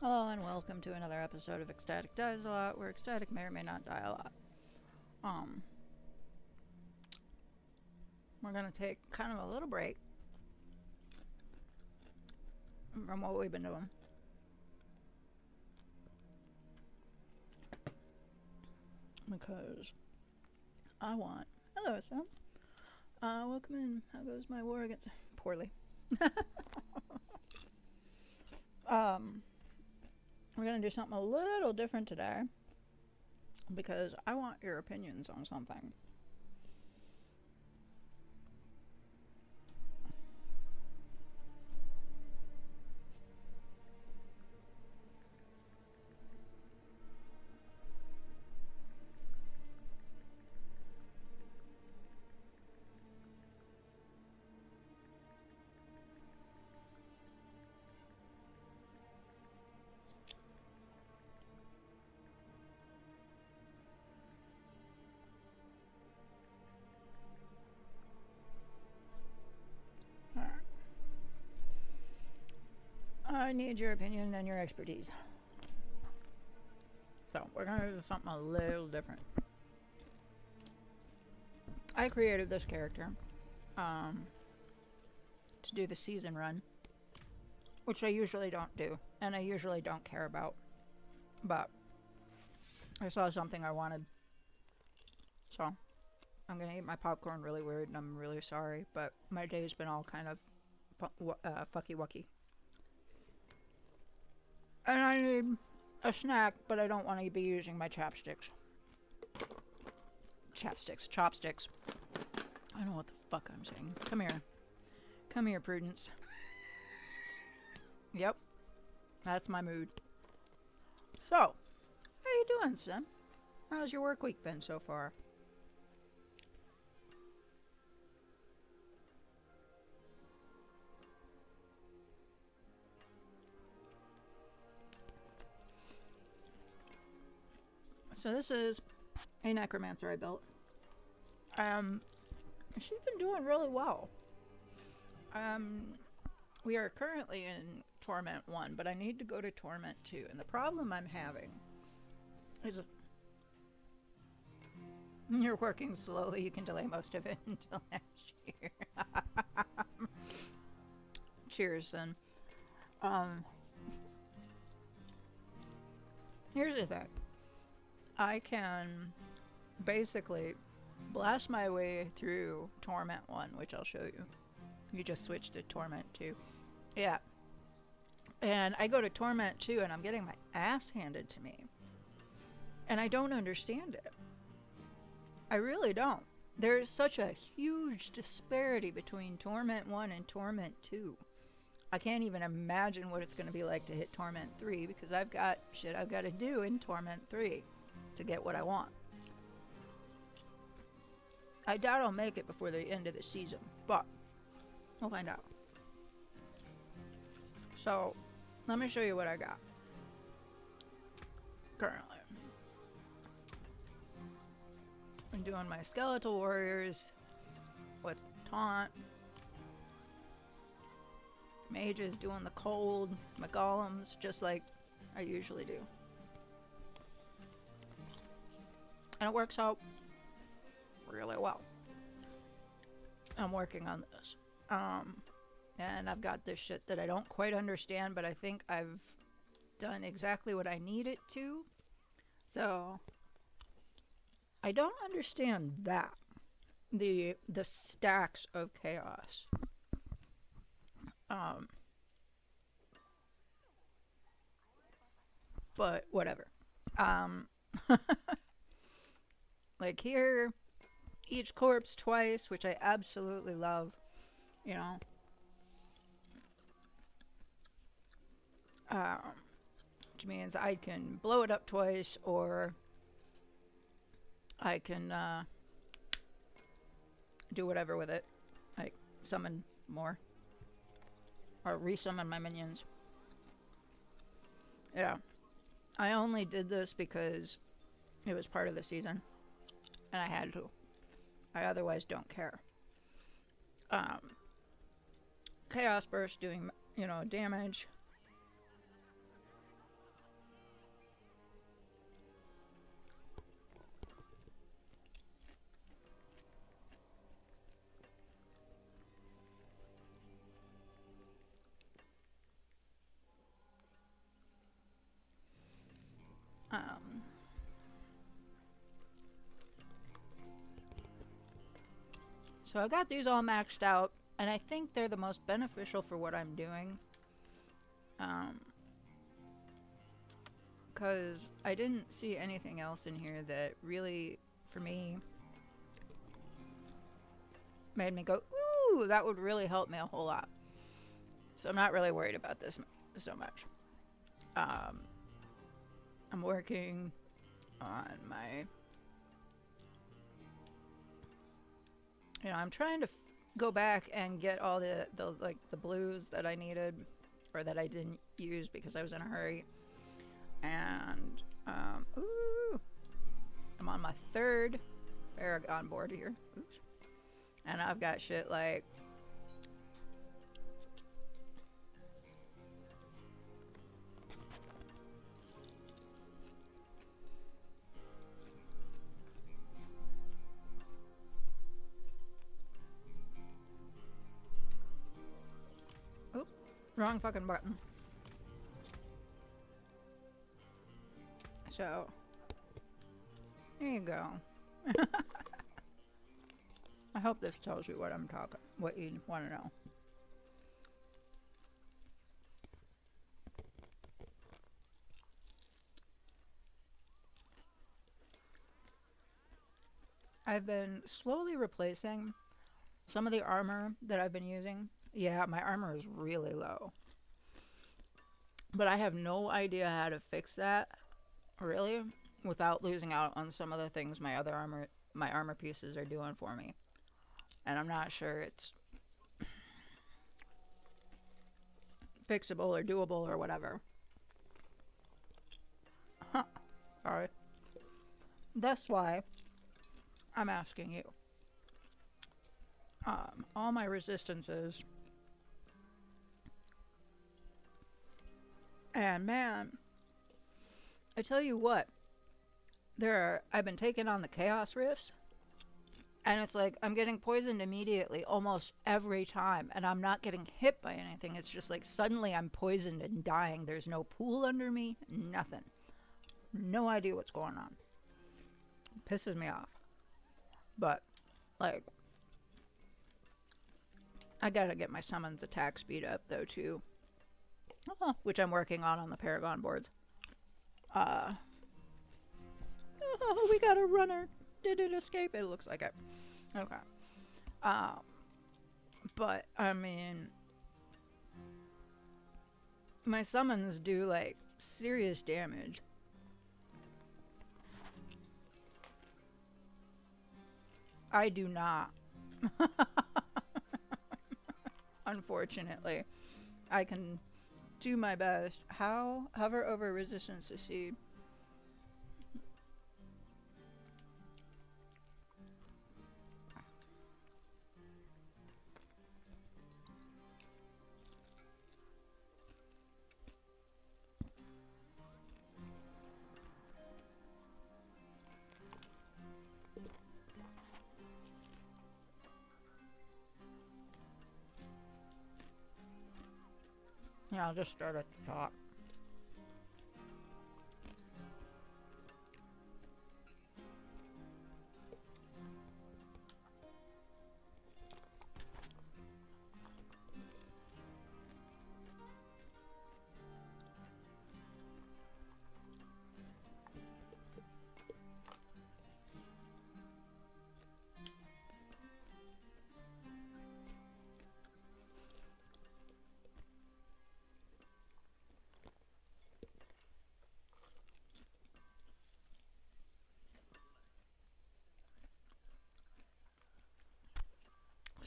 Hello and welcome to another episode of Ecstatic Dies a Lot, where Ecstatic may or may not die a lot. We're gonna take kind of a little break from what we've been doing. Because I want... Hello, Sam. Welcome in. How goes my war against... Poorly. We're going to do something a little different today because I want your opinions on something. I need your opinion and your expertise. So, we're going to do something a little different. I created this character to do the season run, which I usually don't do, and I usually don't care about. But I saw something I wanted, so I'm going to eat my popcorn really weird, and I'm really sorry, but my day's been all kind of fucky-wucky. And I need a snack, but I don't want to be using my chopsticks. Chopsticks. I don't know what the fuck I'm saying. Come here. Come here, Prudence. Yep. That's my mood. So, how you doing, Sim? How's your work week been so far? So this is a necromancer I built. She's been doing really well. We are currently in Torment 1, but I need to go to Torment 2. And the problem I'm having is... You're working slowly. You can delay most of it until next year. Cheers, then. Here's the thing. I can basically blast my way through Torment 1, which I'll show you. You just switched to Torment 2. Yeah. And I go to Torment 2 and I'm getting my ass handed to me. And I don't understand it. I really don't. There's such a huge disparity between Torment 1 and Torment 2. I can't even imagine what it's going to be like to hit Torment 3 because I've got shit I've got to do in Torment 3 to get what I want. I doubt I'll make it before the end of the season, but we'll find out. So, let me show you what I got currently. I'm doing my skeletal warriors with taunt. Mages doing the cold, my golems, just like I usually do. And it works out really well. I'm working on this. And I've got this shit that I don't quite understand, but I think I've done exactly what I need it to. So, I don't understand that. The stacks of chaos. But whatever. Like here, each corpse twice, which I absolutely love, you know. which means I can blow it up twice, or I can do whatever with it, like summon more, or resummon my minions. Yeah, I only did this because it was part of the season, and I had to. I otherwise don't care. Um, Chaos Burst doing, damage. Um, so I've got these all maxed out, and I think they're the most beneficial for what I'm doing. Because I didn't see anything else in here that really, for me, made me go, ooh, that would really help me a whole lot. So I'm not really worried about this so much. I'm working on my, I'm trying to go back and get all the blues that I needed, or that I didn't use because I was in a hurry. And ooh, I'm on my third Paragon board here. Oops. And I've got shit like oop, wrong fucking button. So there you go. I hope this tells you what you want to know. I've been slowly replacing some of the armor that I've been using. Yeah, my armor is really low. But I have no idea how to fix that, really, without losing out on some of the things my armor pieces are doing for me. And I'm not sure it's fixable or doable or whatever. Huh. Sorry. That's why I'm asking you. All my resistances. And man, I tell you what, I've been taking on the Chaos Rifts, and it's like I'm getting poisoned immediately almost every time, and I'm not getting hit by anything. It's just like suddenly I'm poisoned and dying. There's no pool under me, nothing. No idea what's going on. It pisses me off. But, like, I gotta get my summons attack speed up, though, too. Which I'm working on the Paragon boards. Oh, we got a runner. Did it escape? It looks like it. Okay. But, I mean, my summons do, like, serious damage. I do not. Unfortunately. I can do my best. How? Hover over resistance to seed. Yeah, I'll just start at the top.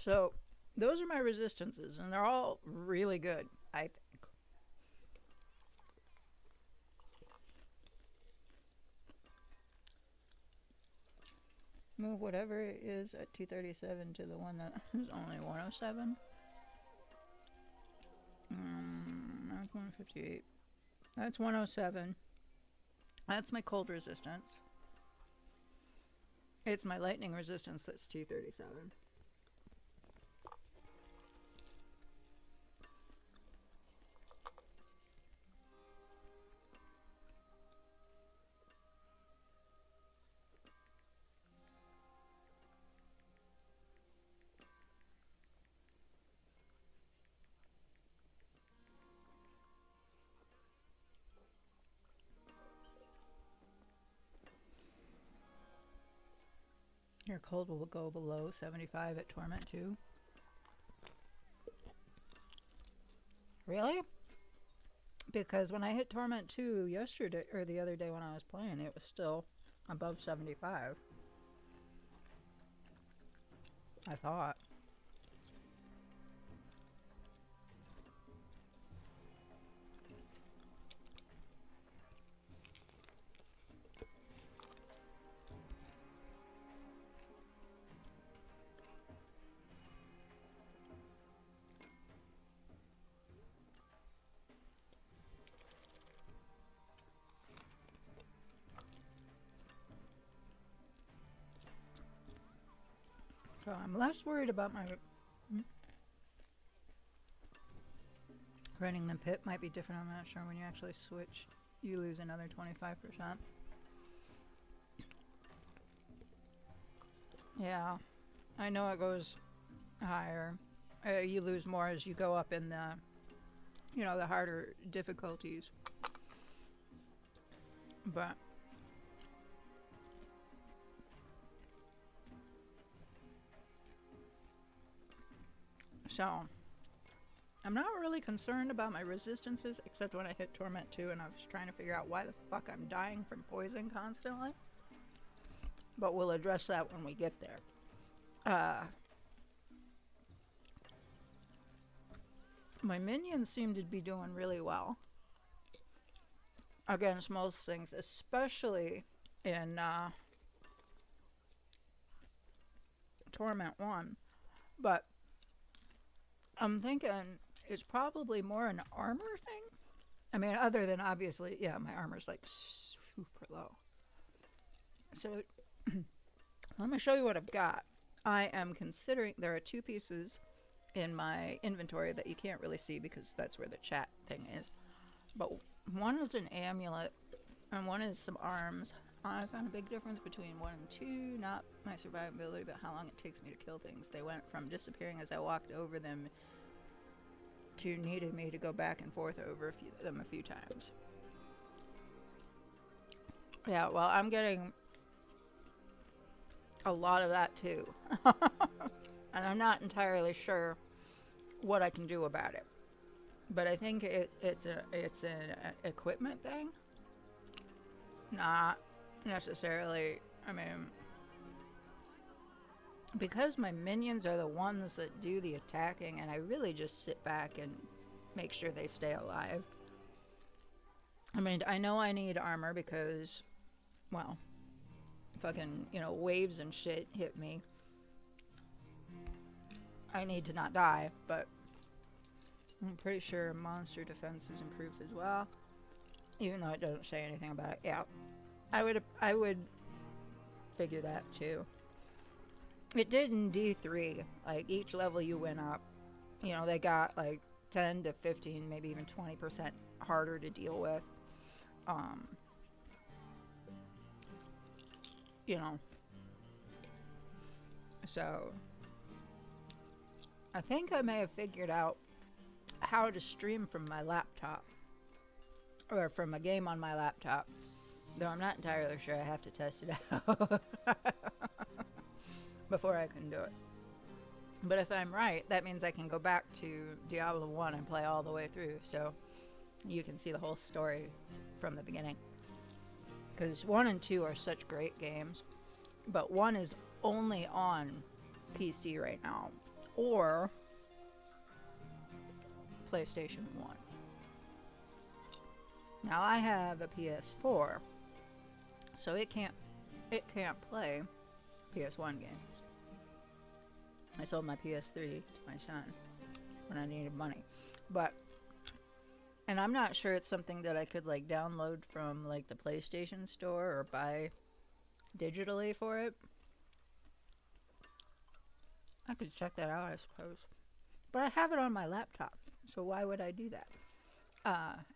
So those are my resistances, and they're all really good, I think. Move whatever it is at 237 to the one that is only 107. That's 158. That's 107. That's my cold resistance. It's my lightning resistance that's 237. Your cold will go below 75 at Torment 2. Really? Because when I hit Torment 2 yesterday, or the other day when I was playing, it was still above 75. I thought. So I'm less worried about my running the pit. Might be different, I'm not sure. When you actually switch, you lose another 25%. Yeah, I know it goes higher. You lose more as you go up in the, the harder difficulties. But so I'm not really concerned about my resistances, except when I hit Torment 2 and I was trying to figure out why the fuck I'm dying from poison constantly. But we'll address that when we get there. My minions seem to be doing really well against most things, especially in Torment 1. But I'm thinking it's probably more an armor thing. I mean, other than obviously, yeah, my armor's like super low. So let me show you what I've got. I am considering, there are two pieces in my inventory that you can't really see because that's where the chat thing is. But one is an amulet and one is some arms. I found a big difference between 1 and 2, not my survivability, but how long it takes me to kill things. They went from disappearing as I walked over them to needing me to go back and forth over them a few times. Yeah, well, I'm getting a lot of that too. And I'm not entirely sure what I can do about it. But I think it's an equipment thing. Not necessarily, I mean, because my minions are the ones that do the attacking, and I really just sit back and make sure they stay alive. I mean, I know I need armor because, well, fucking, waves and shit hit me. I need to not die, but I'm pretty sure monster defense is improved as well, even though it doesn't say anything about it. Yeah, I would figure that too. It did in D3. Like each level you went up, they got like 10 to 15, maybe even 20% harder to deal with. So I think I may have figured out how to stream from my laptop, or from a game on my laptop, though I'm not entirely sure. I have to test it out before I can do it. But if I'm right, that means I can go back to Diablo 1 and play all the way through, so you can see the whole story from the beginning. Because 1 and 2 are such great games, but 1 is only on PC right now. or PlayStation 1. Now I have a PS4, so it can't play PS1 games. I sold my PS3 to my son when I needed money. But and I'm not sure it's something that I could like download from like the PlayStation store or buy digitally for it. I could check that out, I suppose. But I have it on my laptop, so why would I do that?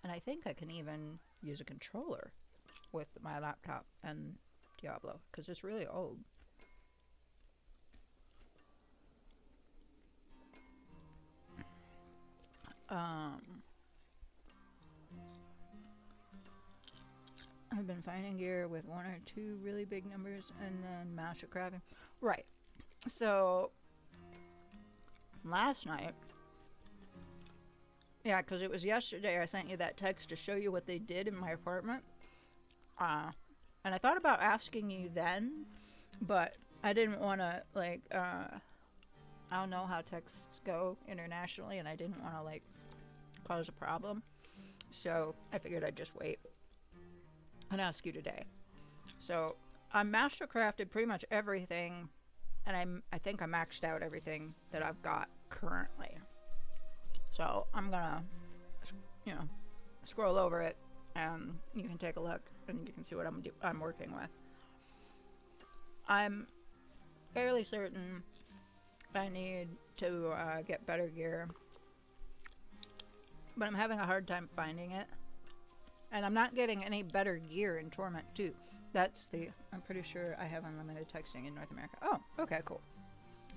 And I think I can even use a controller with my laptop and Diablo, because it's really old. Um, I've been finding gear with one or two really big numbers and then master crafting. Right. So last night, yeah, because it was yesterday I sent you that text to show you what they did in my apartment. And I thought about asking you then, but I didn't want to, like, I don't know how texts go internationally, and I didn't want to, like, cause a problem. So I figured I'd just wait and ask you today. So I mastercrafted pretty much everything, and I think I maxed out everything that I've got currently. So I'm gonna, you know, scroll over it, and you can take a look, and you can see what I'm working with. I'm fairly certain I need to get better gear, but I'm having a hard time finding it. And I'm not getting any better gear in Torment 2. I'm pretty sure I have unlimited texting in North America. Oh, okay, cool.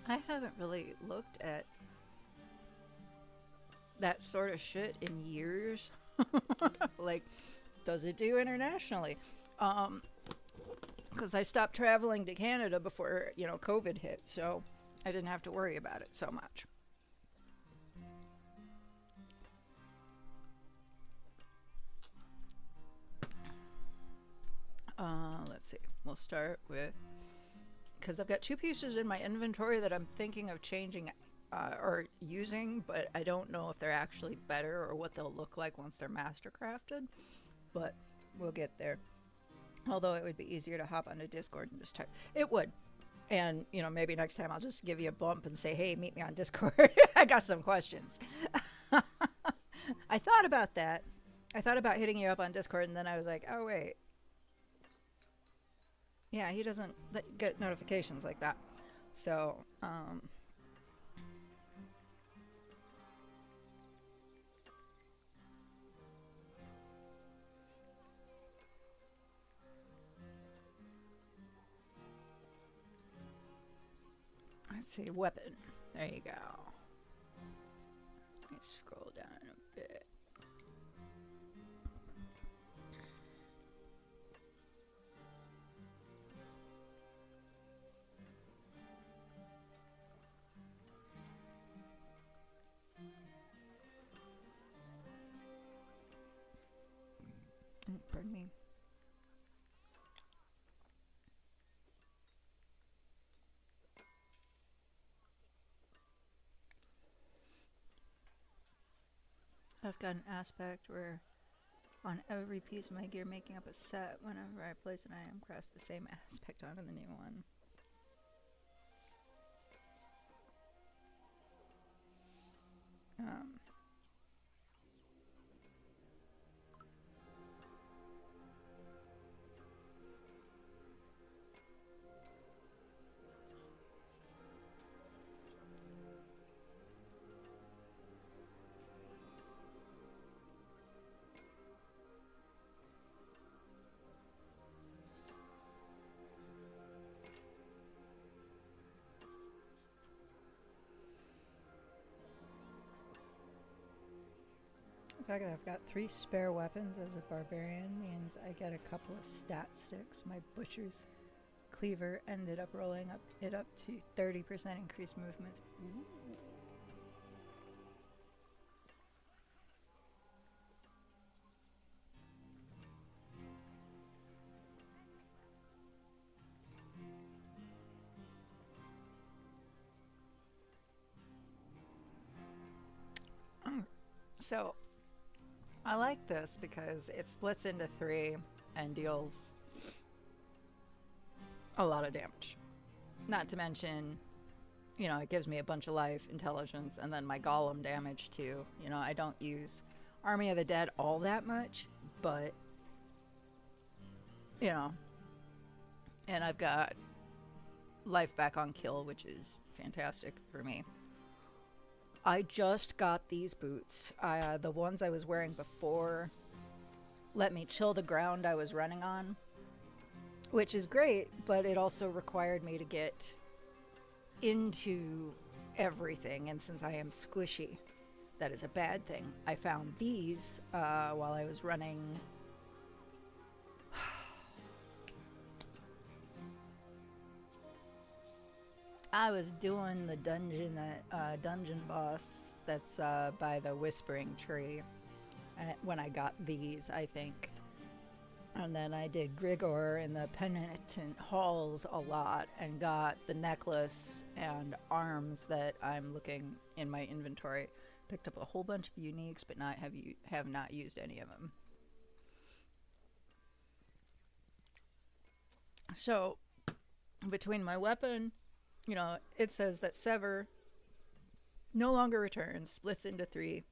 I haven't really looked at that sort of shit in years. Like, does it do internationally? Because I stopped traveling to Canada before, COVID hit, so I didn't have to worry about it so much. Let's see. We'll start with, because I've got two pieces in my inventory that I'm thinking of changing or using, but I don't know if they're actually better or what they'll look like once they're mastercrafted. But we'll get there. Although it would be easier to hop onto Discord and just type. It would. And, maybe next time I'll just give you a bump and say, hey, meet me on Discord. I got some questions. I thought about that. I thought about hitting you up on Discord, and then I was like, oh, wait. Yeah, he doesn't get notifications like that. So, let's see, weapon. There you go. Let me scroll down a bit. Pardon me. I've got an aspect where on every piece of my gear making up a set, whenever I place an item, cross the same aspect onto the new one. Um, The fact that I've got 3 spare weapons as a barbarian means I get a couple of stat sticks. My butcher's cleaver ended up rolling it up to 30% increased movement. Ooh. So I like this because it splits into three and deals a lot of damage. Not to mention, you know, it gives me a bunch of life, intelligence, and then my golem damage too. You know, I don't use Army of the Dead all that much, but, you know, and I've got life back on kill, which is fantastic for me. I just got these boots. The ones I was wearing before let me chill the ground I was running on, which is great, but it also required me to get into everything, and since I am squishy, that is a bad thing. I found these while I was running. I was doing the dungeon boss that's by the Whispering Tree when I got these, I think. And then I did Grigor in the Penitent Halls a lot and got the necklace and arms that I'm looking in my inventory. Picked up a whole bunch of uniques, but have not used any of them. So, between my weapon, you know, it says that Sever no longer returns, splits into three,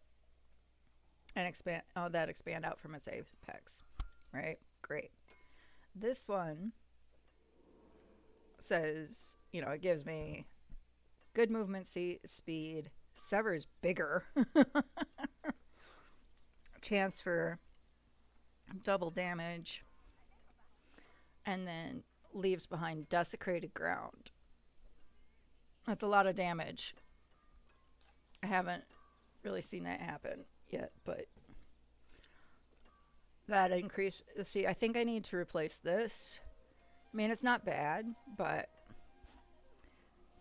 and expand out from its apex, right? Great. This one says, you know, it gives me good movement speed. Sever's bigger. Chance for double damage. And then leaves behind desecrated ground. That's a lot of damage. I haven't really seen that happen yet, but that increase. See, I think I need to replace this. I mean, it's not bad, but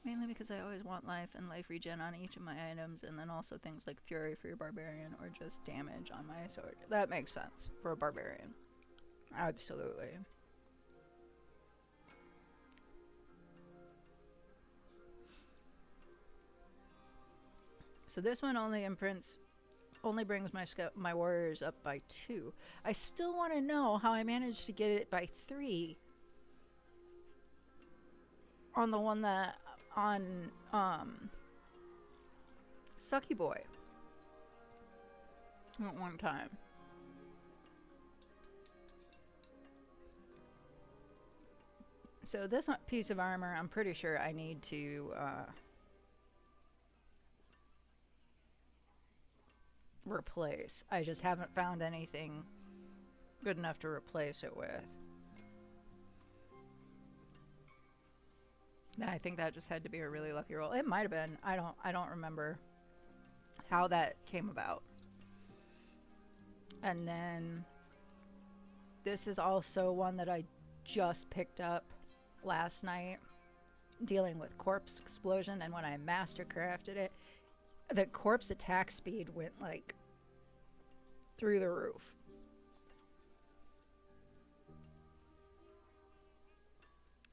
mainly because I always want life and life regen on each of my items, and then also things like fury for your barbarian or just damage on my sword. That makes sense for a barbarian. Absolutely. So this one only brings my warriors up by 2. I still want to know how I managed to get it by 3 on the one that on Sucky Boy at one time. So this piece of armor, I'm pretty sure I need to replace. I just haven't found anything good enough to replace it with. I think that just had to be a really lucky roll. It might have been. I don't remember how that came about. And then this is also one that I just picked up last night, dealing with corpse explosion, and when I mastercrafted it, the corpse attack speed went like through the roof.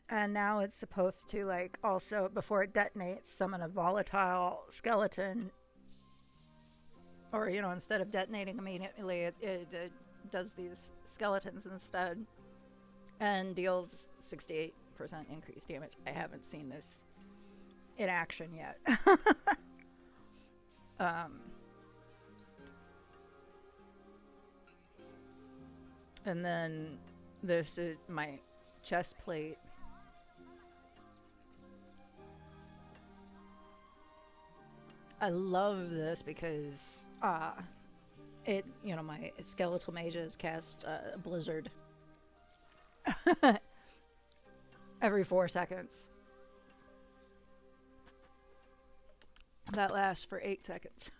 And now it's supposed to, like, also before it detonates, summon a volatile skeleton, or, you know, instead of detonating immediately, it does these skeletons instead and deals 68% increased damage. I haven't seen this in action yet. And then this is my chest plate. I love this because it, you know, my skeletal mages cast Blizzard every 4 seconds. That lasts for 8 seconds.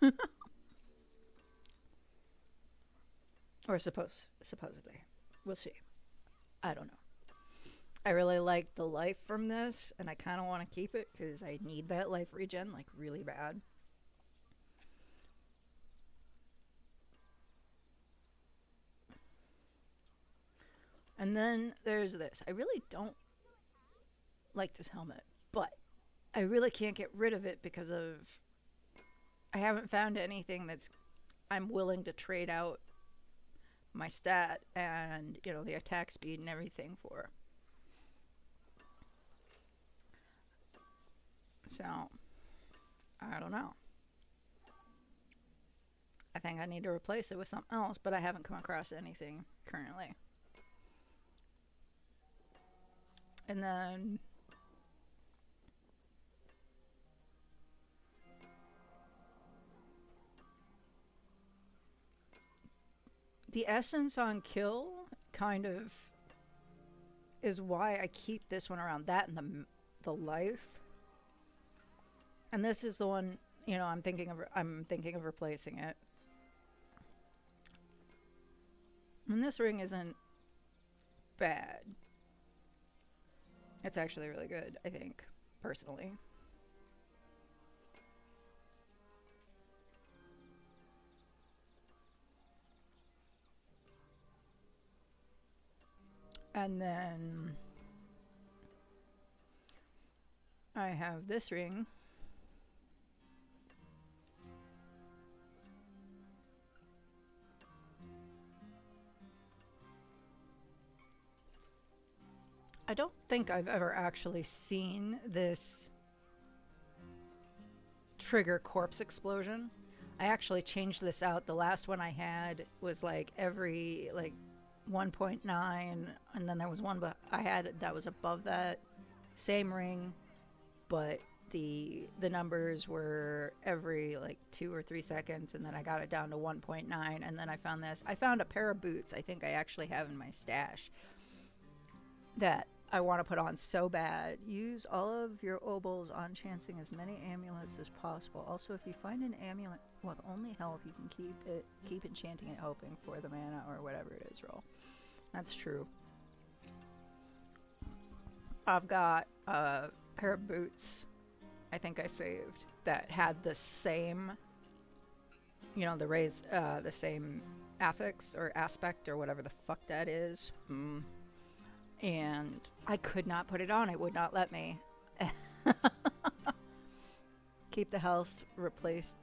Or supposedly. We'll see. I don't know. I really like the life from this, and I kind of want to keep it because I need that life regen, like, really bad. And then there's this. I really don't like this helmet, but I really can't get rid of it because of I haven't found anything that's I'm willing to trade out my stat and, you know, the attack speed and everything for. So, I don't know. I think I need to replace it with something else, but I haven't come across anything currently. And then the essence on kill kind of is why I keep this one around. That and the life. And this is the one, you know, I'm thinking of replacing it. And this ring isn't bad. It's actually really good, I think, personally. And then I have this ring. I don't think I've ever actually seen this trigger corpse explosion. I actually changed this out. The last one I had was like every like 1.9, and then there was one I had that was above that same ring, but the numbers were every like 2 or 3 seconds, and then I got it down to 1.9, and then I found this. I found a pair of boots I think I actually have in my stash that I want to put on so bad. Use all of your obols on chancing as many amulets as possible. Also, if you find an amulet with only health, you can keep enchanting it, hoping for the mana or whatever it is roll. That's true. I've got a pair of boots I think I saved that had the same, you know, the same affix or aspect or whatever the fuck that is. And I could not put it on. It would not let me. Keep the house replaced.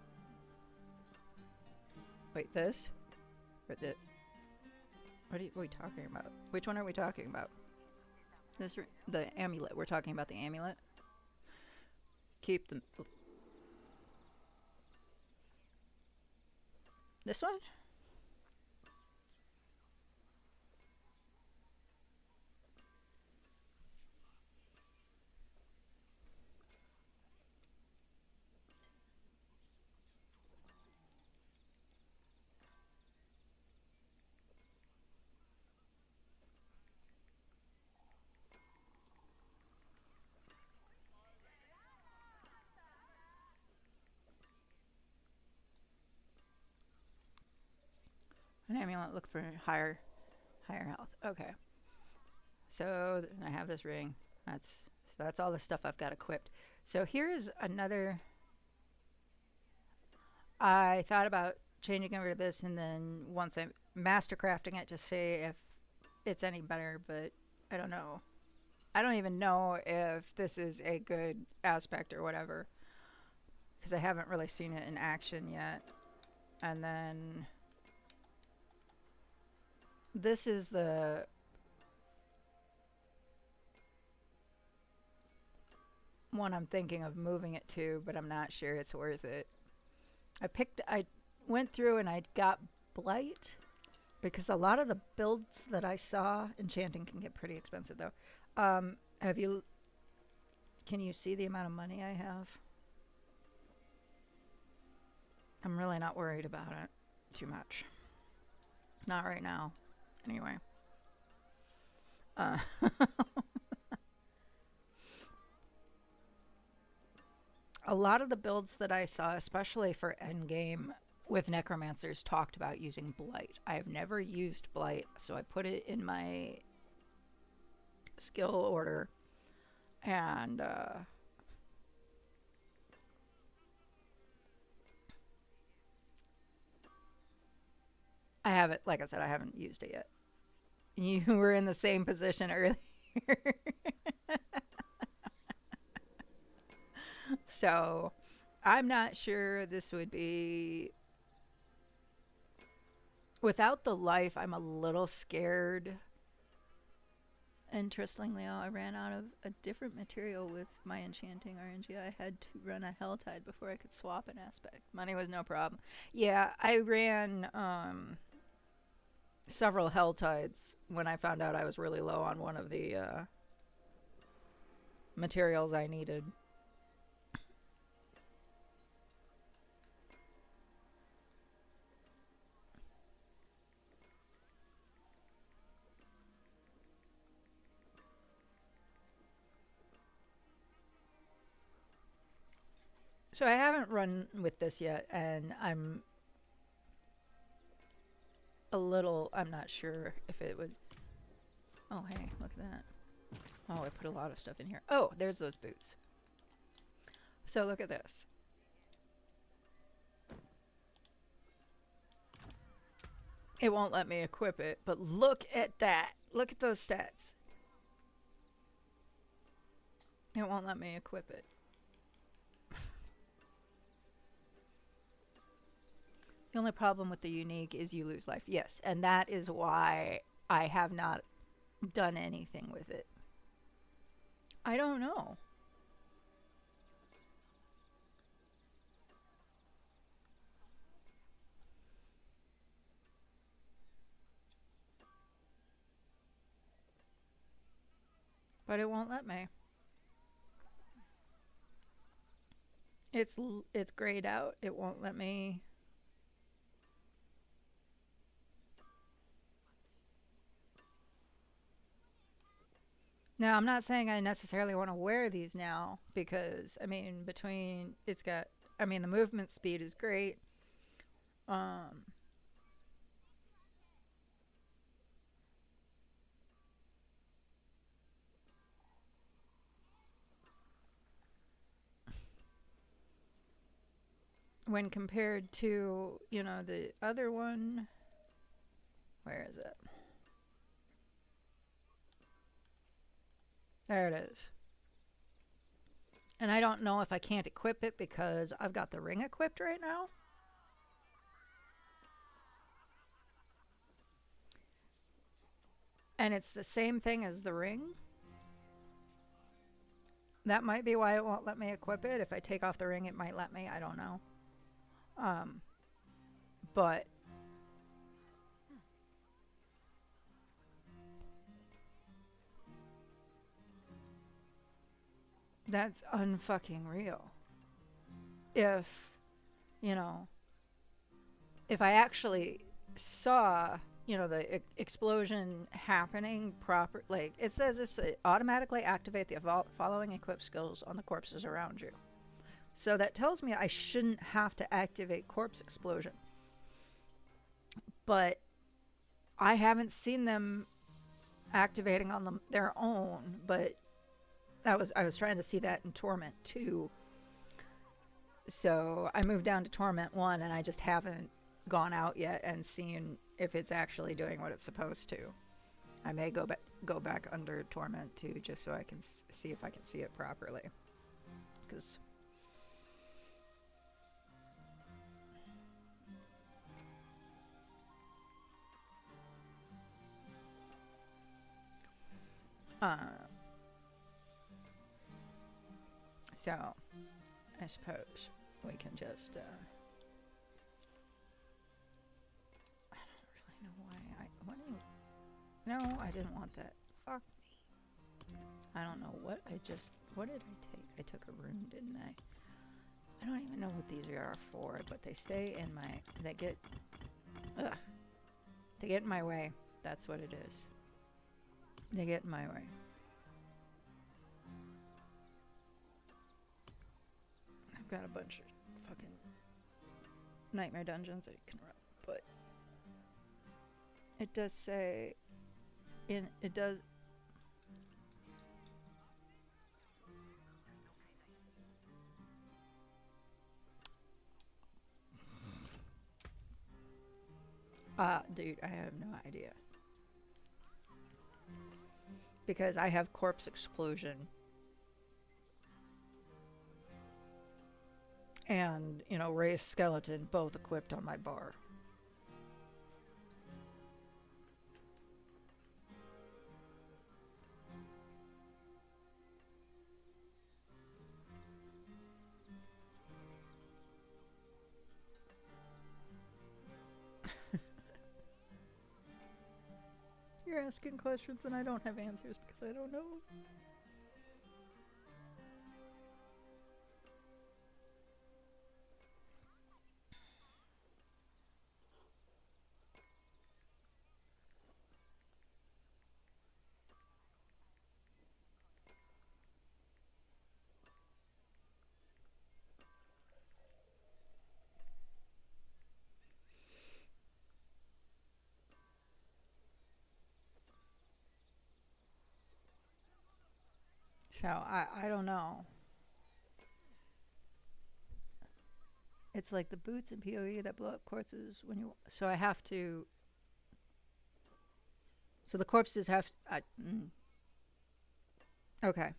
Wait, this? Or the... What are we talking about? Which one are we talking about? This, the amulet. We're talking about the amulet. Keep the... This one? An amulet, look for higher health. Okay. So I have this ring. That's all the stuff I've got equipped. So here's another. I thought about changing over to this, and then once I'm mastercrafting it to see if it's any better, but I don't know. I don't even know if this is a good aspect or whatever, because I haven't really seen it in action yet. And then this is the one I'm thinking of moving it to, but I'm not sure it's worth it. I went through and I got Blight, because a lot of the builds that I saw, enchanting can get pretty expensive though. Can you see the amount of money I have? I'm really not worried about it too much. Not right now, anyway. A lot of the builds that I saw, especially for endgame with necromancers, talked about using Blight. I have never used Blight, so I put it in my skill order, and I haven't, like I said, I haven't used it yet. You were in the same position earlier. So I'm not sure this would be Without the life, I'm a little scared. Interestingly, I ran out of a different material with my enchanting RNG. I had to run a Helltide before I could swap an aspect. Money was no problem. Yeah, I ran several Helltides when I found out I was really low on one of the materials I needed. So I haven't run with this yet, and I'm I'm not sure if it would. Oh, hey, look at that. Oh, I put a lot of stuff in here. Oh, there's those boots. So look at this. It won't let me equip it, but look at that. Look at those stats. It won't let me equip it. The only problem with the unique is you lose life. Yes, and that is why I have not done anything with it. I don't know. But it won't let me. It's grayed out. It won't let me. Now, I'm not saying I necessarily want to wear these now because, I mean, it's got, I mean, the movement speed is great. Um, when compared to, the other one, where is it? There it is. And I don't know if I can't equip it because I've got the ring equipped right now. And it's the same thing as the ring. That might be why it won't let me equip it. If I take off the ring, it might let me. I don't know. But that's unfucking real. If, you know, if I actually saw, the explosion happening proper, like it says it's automatically activate the following equipped skills on the corpses around you. So that tells me I shouldn't have to activate corpse explosion. But I haven't seen them activating on their own, but I was trying to see that in Torment 2. So I moved down to Torment 1 and I just haven't gone out yet and seen if it's actually doing what it's supposed to. I may go back under Torment 2 just so I can see if I can see it properly. Because so I suppose we can just I don't really know why no, I didn't want that. Fuck me. I don't know what what did I take? I took a rune, didn't I? I don't even know what these are for, but they stay in my, they get in my way. That's what it is. They get in my way. I've got a bunch of fucking nightmare dungeons I can run, but it does say it does. Dude, I have no idea. Because I have corpse explosion. And, raised skeleton both equipped on my bar. You're asking questions and I don't have answers because I don't know. So I don't know. It's like the boots in PoE that blow up corpses when you. So I have to. So the corpses have. Okay.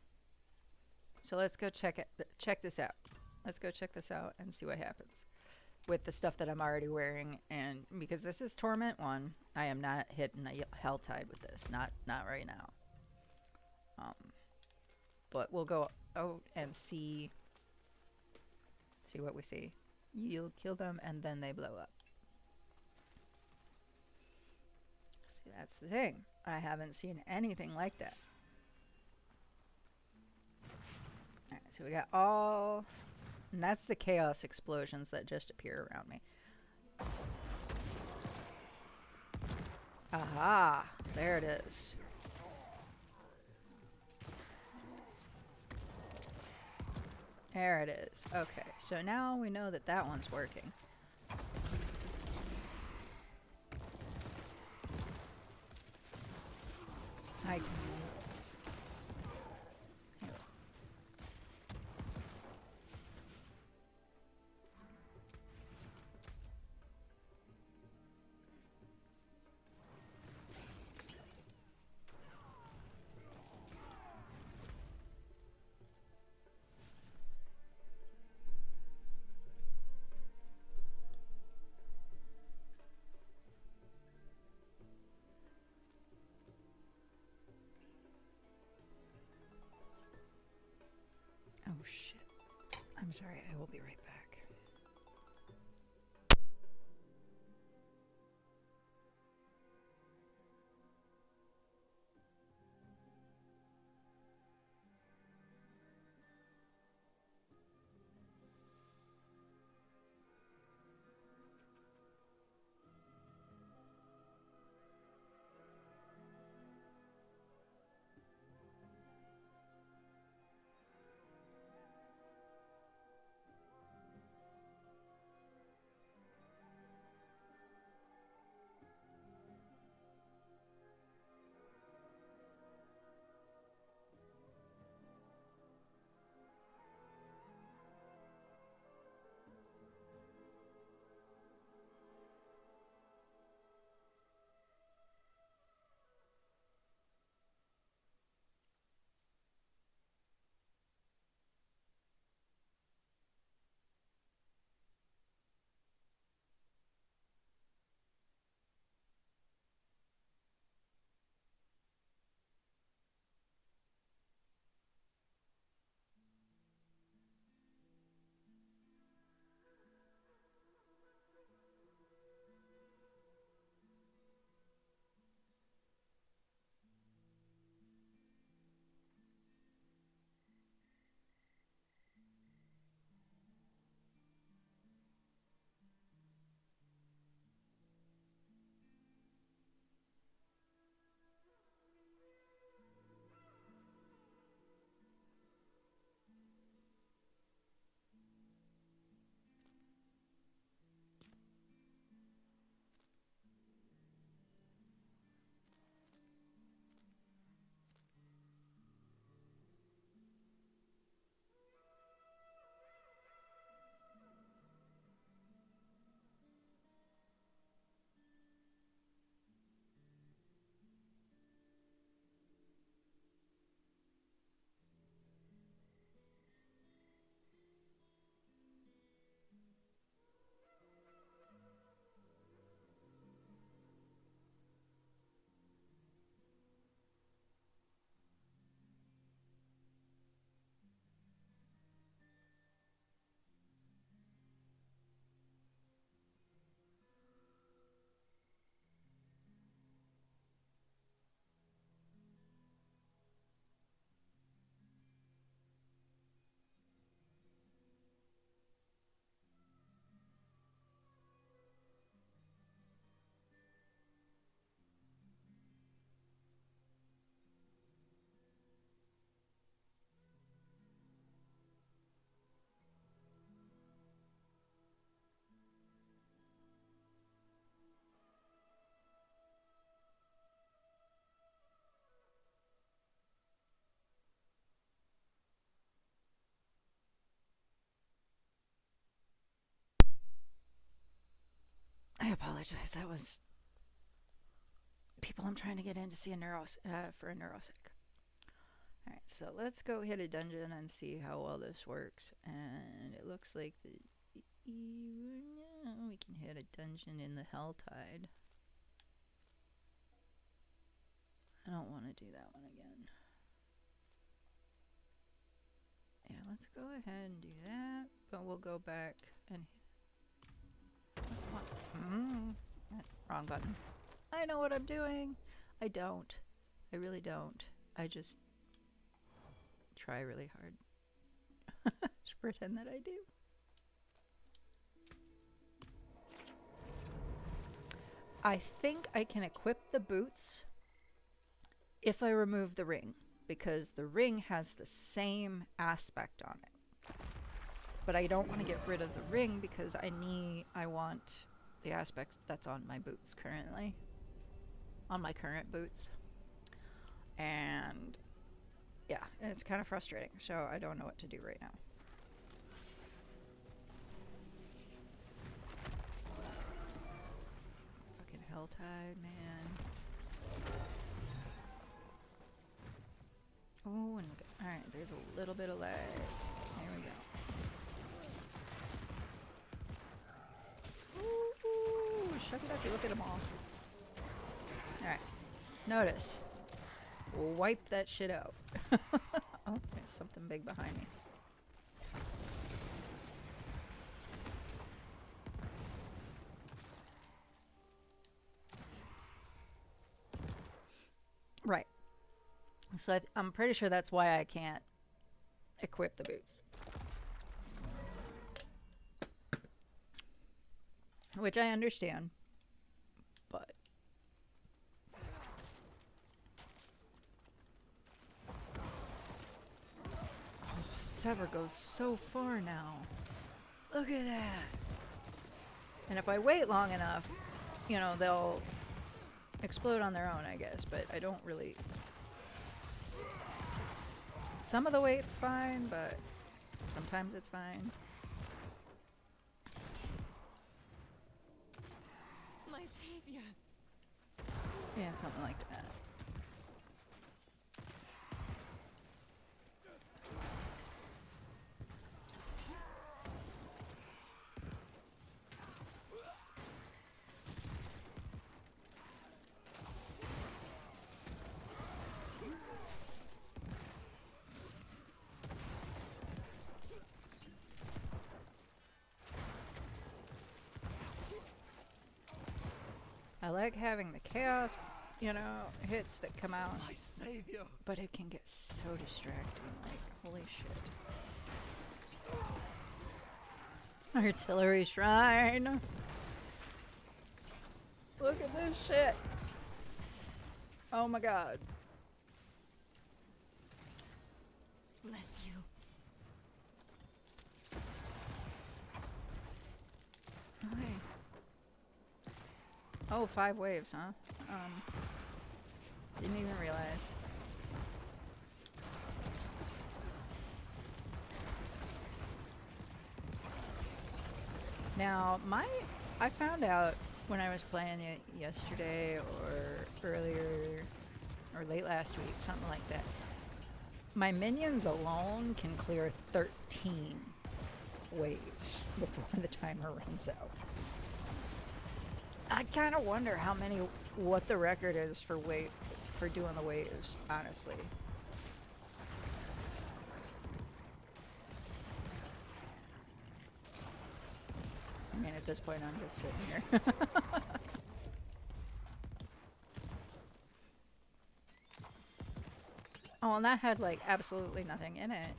So let's go check it. Check this out. Let's go check this out and see what happens with the stuff that I'm already wearing. And because this is Torment 1, I am not hitting a Hell Tide with this. Not right now. But we'll go out and see what we see. You'll kill them and then they blow up. See, that's the thing. I haven't seen anything like that. Alright, so we got all... And that's the chaos explosions that just appear around me. Aha! There it is. There it is. Okay, so now we know that that one's working. I can... Oh shit. I'm sorry, I will be right back. I apologize. That was people I'm trying to get in to see a for a neuropsych. Alright, so let's go hit a dungeon and see how well this works. And it looks like we can hit a dungeon in the Helltide. I don't want to do that one again. Yeah, let's go ahead and do that. But we'll go back and... wrong button. I know what I'm doing. I don't. I really don't. I just try really hard to pretend that I do. I think I can equip the boots if I remove the ring, because the ring has the same aspect on it. But I don't want to get rid of the ring because I want the aspect that's on my boots currently. On my current boots. And yeah, it's kind of frustrating, so I don't know what to do right now. Fucking Helltide, man. Oh, and alright, there's a little bit of lag. There we go. Ooh, shucky ducky, look at them all. Alright, notice. Wipe that shit out. Oh, there's something big behind me. Right. So I'm pretty sure that's why I can't equip the boots. Which I understand. But... Sever goes so far now. Look at that. And if I wait long enough, you know, they'll explode on their own, I guess. But I don't really... Some of the weight's fine, but sometimes it's fine. My savior. Yeah, something like that. I like having the chaos, you know, hits that come out. My savior. But it can get so distracting, like, holy shit. Artillery shrine! Look at this shit! Oh my god. Bless you. Okay. Oh, 5 waves, huh? Didn't even realize. Now, I found out when I was playing it yesterday or earlier, or late last week, something like that. My minions alone can clear 13 waves before the timer runs out. I kind of wonder what the record is for doing the waves, honestly. I mean, at this point, I'm just sitting here. Oh, and that had, like, absolutely nothing in it.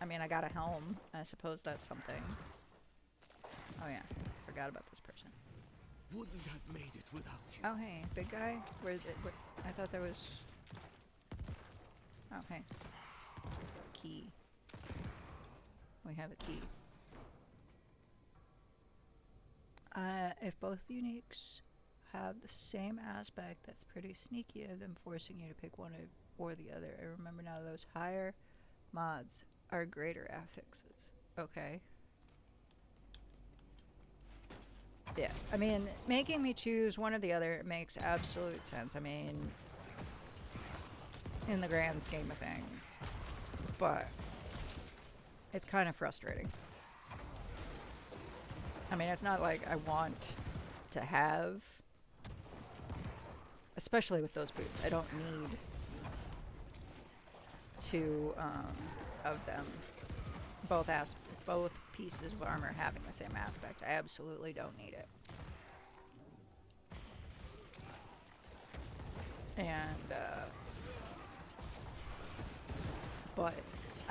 I mean, I got a helm. I suppose that's something. Oh, yeah. Forgot about this person. Wouldn't have made it without you. Oh, hey. Big guy? Where's it? I thought there was... Oh, hey. Key. We have a key. If both uniques have the same aspect, that's pretty sneaky of them forcing you to pick one or the other. I remember now those higher mods are greater affixes. Okay. Yeah, I mean, making me choose one or the other makes absolute sense. I mean, in the grand scheme of things. But it's kind of frustrating. I mean, it's not like I want to have, especially with those boots. I don't need two of them. Both pieces of armor having the same aspect. I absolutely don't need it. And but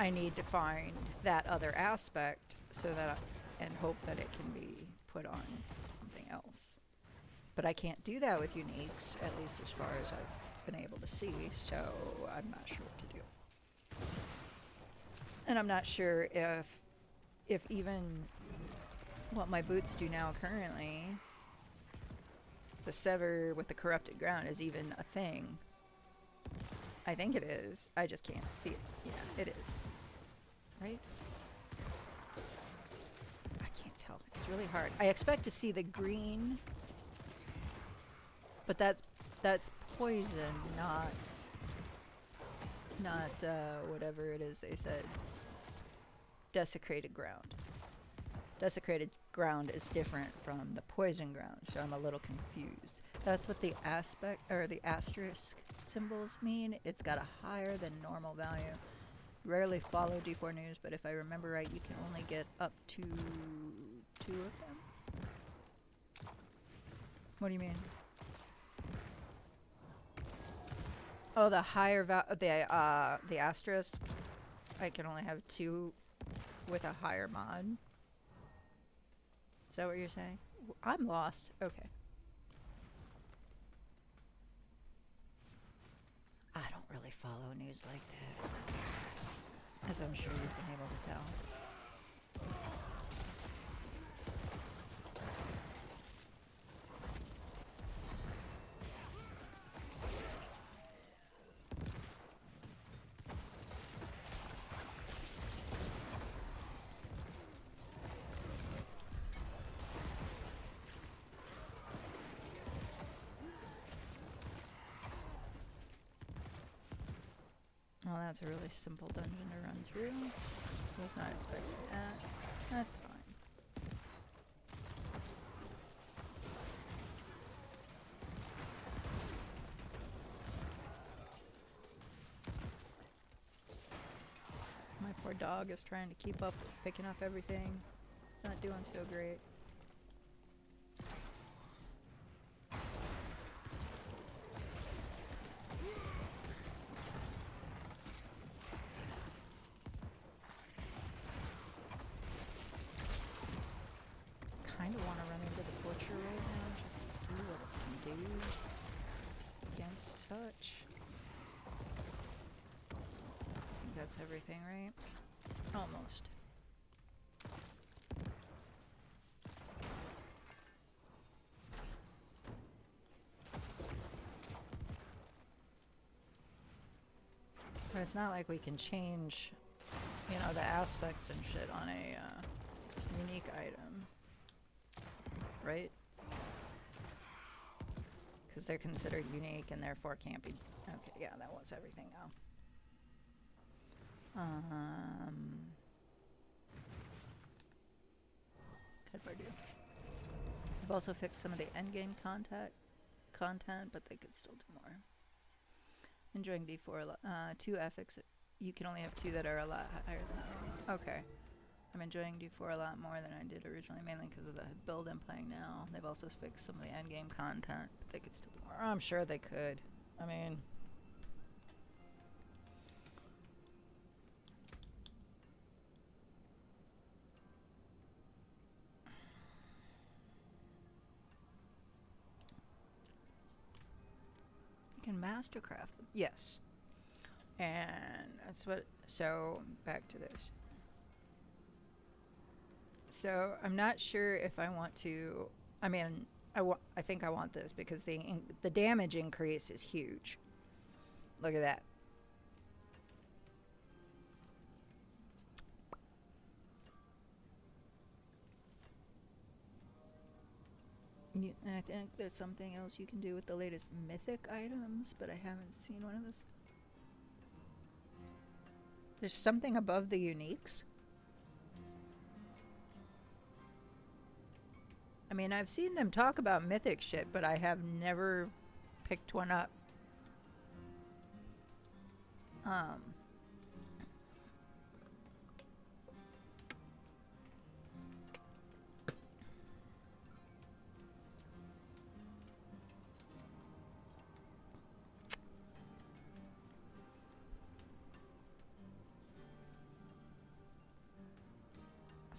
I need to find that other aspect so that and hope that it can be put on something else. But I can't do that with uniques, at least as far as I've been able to see, so I'm not sure what to do. And I'm not sure if even what my boots do now currently, the sever with the corrupted ground, is even a thing. I think it is. I just can't see it. Yeah, it is. Right? I can't tell. It's really hard. I expect to see the green, but that's poison, not whatever it is they said. Desecrated ground. Desecrated ground is different from the poison ground, so I'm a little confused. That's what the aspect or the asterisk symbols mean. It's got a higher than normal value. Rarely follow D4 news, but if I remember right, you can only get up to 2 of them. What do you mean? Oh, the higher the asterisk. I can only have 2 with a higher mod. Is that what you're saying? I'm lost. Okay. I don't really follow news like that, as I'm sure you've been able to tell. Well, that's a really simple dungeon to run through. Was not expecting that. That's fine. My poor dog is trying to keep up with picking up everything. It's not doing so great. Kind of want to run into the butcher right now just to see what it can do against such. I think that's everything, right? Almost. But it's not like we can change, you know, the aspects and shit on a unique item. Right? Because they're considered unique and therefore can't be... Okay, yeah, that was everything now. I've also fixed some of the endgame content, but they could still do more. Enjoying D4 a lot. 2 ethics. You can only have 2 that are a lot higher than others. Okay. I'm enjoying D4 a lot more than I did originally, mainly because of the build I'm playing now. They've also fixed some of the endgame content, but they could still do more. I'm sure they could. I mean... You can mastercraft them. Yes. And that's what... So, back to this. So, I'm not sure if I want to... I mean, I think I want this because the damage increase is huge. Look at that. And I think there's something else you can do with the latest mythic items, but I haven't seen one of those. There's something above the uniques. I mean, I've seen them talk about mythic shit, but I have never picked one up.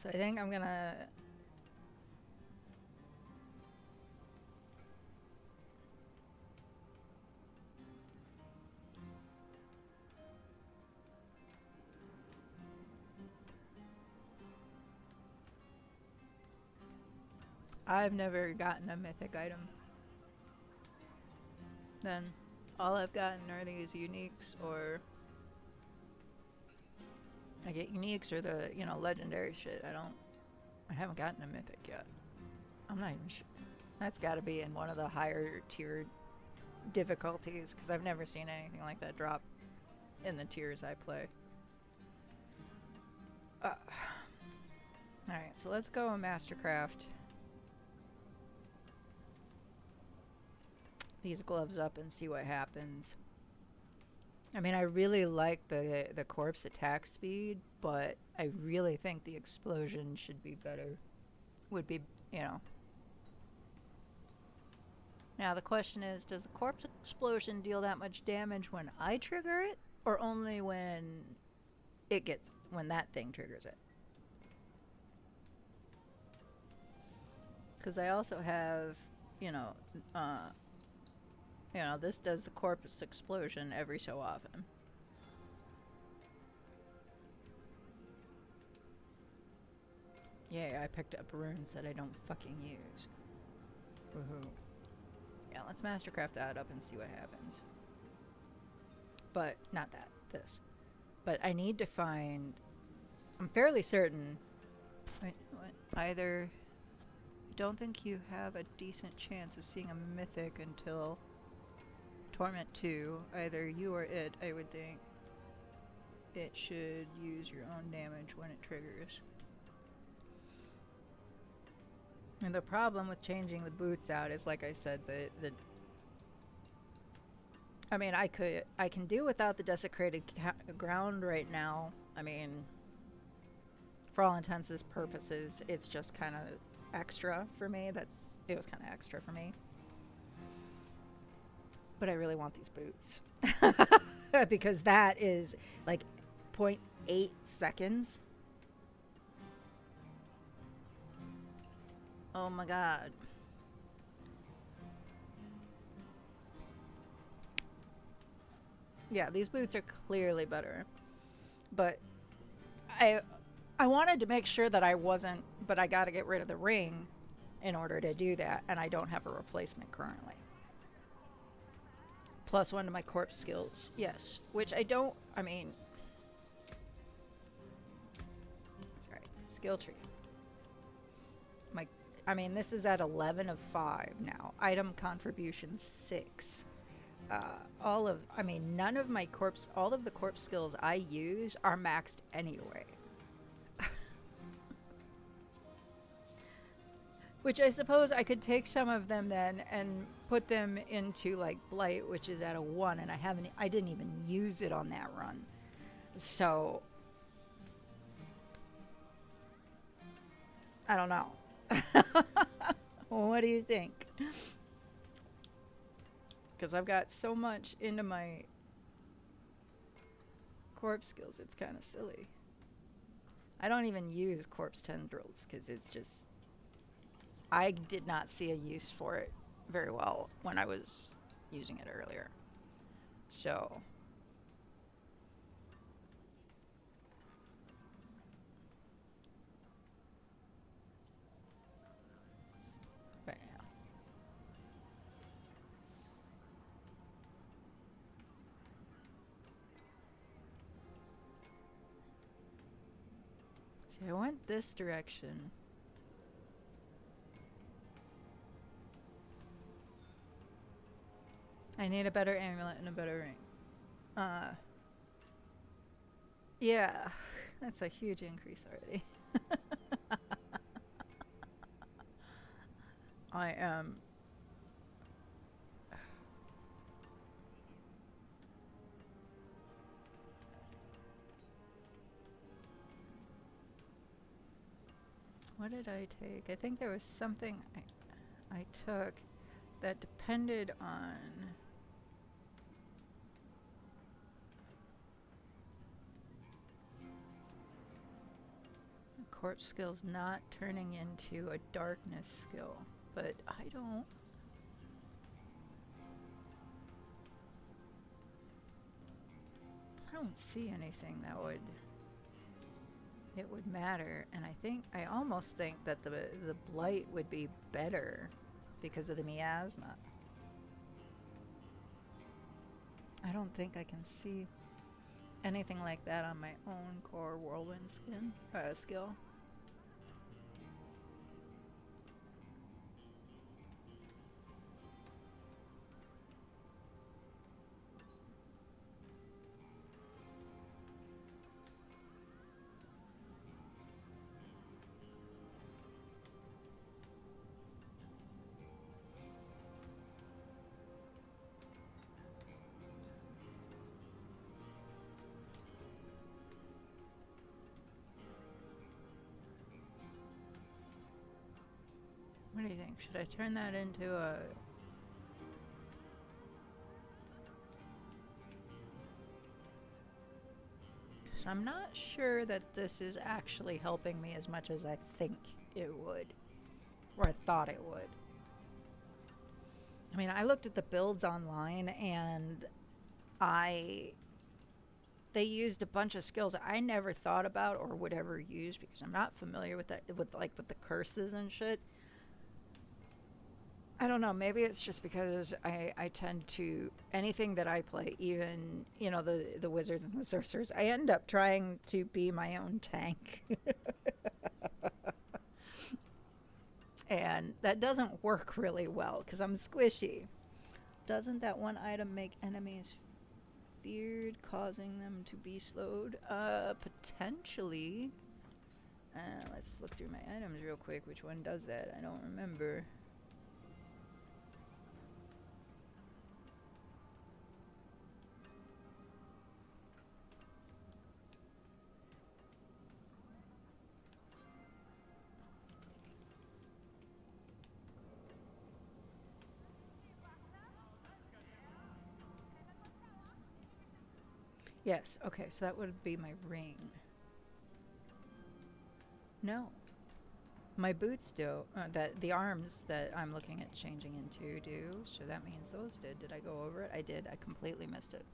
So I think I'm gonna... I've never gotten a mythic item. Then all I've gotten are these uniques, or I get uniques or the, you know, legendary shit. I haven't gotten a mythic yet. I'm not even sure. That's gotta be in one of the higher tiered difficulties, because I've never seen anything like that drop in the tiers I play. Alright, so let's go Mastercraft these gloves up and see what happens. I mean, I really like the corpse attack speed, but I really think the explosion should be better. Would be, you know. Now the question is, does the corpse explosion deal that much damage when I trigger it, or only when that thing triggers it? Because I also have, you know, this does the corpse explosion every so often. Yay, I picked up runes that I don't fucking use. Woohoo. Yeah, let's Mastercraft that up and see what happens. But, not that, this. But I need to find... I'm fairly certain... Wait, what? Either... I don't think you have a decent chance of seeing a mythic until Torment 2. Either you or it, I would think. It should use your own damage when it triggers. And the problem with changing the boots out is, like I said, I mean, I can do without the desecrated ground right now. I mean, for all intents and purposes, it's just kind of extra for me. It was kind of extra for me. But I really want these boots. Because that is like 0.8 seconds. Oh my god. Yeah, these boots are clearly better. But I wanted to make sure that I wasn't, but I got to get rid of the ring in order to do that, and I don't have a replacement currently. +1 to my corpse skills, yes. Which I don't, I mean... Sorry, skill tree. I mean, this is at 11 of 5 now. Item contribution 6. All of the corpse skills I use are maxed anyway. Which I suppose I could take some of them then and put them into like Blight, which is at a 1, and I didn't even use it on that run. So I don't know. What do you think? Because I've got so much into my corpse skills, it's kind of silly. I don't even use corpse tendrils because it's just... I did not see a use for it very well when I was using it earlier. So... I went this direction. I need a better amulet and a better ring. Yeah, that's a huge increase already. I am. What did I take? I think there was something I took that depended on corpse skills not turning into a darkness skill, but I don't see anything that would matter, and I almost think that the blight would be better because of the miasma. I don't think I can see anything like that on my own core whirlwind skill. What do you think? Should I turn that into a... So I'm not sure that this is actually helping me as much as I think it would. Or I thought it would. I mean, I looked at the builds online and they used a bunch of skills I never thought about or would ever use because I'm not familiar with that, with the curses and shit. I don't know, maybe it's just because I tend to, anything that I play, even, the wizards and the sorcerers, I end up trying to be my own tank. And that doesn't work really well because I'm squishy. Doesn't that one item make enemies feared, causing them to be slowed? Potentially. Let's look through my items real quick. Which one does that? I don't remember. Yes, okay, so that would be my ring. No. My boots do. The arms that I'm looking at changing into do, so that means those did. Did I go over it? I did. I completely missed it.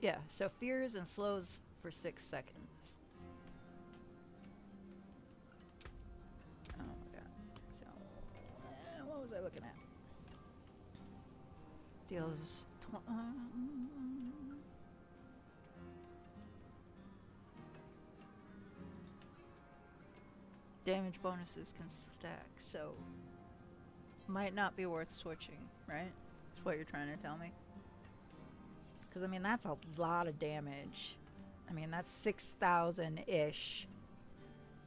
Yeah, so fears and slows for 6 seconds. Oh my god. So, what was I looking at? Deals... damage bonuses can stack, so might not be worth switching, right? That's what you're trying to tell me. Because, I mean, that's a lot of damage. I mean, that's 6,000-ish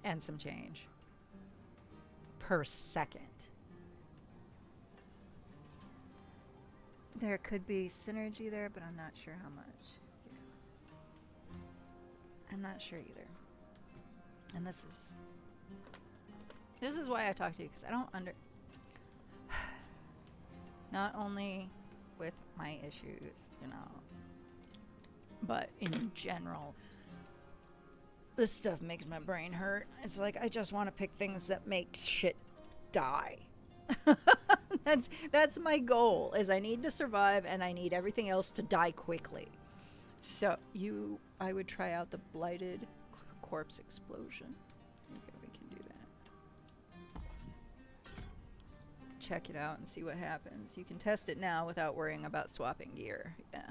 and some change per second. There could be synergy there, but I'm not sure how much. Yeah. I'm not sure either. And this is why I talk to you, because I don't not only with my issues, but in general, this stuff makes my brain hurt. It's like I just want to pick things that make shit die. That's my goal, is I need to survive and I need everything else to die quickly. So I would try out the blighted corpse explosion. Okay, we can do that. Check it out and see what happens. You can test it now without worrying about swapping gear. Yeah.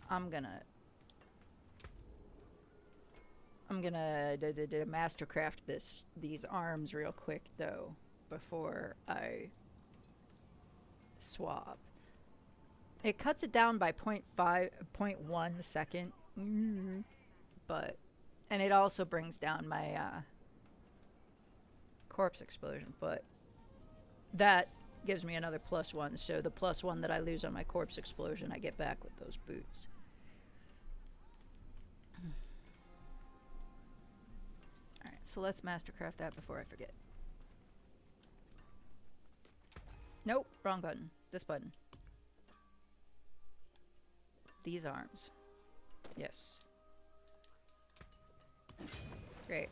I'm gonna mastercraft these arms real quick though before I swap. It cuts it down by 0.5, 0.1 second. But, and it also brings down my corpse explosion, but that gives me another +1, so the +1 that I lose on my corpse explosion I get back with those boots. Alright, so let's mastercraft that before I forget. Nope, wrong button. This button. These arms. Yes. Great.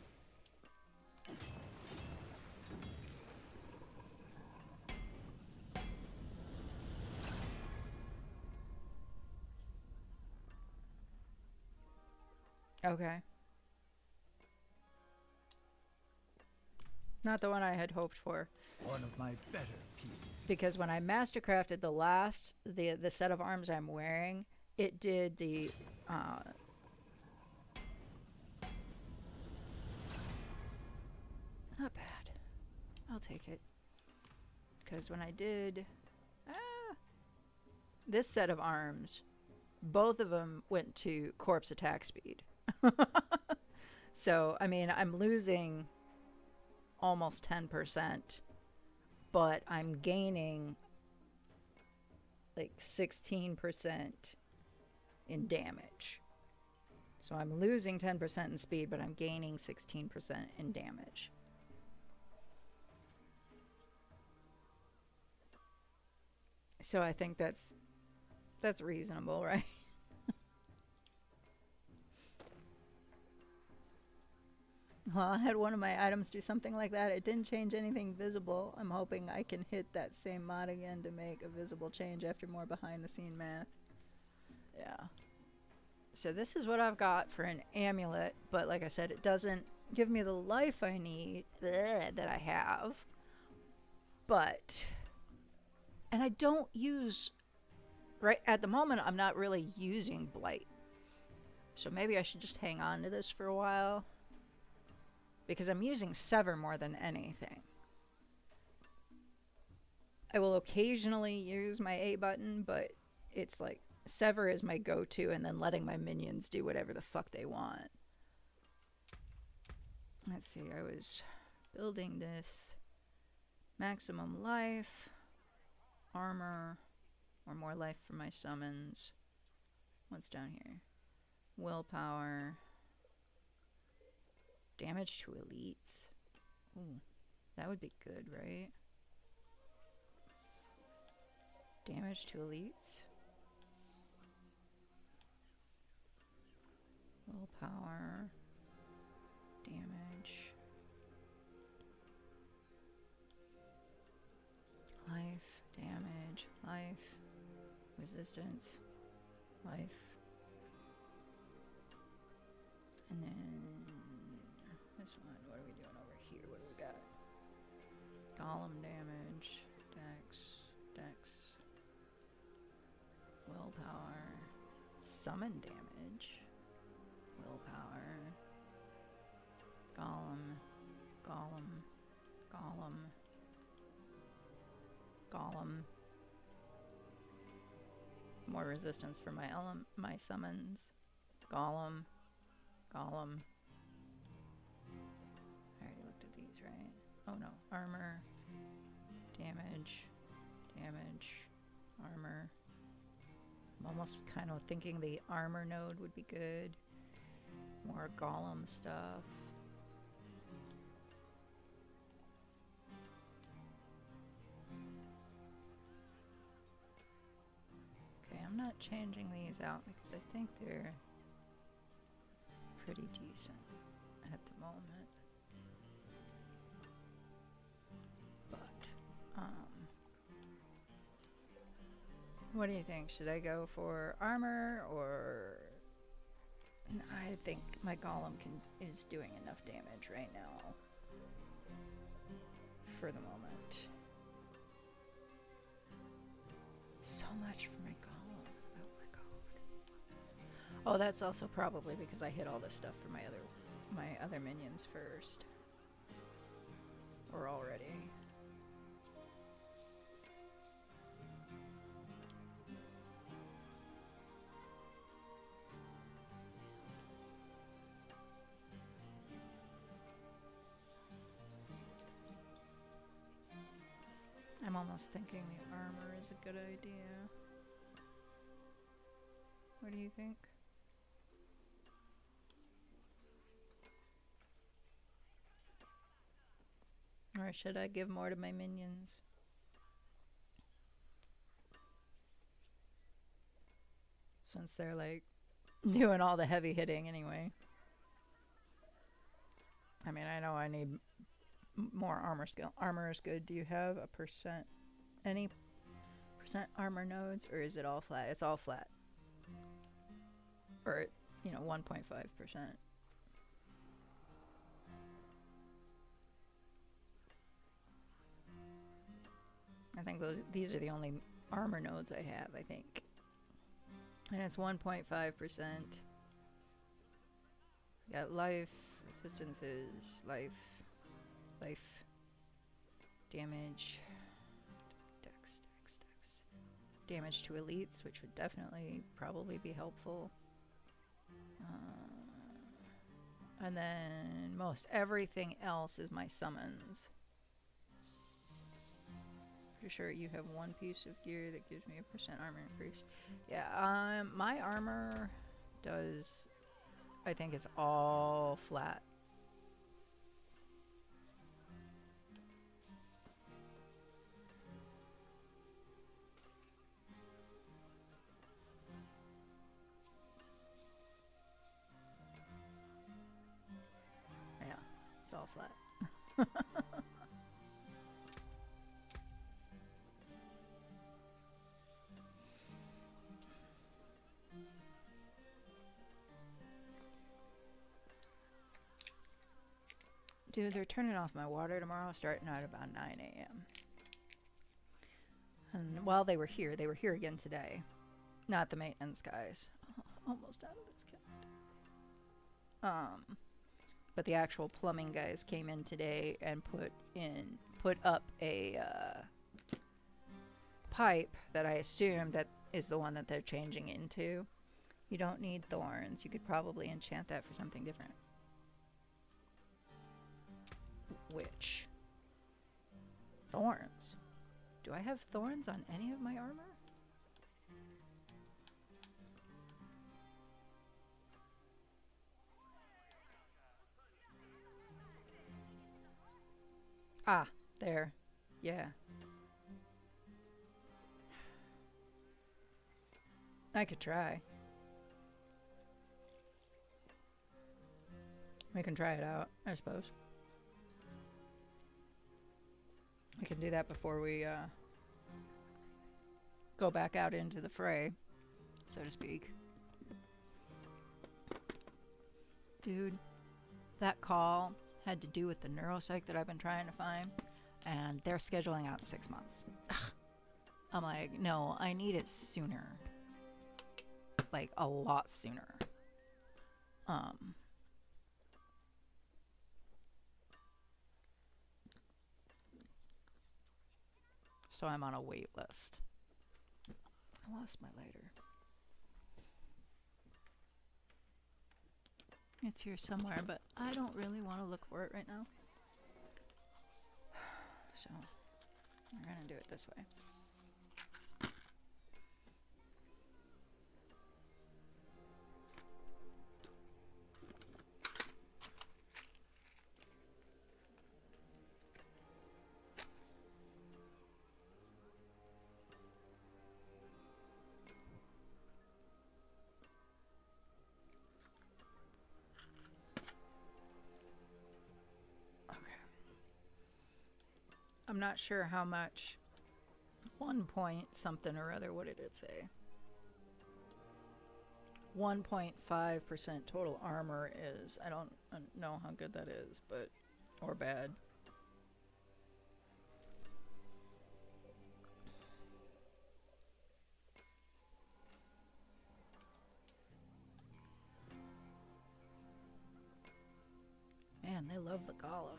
Okay. Not the one I had hoped for. One of my better pieces. Because when I mastercrafted the set of arms I'm wearing, it did the not bad. I'll take it. Because when I did this set of arms, both of them went to corpse attack speed. So, I mean, I'm losing almost 10%, but I'm gaining like 16% in damage. So I'm losing 10% in speed, but I'm gaining 16% in damage. So I think that's reasonable, right? Well, I had one of my items do something like that. It didn't change anything visible. I'm hoping I can hit that same mod again to make a visible change after more behind the scene math. Yeah. So this is what I've got for an amulet, but like I said, it doesn't give me the life I need that I have. But, and I don't use, right at the moment, I'm not really using Blight. So maybe I should just hang on to this for a while. Because I'm using Sever more than anything. I will occasionally use my A button, but it's like Sever is my go-to, and then letting my minions do whatever the fuck they want. Let's see, I was building this. Maximum life, armor, or more life for my summons. What's down here? Willpower. Damage to elites. Ooh, that would be good, right? Damage to elites. Willpower. Damage. Life. Damage. Life. Resistance. Life. And then this one, what are we doing over here? What do we got? Golem damage, dex, willpower, summon damage, willpower, golem, more resistance for my summons, golem. I already looked at these, right? Oh no, armor, damage, armor. I'm almost kind of thinking the armor node would be good. More golem stuff. Okay, I'm not changing these out because I think they're pretty decent at the moment. But, what do you think? Should I go for armor or... I think my golem is doing enough damage right now. For the moment. So much for my golem. Oh my god. Oh, that's also probably because I hit all this stuff for my other minions first. Or already. almost thinking the armor is a good idea. What do you think? Or should I give more to my minions? Since they're like doing all the heavy hitting anyway. I mean, I know I need more armor skill. Armor is good. Do you have a percent, any percent armor nodes, or is it all flat? It's all flat. Or, you know, 1.5%. I think these are the only armor nodes I have, I think. And it's 1.5%. Got life, resistances, life, damage, dex. Damage to elites, which would definitely probably be helpful. And then most everything else is my summons. Pretty sure you have one piece of gear that gives me a percent armor increase. Yeah, my armor does, I think it's all flat. Yeah, it's all flat. Dude, they're turning off my water tomorrow, starting at about 9 a.m. And while they were here again today. Not the maintenance guys. Oh, almost out of this count. But the actual plumbing guys came in today and put up a pipe that I assume that is the one that they're changing into. You don't need thorns. You could probably enchant that for something different. Which? Thorns. Do I have thorns on any of my armor? Ah, there. Yeah. I could try. We can try it out, I suppose. We can do that before we go back out into the fray, so to speak. Dude, that call had to do with the neuropsych that I've been trying to find, and they're scheduling out 6 months. I'm like, no, I need it sooner. Like, a lot sooner. So I'm on a wait list. I lost my lighter. It's here somewhere, but I don't really want to look for it right now. So, we're gonna do it this way. I'm not sure how much 1 point something or other, what did it say? 1.5% total armor is. I don't know how good that is, but, or bad. Man, they love the golem.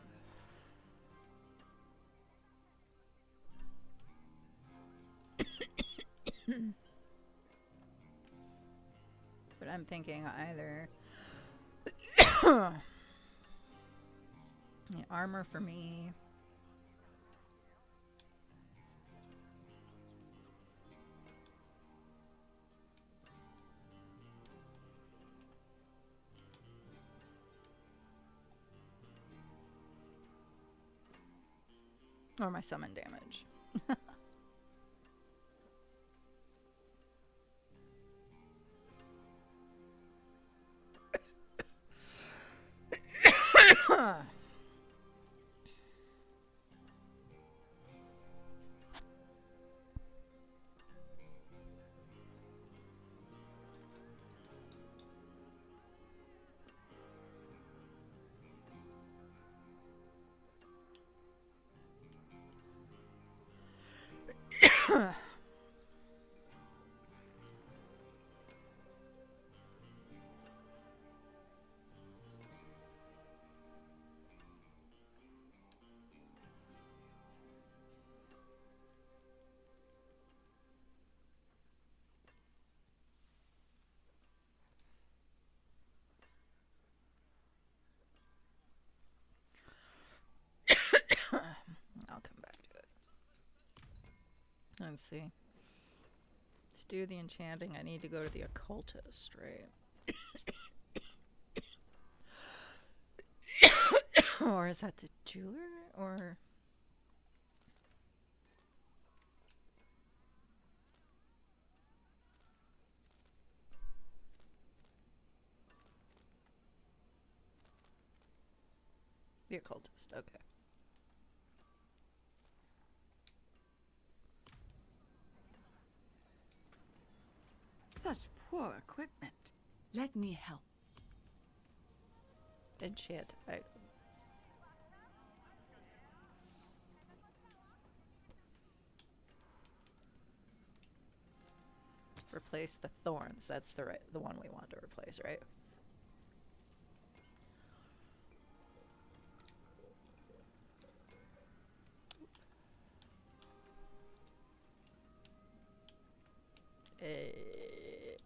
But I'm thinking either the armor for me Or my summon damage. I'll come back to it. Let's see. To do the enchanting, I need to go to the occultist, right? Or is that the jeweler? Or... the occultist, okay. Such poor equipment. Let me help. Enchant item. Replace the thorns. That's the one we want to replace, right?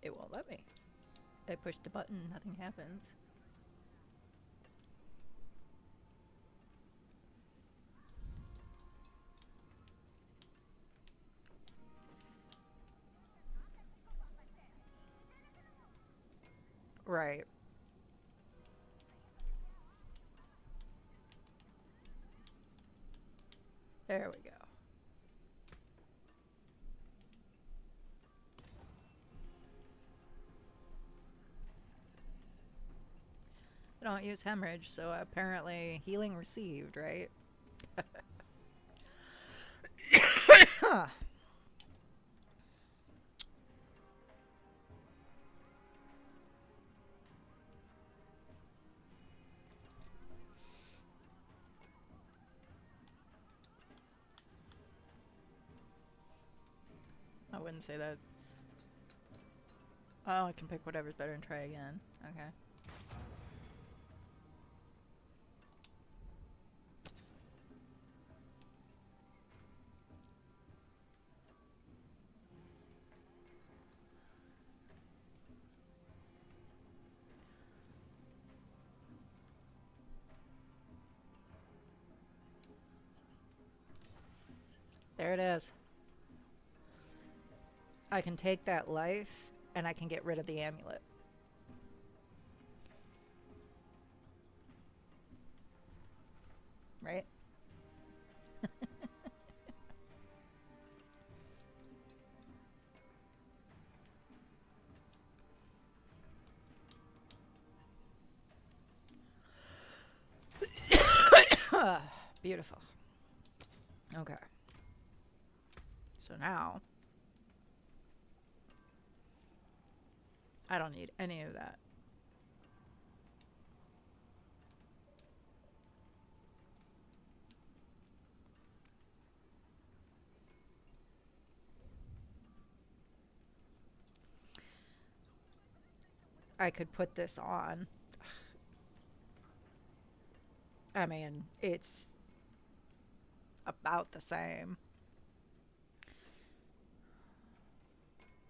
It won't let me. I pushed the button, nothing happens. Right. There we go. I don't use hemorrhage, so apparently healing received, right? I wouldn't say that. Oh, I can pick whatever's better and try again. Okay. There it is. I can take that life, and I can get rid of the amulet. Right? Beautiful. Okay. So now, I don't need any of that. I could put this on. I mean, it's about the same.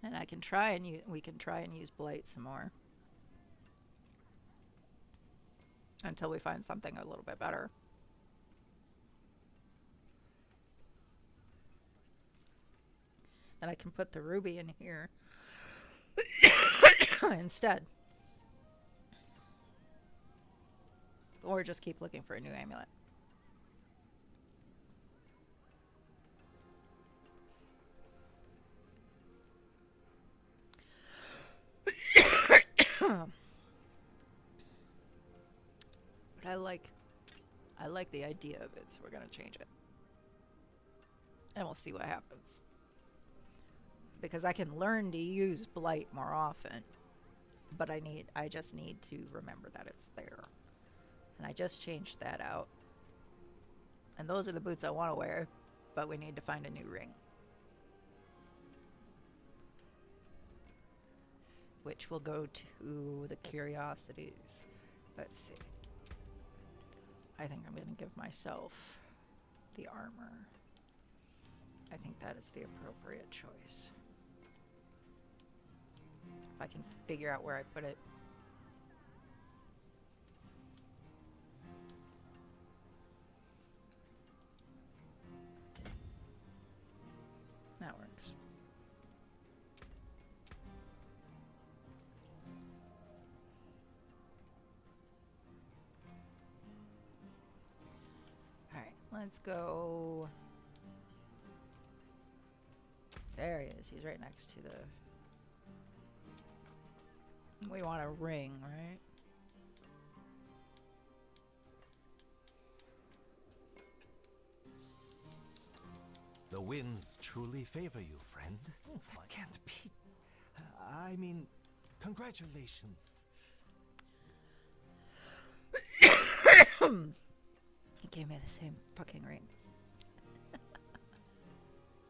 And I can try and we can try and use Blight some more. Until we find something a little bit better. And I can put the ruby in here instead. Or just keep looking for a new amulet. But I like the idea of it, so we're gonna change it. And we'll see what happens. Because I can learn to use blight more often. But I just need to remember that it's there. And I just changed that out. And those are the boots I want to wear, but we need to find a new ring. Which will go to the curiosities. Let's see. I think I'm going to give myself the armor. I think that is the appropriate choice. If I can figure out where I put it. That works. Alright, let's go. There he is. He's right next to the... We want a ring, right? The winds truly favor you, friend. That can't be. I mean, congratulations. He gave me the same fucking ring.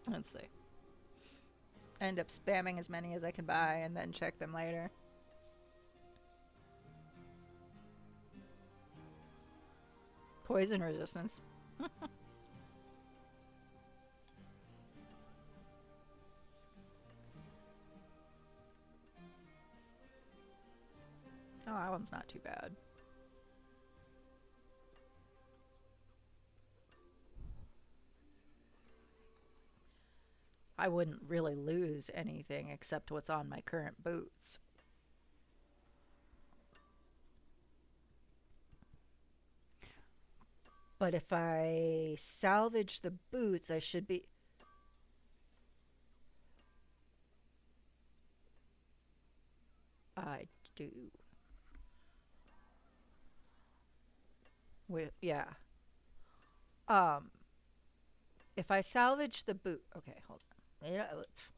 Let's see. End up spamming as many as I can buy and then check them later. Poison resistance. Oh, that one's not too bad. I wouldn't really lose anything except what's on my current boots. But if I salvage the boots, I should be... I do. Yeah. If I salvage the boot... Okay, hold on.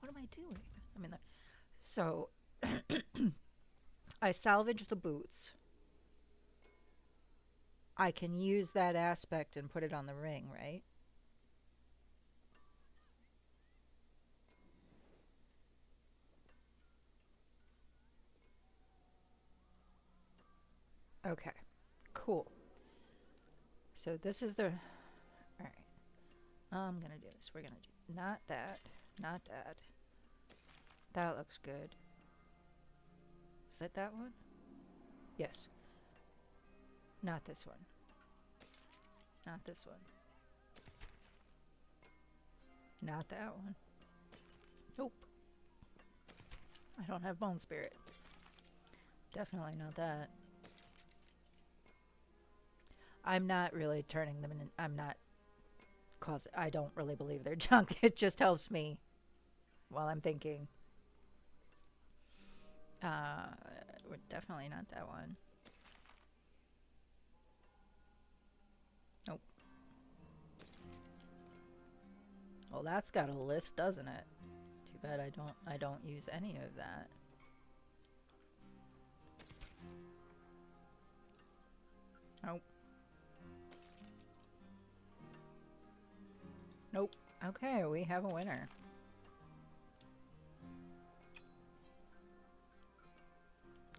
What am I doing? I mean, so... I salvage the boots. I can use that aspect and put it on the ring, right? Okay, cool. So this is the... Alright. I'm gonna do this. We're gonna do... Not that. Not that. That looks good. Is that that one? Yes. Not this one. Not this one. Not that one. Nope. I don't have bone spirit. Definitely not that. I'm not really turning them in. I'm not. Cause I don't really believe they're junk. It just helps me while I'm thinking. We're definitely not that one. Nope. Well, that's got a list, doesn't it? Too bad I don't use any of that. Nope. Nope. Okay, we have a winner.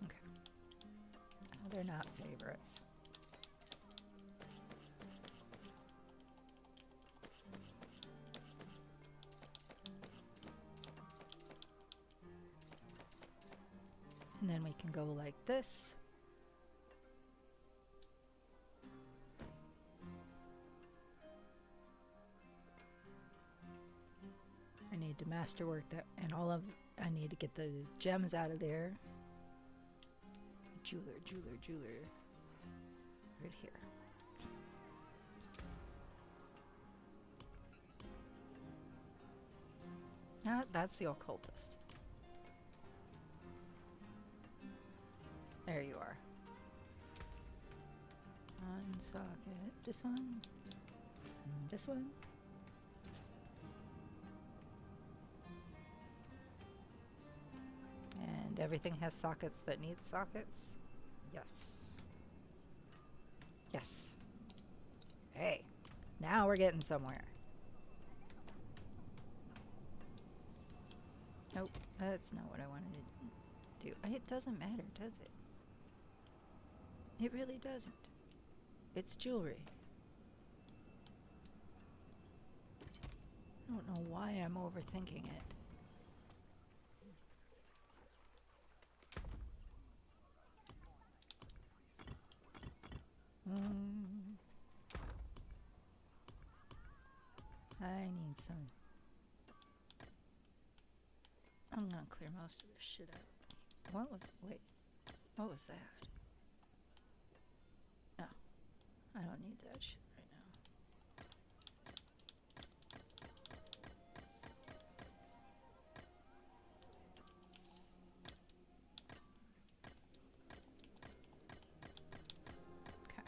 Okay. Oh, they're not favorites. And then we can go like this. I need to masterwork that, and I need to get the gems out of there. Jeweler. Right here. That's the occultist. This one? This one? And everything has sockets that need sockets? Yes. Yes. Hey, now we're getting somewhere. Nope, that's not what I wanted to do. It doesn't matter, does it? It really doesn't. It's jewelry. I don't know why I'm overthinking it. I need some. I'm gonna clear most of this shit out. What was, wait, what was that? No, I don't need that shit right now. Okay.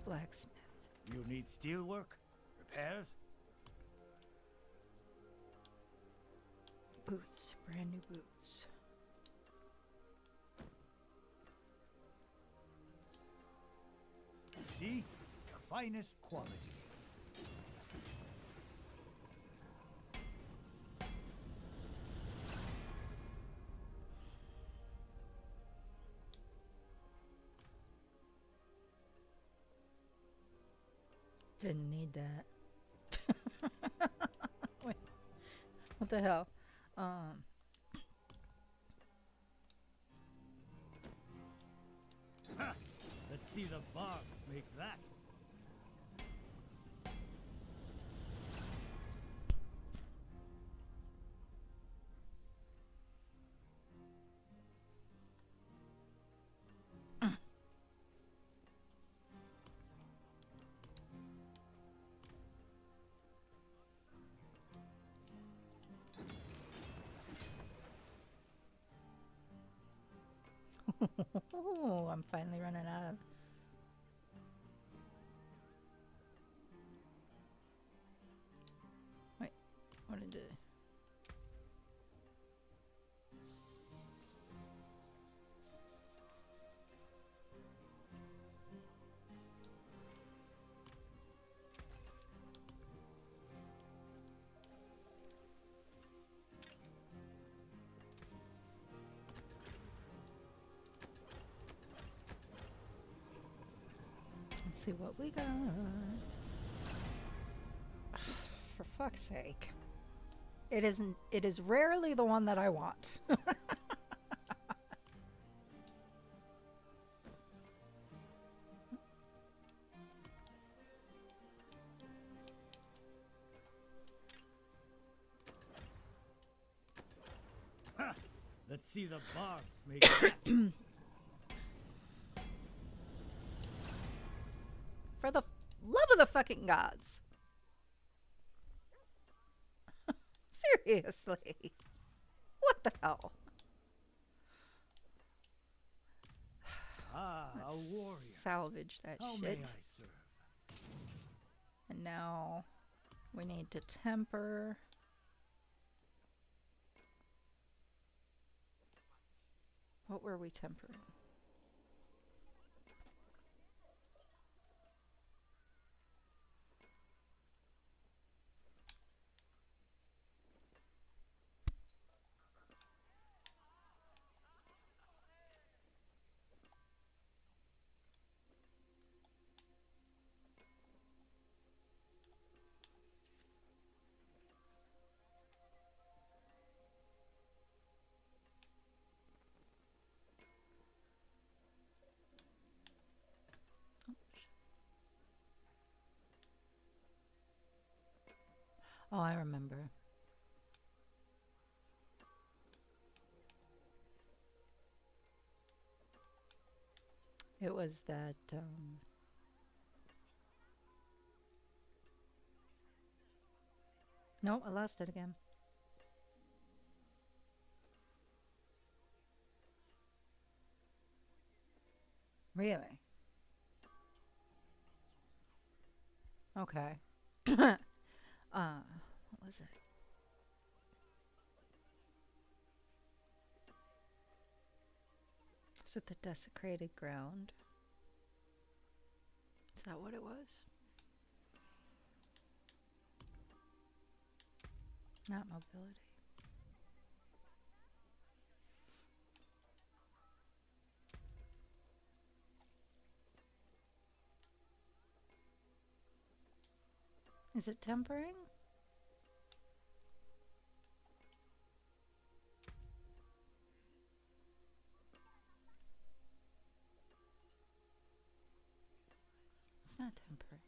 Blacksmith. You need steel work? Repairs? Boots, brand new boots. See? The finest quality. Didn't need that. Wait, what the hell? Ha! Let's see the barbs make that. Oh, I'm finally running out of. Wait, what did it? Let's see what we got. For fuck's sake. It isn't. It is rarely the one that I want. Ha! Let's see the barbs make that. For the love of the fucking gods. Seriously. What the hell? Ah, a Let's warrior. salvage that How may shit. I serve? And now we need to temper. What were we tempering? Oh, I remember. It was that, no, I lost it again. Really? Okay. What was it? Is it the desecrated ground? Is that what it was? Not mobility. Is it tempering? It's not tempering.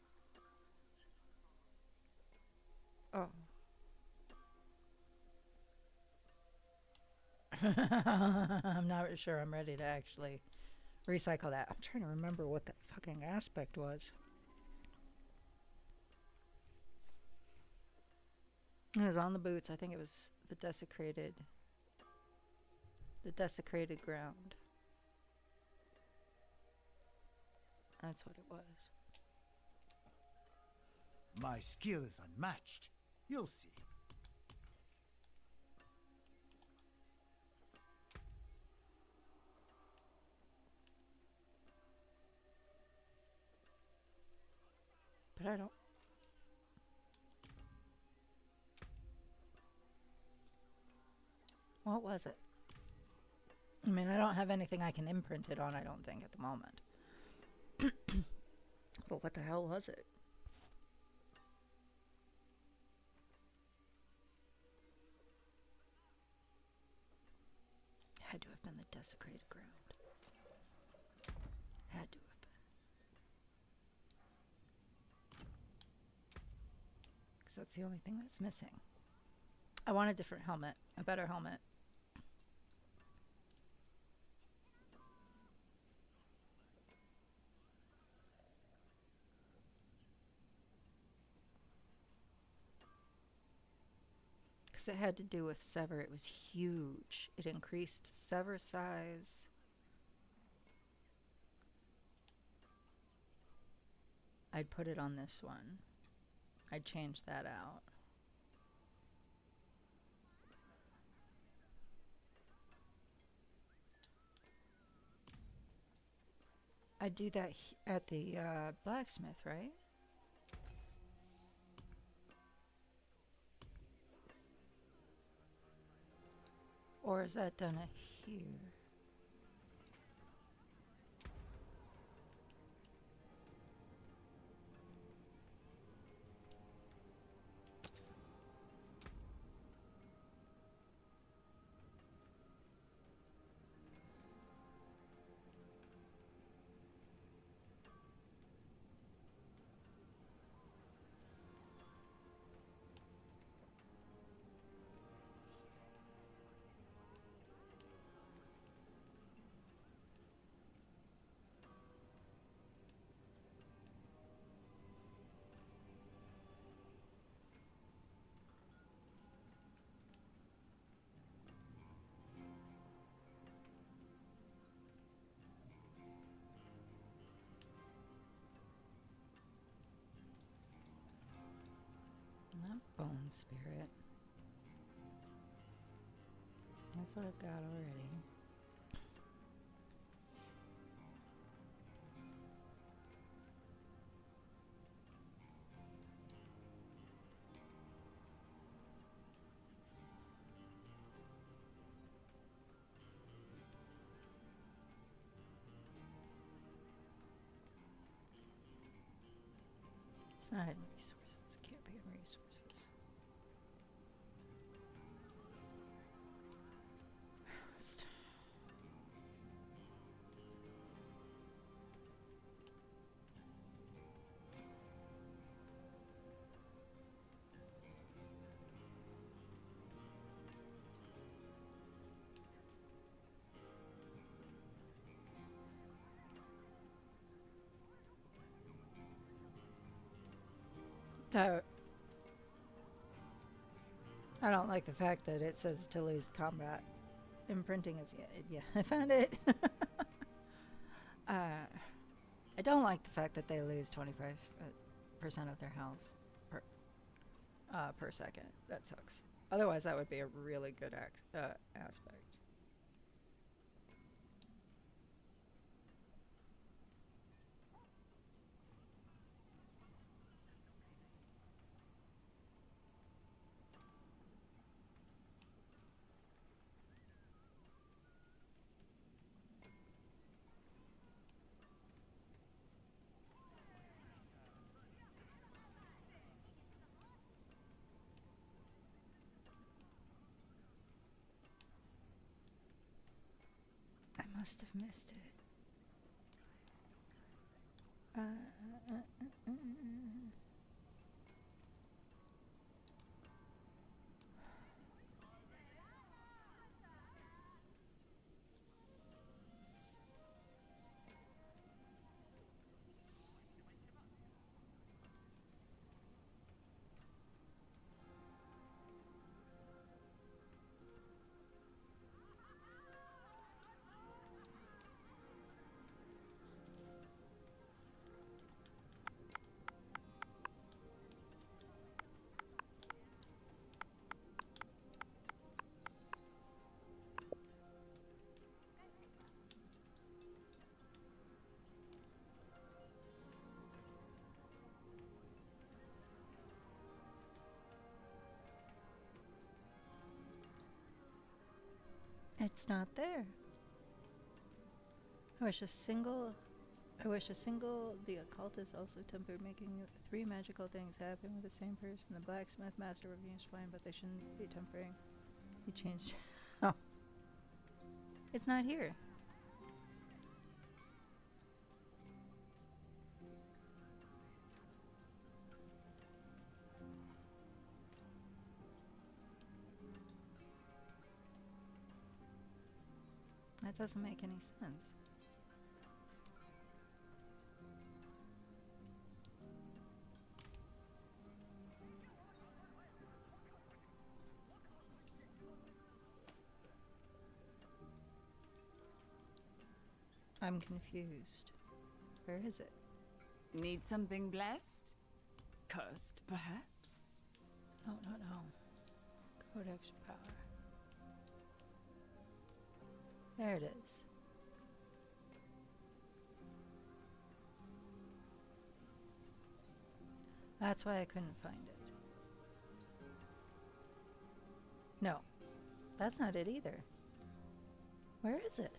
Oh. I'm not sure I'm ready to actually recycle that. I'm trying to remember what that fucking aspect was. It was on the boots. I think it was the desecrated ground. That's what it was. My skill is unmatched. You'll see. But I don't. What was it? I mean, I don't have anything I can imprint it on, I don't think, at the moment. But what the hell was it? Had to have been the desecrated ground. Had to have been. Because that's the only thing that's missing. I want a different helmet. A better helmet. Because it had to do with Sever. It was huge. It increased Sever size. I'd put it on this one. I'd change that out. I'd do that at the blacksmith, right? Or is that done at here? Not bone spirit. That's what I've got already. It's not in resources. It can't be in resources. So, I don't like the fact that it says to lose combat. Imprinting is, yeah, I found it. I don't like the fact that they lose 25% of their health per, per second. That sucks. Otherwise, that would be a really good aspect. I must have missed it. Uh, uh, uh, uh, uh. It's not there. I wish a single the occultist also tempered, making 3 magical things happen with the same person. The blacksmith master reviews fine, but they shouldn't be tempering. He changed. Oh. It's not here. That doesn't make any sense. I'm confused. Where is it? Need something blessed? Cursed, perhaps? No, no, no. Codex power. There it is. That's why I couldn't find it. No, that's not it either. Where is it?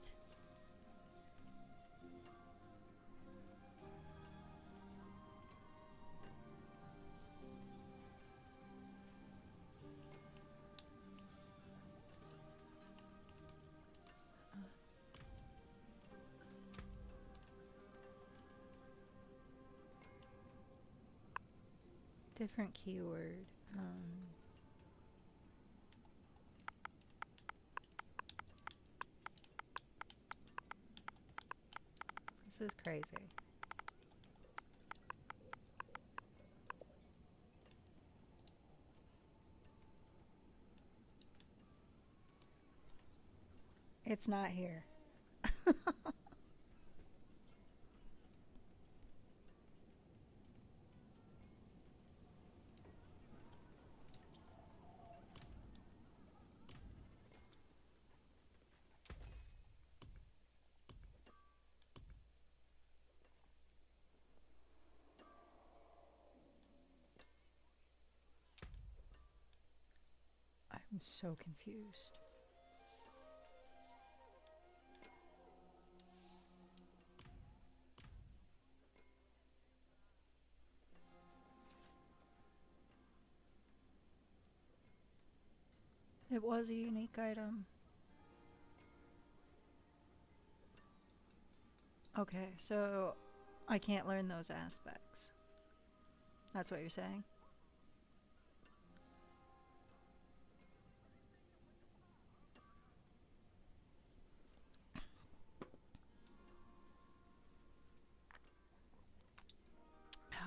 Different keyword. This is crazy. It's not here. I'm so confused. It was a unique item. Okay, so I can't learn those aspects. That's what you're saying?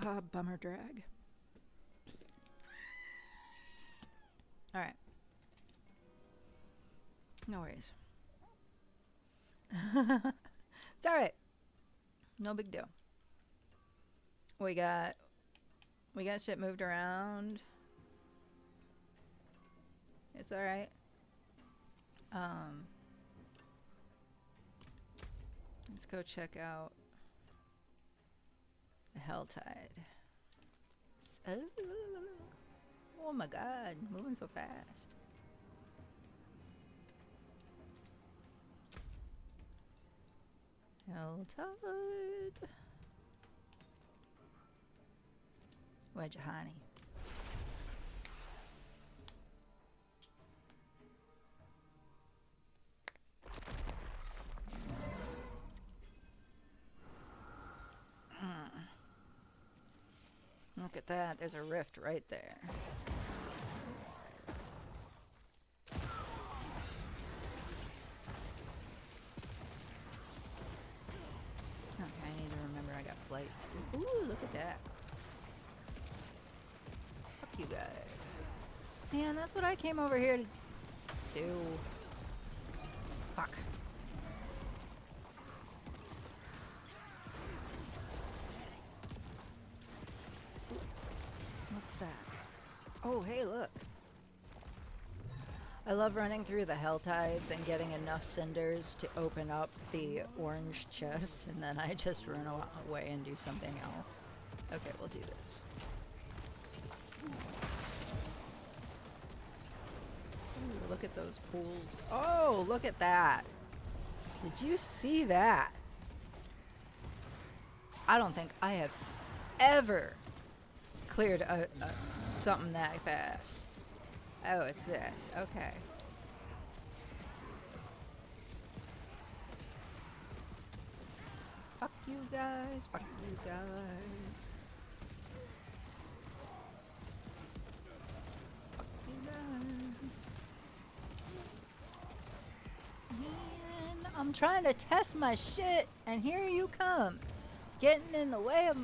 Ah, bummer drag. Alright. No worries. It's alright. No big deal. We got shit moved around. It's alright. Let's go check out the Helltide. Oh my god, moving so fast. Helltide. Wedge of honey. Look at that, there's a rift right there. Okay, I need to remember I got flight. Ooh, look at that. Fuck you guys. Man, that's what I came over here to do. Fuck. What's that? Oh, hey, look. I love running through the Helltides and getting enough cinders to open up the orange chest, and then I just run away and do something else. Okay, we'll do this. Ooh, look at those pools. Oh, look at that. Did you see that? I don't think I have ever cleared something that fast. Oh, it's this. Okay. Fuck you guys. Fuck you guys. Fuck you guys. Man, I'm trying to test my shit, and here you come. Getting in the way of...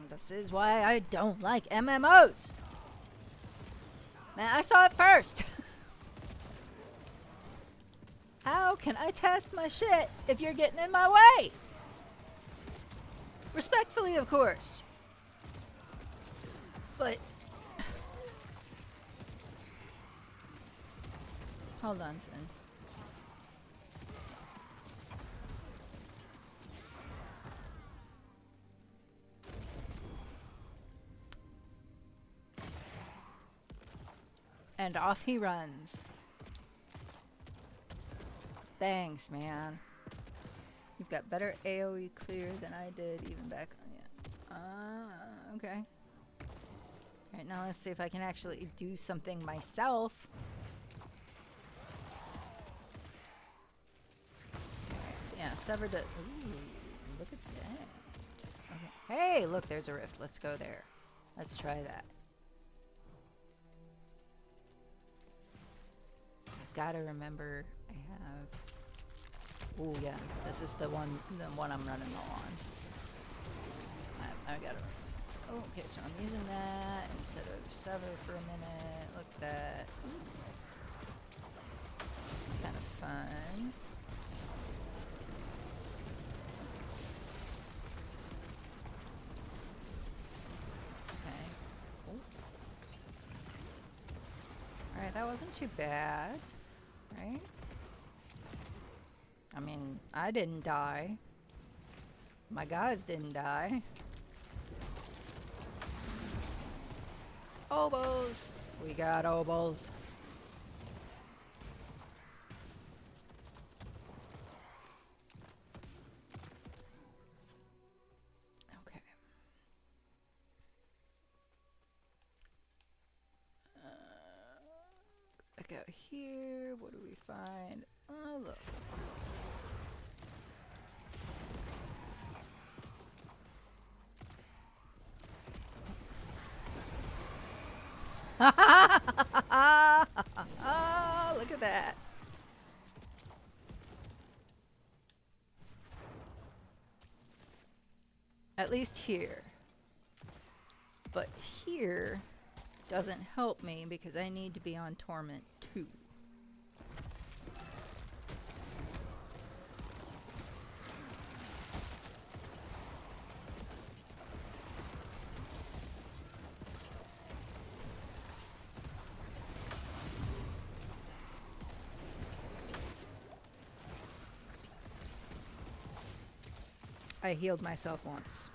This is why I don't like MMOs. Man, I saw it first. How can I test my shit if you're getting in my way? Respectfully, of course. But... Hold on, son. And off he runs. Thanks, man. You've got better AoE clear than I did even back on okay. Alright, now let's see if I can actually do something myself. Yeah, severed it. Ooh, look at that. Okay. Hey, look, there's a rift. Let's go there. Let's try that. Gotta remember I have... Ooh, yeah, this is the one I'm running low on. I gotta... Oh, okay, so I'm using that instead of sever for a minute. Look at that. It's kind of fun. Okay. Alright, that wasn't too bad. Right? I mean, I didn't die. My guys didn't die. Oboes! We got oboes. Okay. Back out here. What do we find? Oh, look. Look at that. At least here. But here doesn't help me because I need to be on Torment 2. I healed myself once.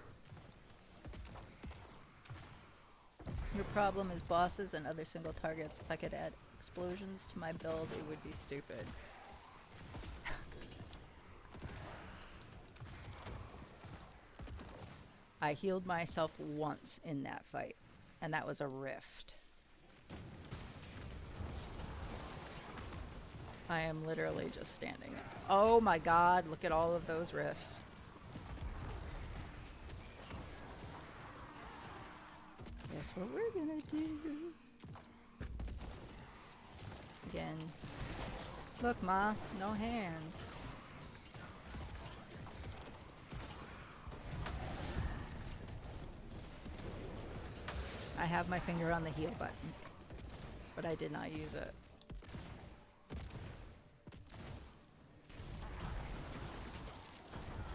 Your problem is bosses and other single targets. If I could add explosions to my build, it would be stupid. I healed myself once in that fight, and that was a rift. I am literally just standing there. Oh my god, look at all of those rifts. Guess what we're gonna do? Again. Look, Ma, no hands. I have my finger on the heal button, but I did not use it.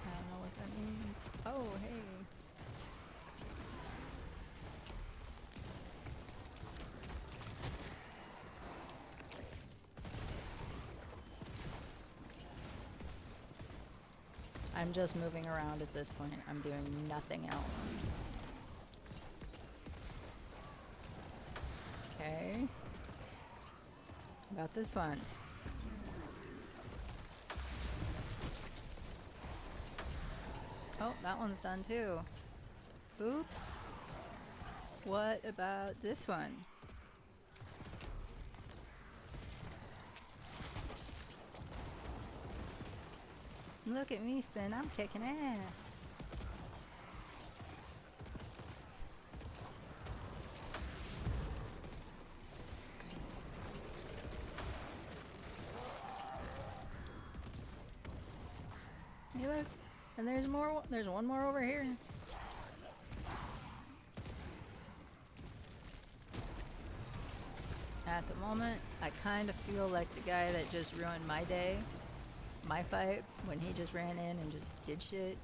I don't know what that means. Oh, hey. I'm just moving around at this point. I'm doing nothing else. Okay. About this one. Oh, that one's done too. Oops. What about this one? Look at me, Spin. I'm kicking ass. Hey, look. And there's more. There's one more over here. At the moment, I kind of feel like the guy that just ruined my day, my fight, when he just ran in and just did shit.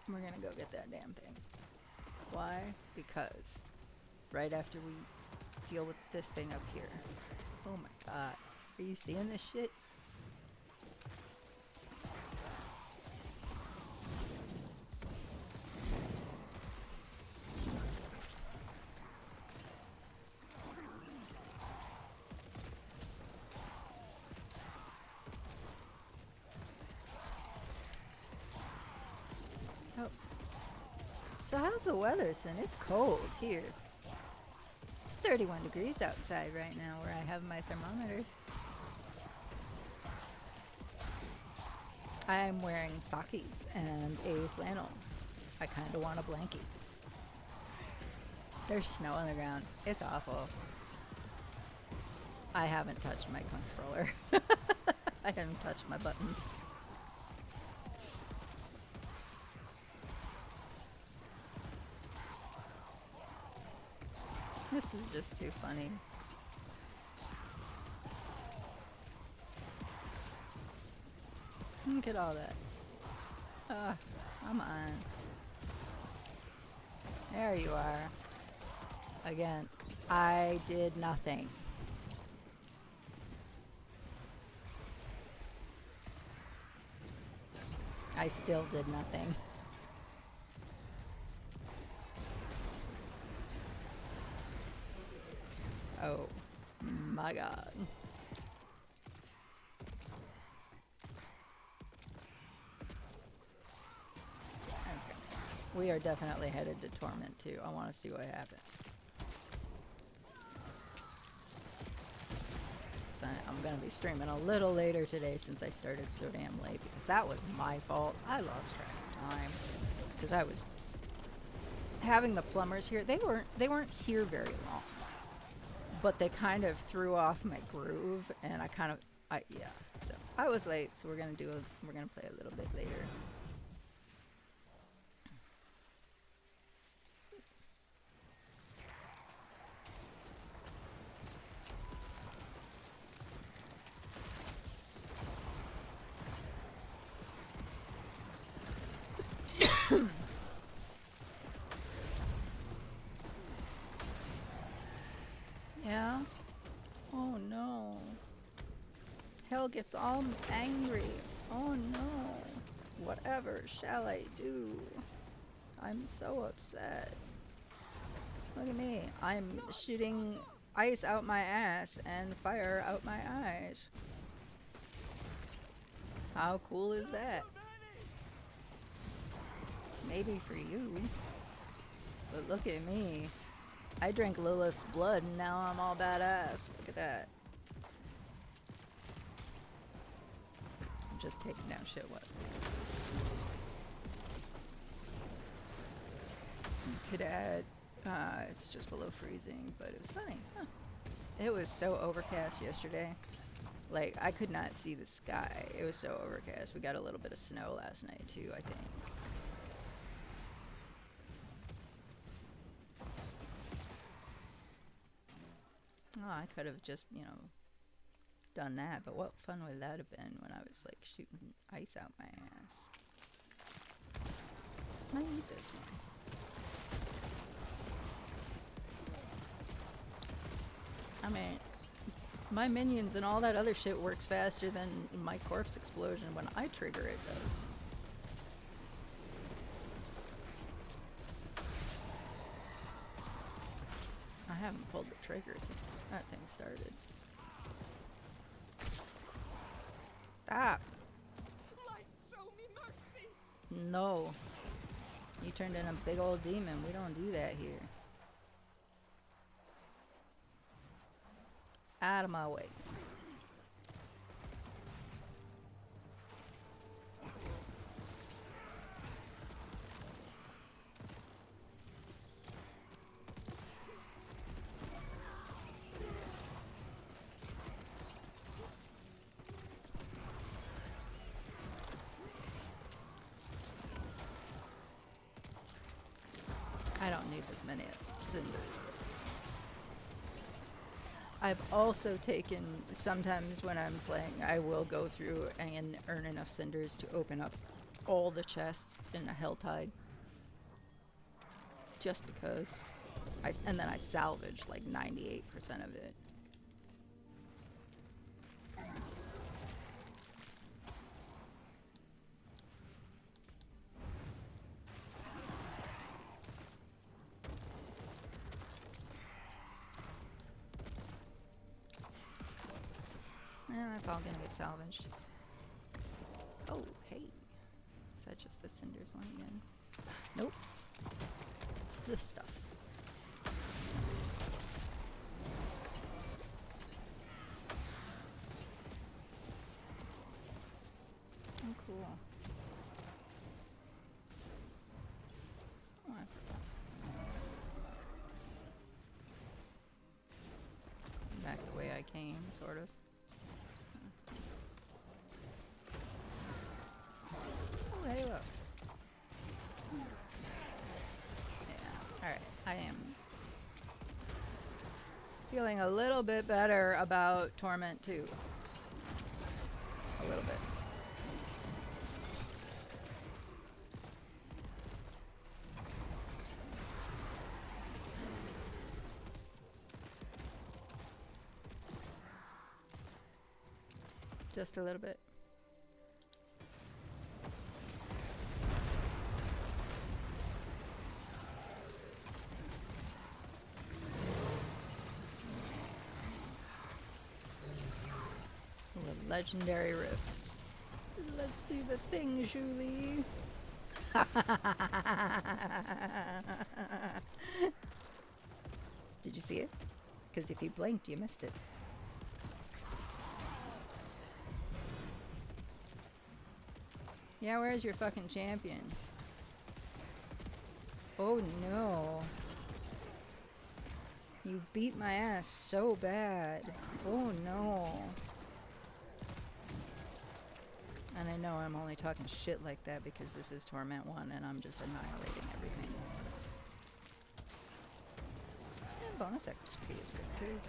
We're gonna go get that damn thing. Why? Because right after we deal with this thing up here. Oh my god. Are you seeing this shit? Oh. So how's the weather, Sin? It's cold here. It's 31 degrees outside right now where I have my thermometer. I'm wearing sockies and a flannel. I kind of want a blankie. There's snow on the ground. It's awful. I haven't touched my controller. I haven't touched my buttons. This is just too funny. Look at all that. Come on. There you are. Again, I did nothing. I still did nothing. Oh my god. Okay. We are definitely headed to Torment too. I want to see what happens. So I'm going to be streaming a little later today since I started so damn late because that was my fault. I lost track of time because I was having the plumbers here. They weren't here very long. But they kind of threw off my groove, and yeah. So I was late, so we're gonna play a little bit later. gets all angry. Oh no. Whatever shall I do? I'm so upset. Look at me. I'm shooting ice out my ass and fire out my eyes. How cool is that? Maybe for you. But look at me. I drank Lilith's blood and now I'm all badass. Look at that. I'm just taking down shit. What? Could add, it's just below freezing, but it was sunny. Huh. It was so overcast yesterday. Like, I could not see the sky. It was so overcast. We got a little bit of snow last night, too, I think. Oh, I could have just, you know, done that, but what fun would that have been when I was, like, shooting ice out my ass? I need this one. I mean, my minions and all that other shit works faster than my corpse explosion. When I trigger it does. I haven't pulled the trigger since that thing started. Stop! Light, show me mercy. No. You turned in a big old demon. We don't do that here. Out of my way. I don't need as many cinders. I've also taken, sometimes when I'm playing, I will go through and earn enough cinders to open up all the chests in a Helltide. Just because. And then I salvage like 98% of it. And that's all gonna get salvaged. Oh, hey. Is that just the cinders one again? Nope. It's this stuff. Oh, cool. Oh, back the way I came, sort of. Oh, hey, look. Yeah, alright. I am feeling a little bit better about Torment 2. A little bit. Just a little bit. A legendary rift. Let's do the thing, Julie. Did you see it? Because if you blinked, you missed it. Yeah, where's your fucking champion? Oh no. You beat my ass so bad. Oh no. And I know I'm only talking shit like that because this is Torment 1 and I'm just annihilating everything. And bonus XP is good too.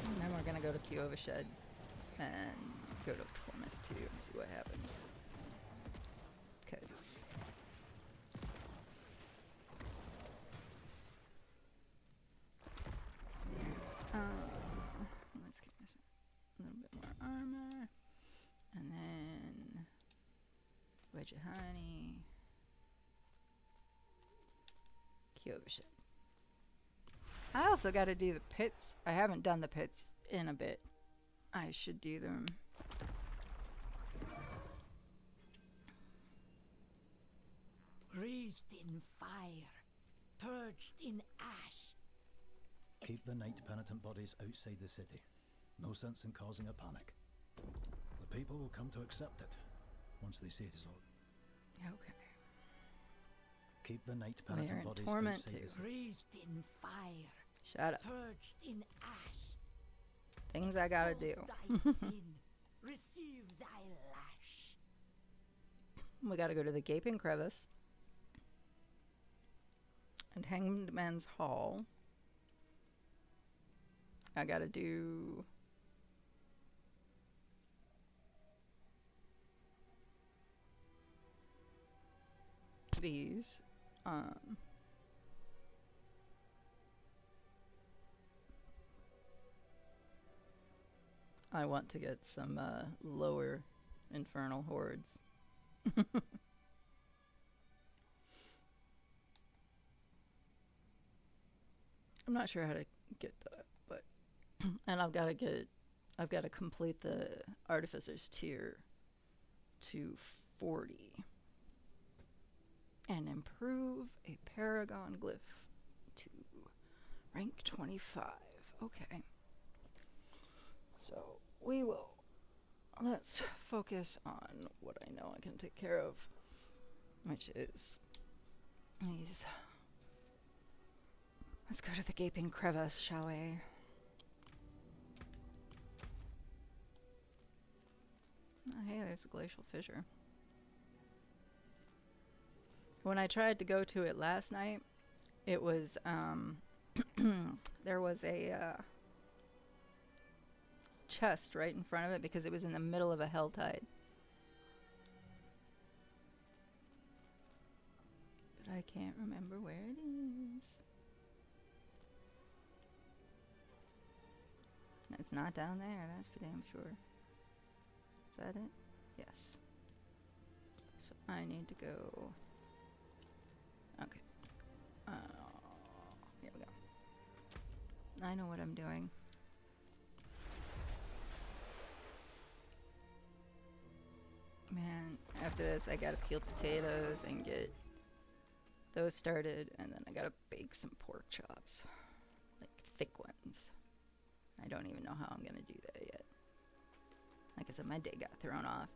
And then we're gonna go to Kiova Shed and go to Torment 2 and see what happens. Cause Wedge of honey. Cube shit. I also got to do the pits. I haven't done the pits in a bit. I should do them. Wreathed in fire, purged in ash. Keep the night penitent bodies outside the city. No sense in causing a panic. The people will come to accept it once they see it is all. Okay. Keep the night We are in penitent bodies torment outside too. the city. Wreathed in fire, Shut up. purged in ash. Things I gotta do. Expose thy sin, receive thy lash. We gotta go to the Gaping Crevice. And Hanged Man's Hall. I gotta do... these. I want to get some lower infernal hordes. I'm not sure how to get that, but and I've got to complete the Artificer's tier to 40 and improve a Paragon glyph to rank 25. Okay. So let's focus on what I know I can take care of, which is these. Let's go to the Gaping Crevice, shall we? Oh, hey, there's a glacial fissure. When I tried to go to it last night, it was, there was a chest right in front of it because it was in the middle of a hell tide. But I can't remember where it is. It's not down there, that's for damn sure. Is that it? Yes. So I need to go... Okay. Here we go. I know what I'm doing. Man, after this I gotta peel potatoes and get those started, and then I gotta bake some pork chops. Like thick ones. I don't even know how I'm gonna do that yet. Like I said, my day got thrown off.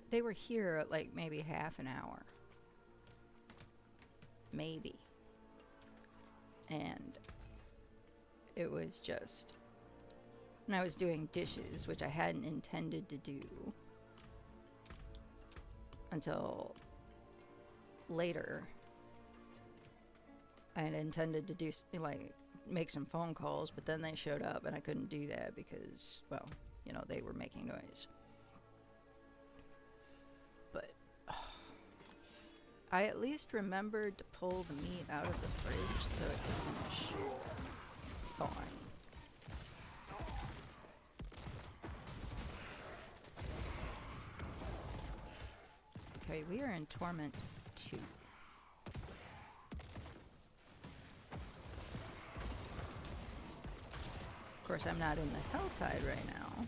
They were here at like maybe half an hour. Maybe. And it was just... And I was doing dishes, which I hadn't intended to do until later. I had intended to do, like, make some phone calls, but then they showed up and I couldn't do that because, well, you know, they were making noise. But I at least remembered to pull the meat out of the fridge so it could finish thawing. Okay, we are in Torment 2. Of course, I'm not in the Helltide right now.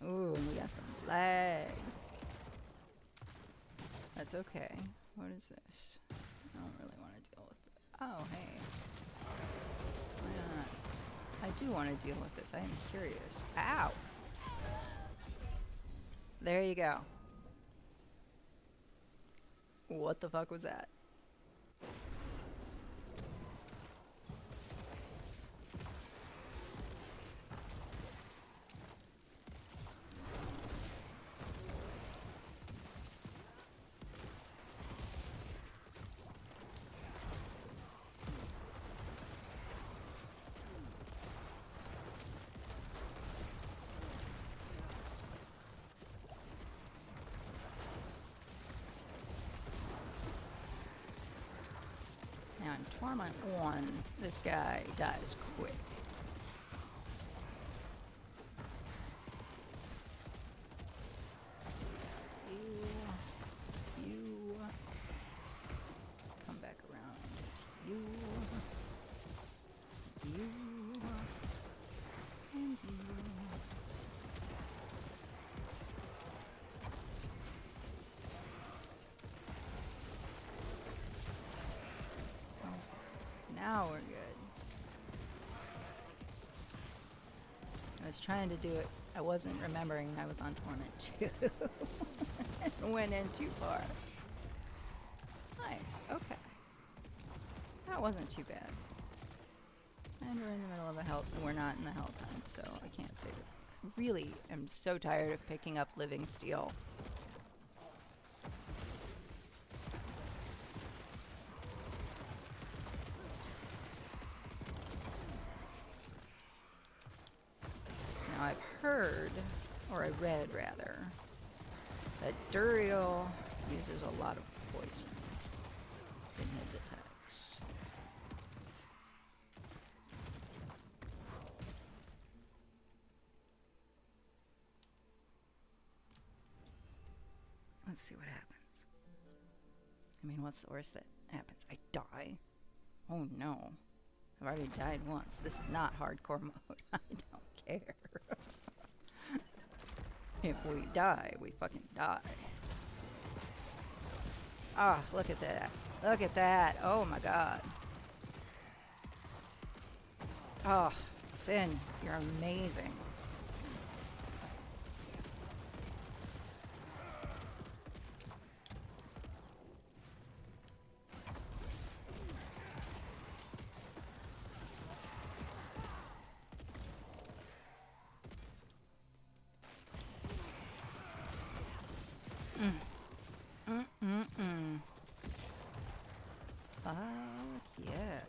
Ooh, and we got some lag. That's okay. What is this? I don't really want to deal with it. Oh, hey. Why not? I do want to deal with this. I am curious. Ow! There you go. What the fuck was that? Now in Torment 1, this guy dies quick. trying to do it. I wasn't remembering I was on Torment 2. Went in too far. Nice. Okay. That wasn't too bad. And we're in the middle of a health. We're not in the health hunt, so I can't say that. I really am so tired of picking up living steel. Now I've heard, or I read rather, that Duriel uses a lot of poison in his attacks. Let's see what happens. I mean, what's the worst that happens? I die? Oh no. I've already died once. This is not hardcore mode. I don't care. If we die, we fucking die. Ah, look at that. Look at that. Oh my god. Oh, Sin, you're amazing. Fuck yeah.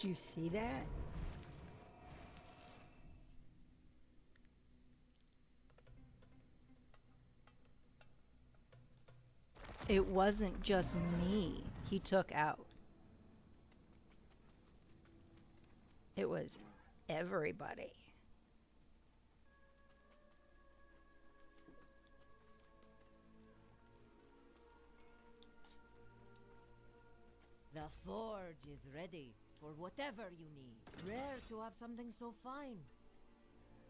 Did you see that? It wasn't just me he took out. It was everybody. The forge is ready for whatever you need. Rare to have something so fine.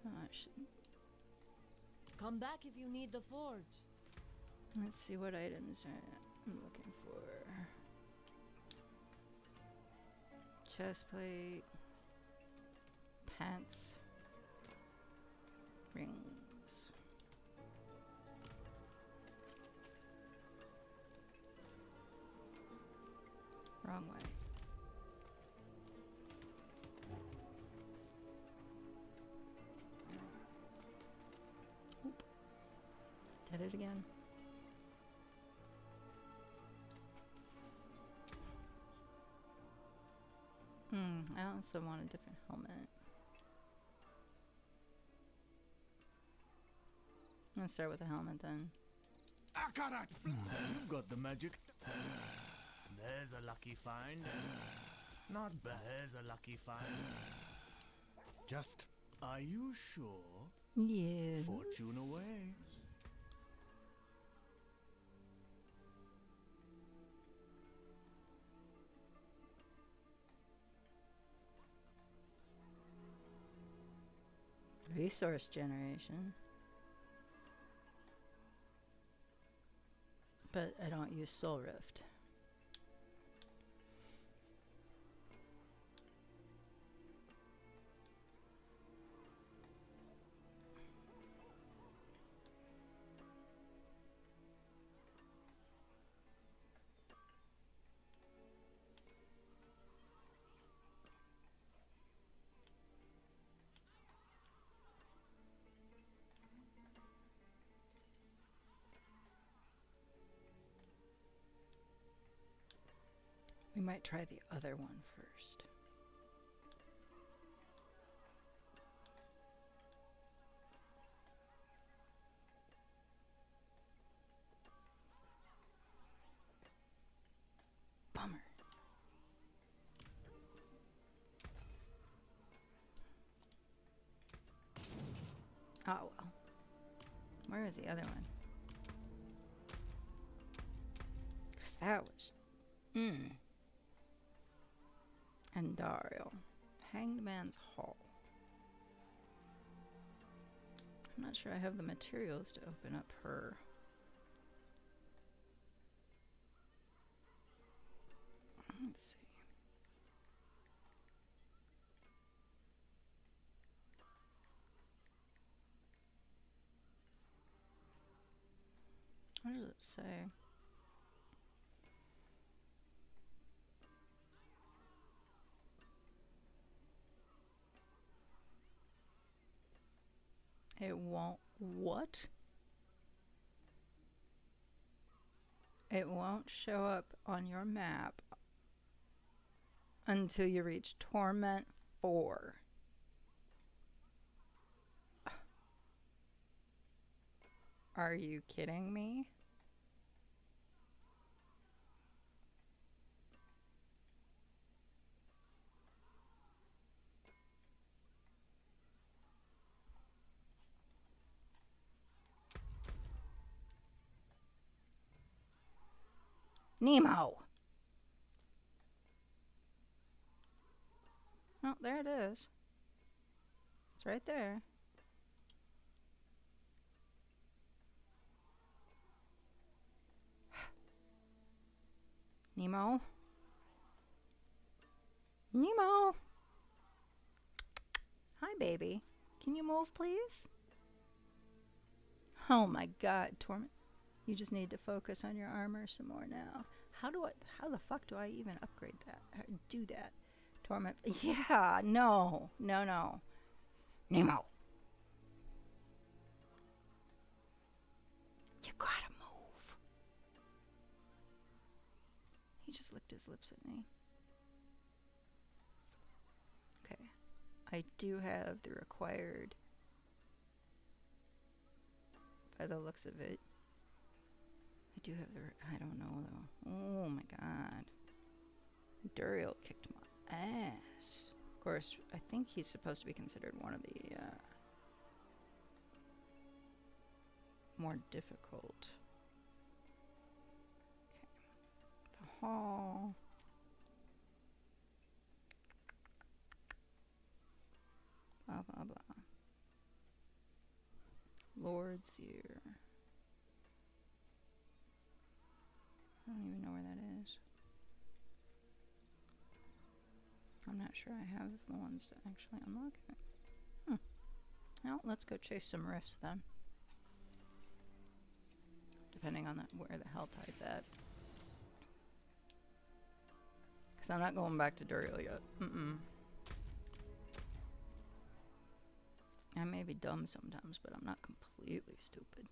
Oh, Come back if you need the forge. let's see what items I'm looking for. Chest plate, pants, rings. Wrong way. Oop. Did it again. I also want a different helmet. Let's start with the helmet then. You've got the magic. There's a lucky find. Not bad. There's a lucky find. Just, are you sure? Yeah. Fortune away. Resource generation. But I don't use Soul Rift. We might try the other one first. Bummer. Oh well. Where is the other one? Because that was... And Dario. Hanged Man's Hall. I'm not sure I have the materials to open up her. Let's see. What does it say? It won't... What? It won't show up on your map until you reach Torment 4. Are you kidding me? Nemo! Oh, there it is. It's right there. Nemo? Nemo! Hi, baby. Can you move, please? Oh my god, Torment. You just need to focus on your armor some more now. How the fuck do I even upgrade that? Do that? Torment. Yeah, no. No. Nemo. You gotta move. He just licked his lips at me. Okay. I do have the required, by the looks of it. I do have the, I don't know though. Oh my god. Duriel kicked my ass. Of course, I think he's supposed to be considered one of the more difficult. Okay. The hall. Blah blah blah. Lord's Ear. I don't even know where that is. I'm not sure I have the ones to actually unlock it. Well, let's go chase some rifts then. Depending on where the Helltide's at. Because I'm not going back to Duriel yet. I may be dumb sometimes, but I'm not completely stupid.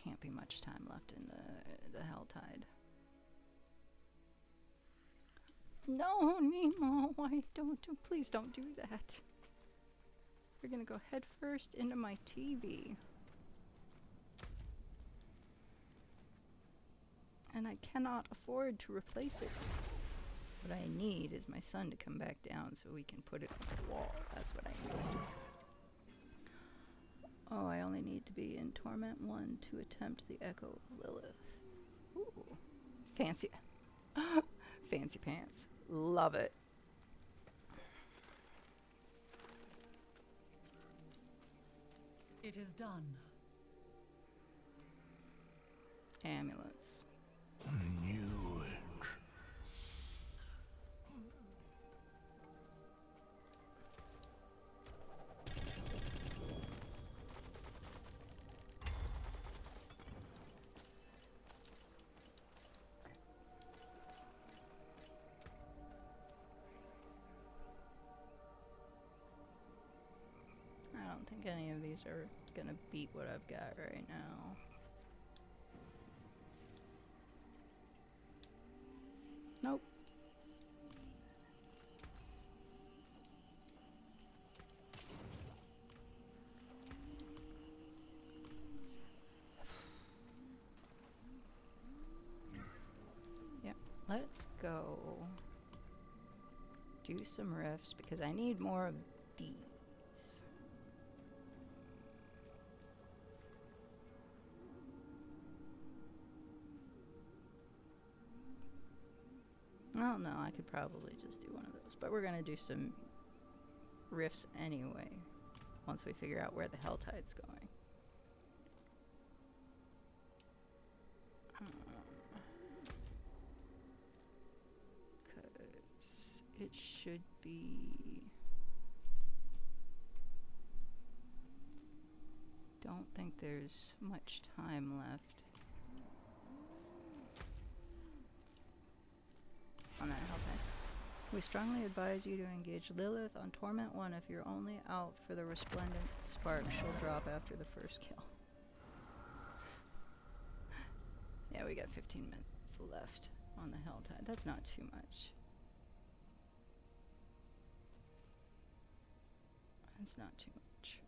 Can't be much time left in the Helltide. No, Nemo, why don't you? Please don't do that. You're gonna go head first into my TV. And I cannot afford to replace it. What I need is my son to come back down so we can put it on the wall. That's what I need. Oh, I only need to be in Torment 1 to attempt the Echo of Lilith. Ooh. Fancy. Fancy pants. Love it. It is done. Amulets. don't think any of these are gonna beat what I've got right now. Nope. Yep, let's go do some rifts because I need more of these. Well, no, I could probably just do one of those, but we're gonna do some rifts anyway once we figure out where the Helltide's going. Because it should be... Don't think there's much time left on that Helltide. We strongly advise you to engage Lilith on Torment 1 if you're only out for the Resplendent Spark. She'll drop after the first kill. Yeah, we got 15 minutes left on the Helltide. That's not too much. That's not too much.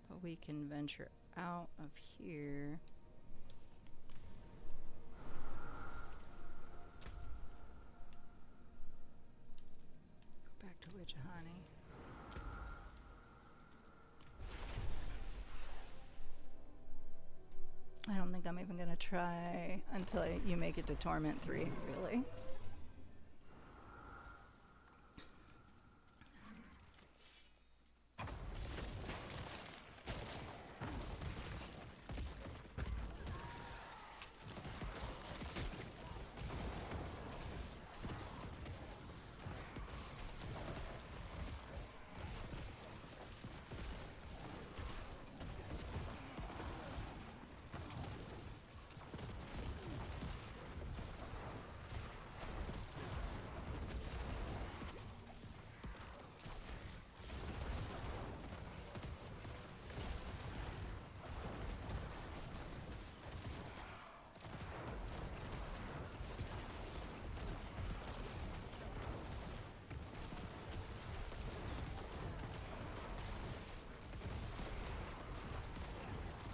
But we can venture out of here. Go back to Witch Honey. I don't think I'm even gonna try until you make it to Torment 3, really.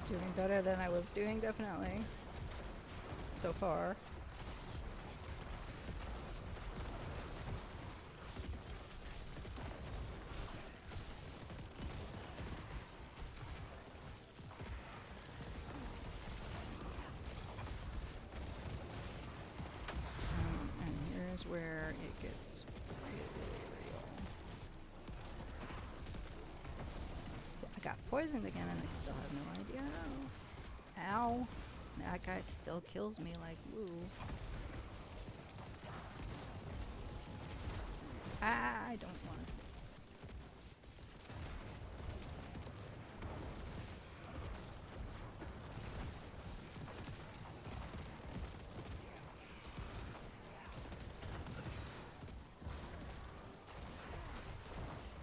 Doing better than I was doing, definitely. So far. And here's where it gets really real. So I got poisoned again and I still have no idea how. Ow. That guy still kills me like woo. I don't want to.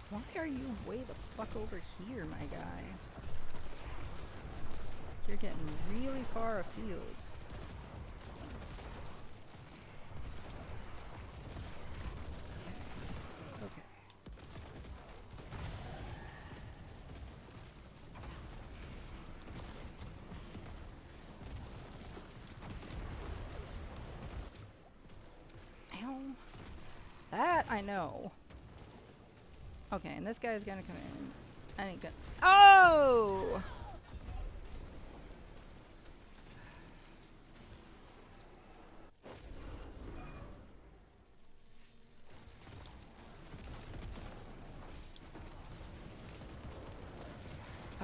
Why are you way the fuck over here, my guy? You're getting really far afield. Okay. Ow. That I know. Okay, and this guy's gonna come in. I ain't gonna. Oh!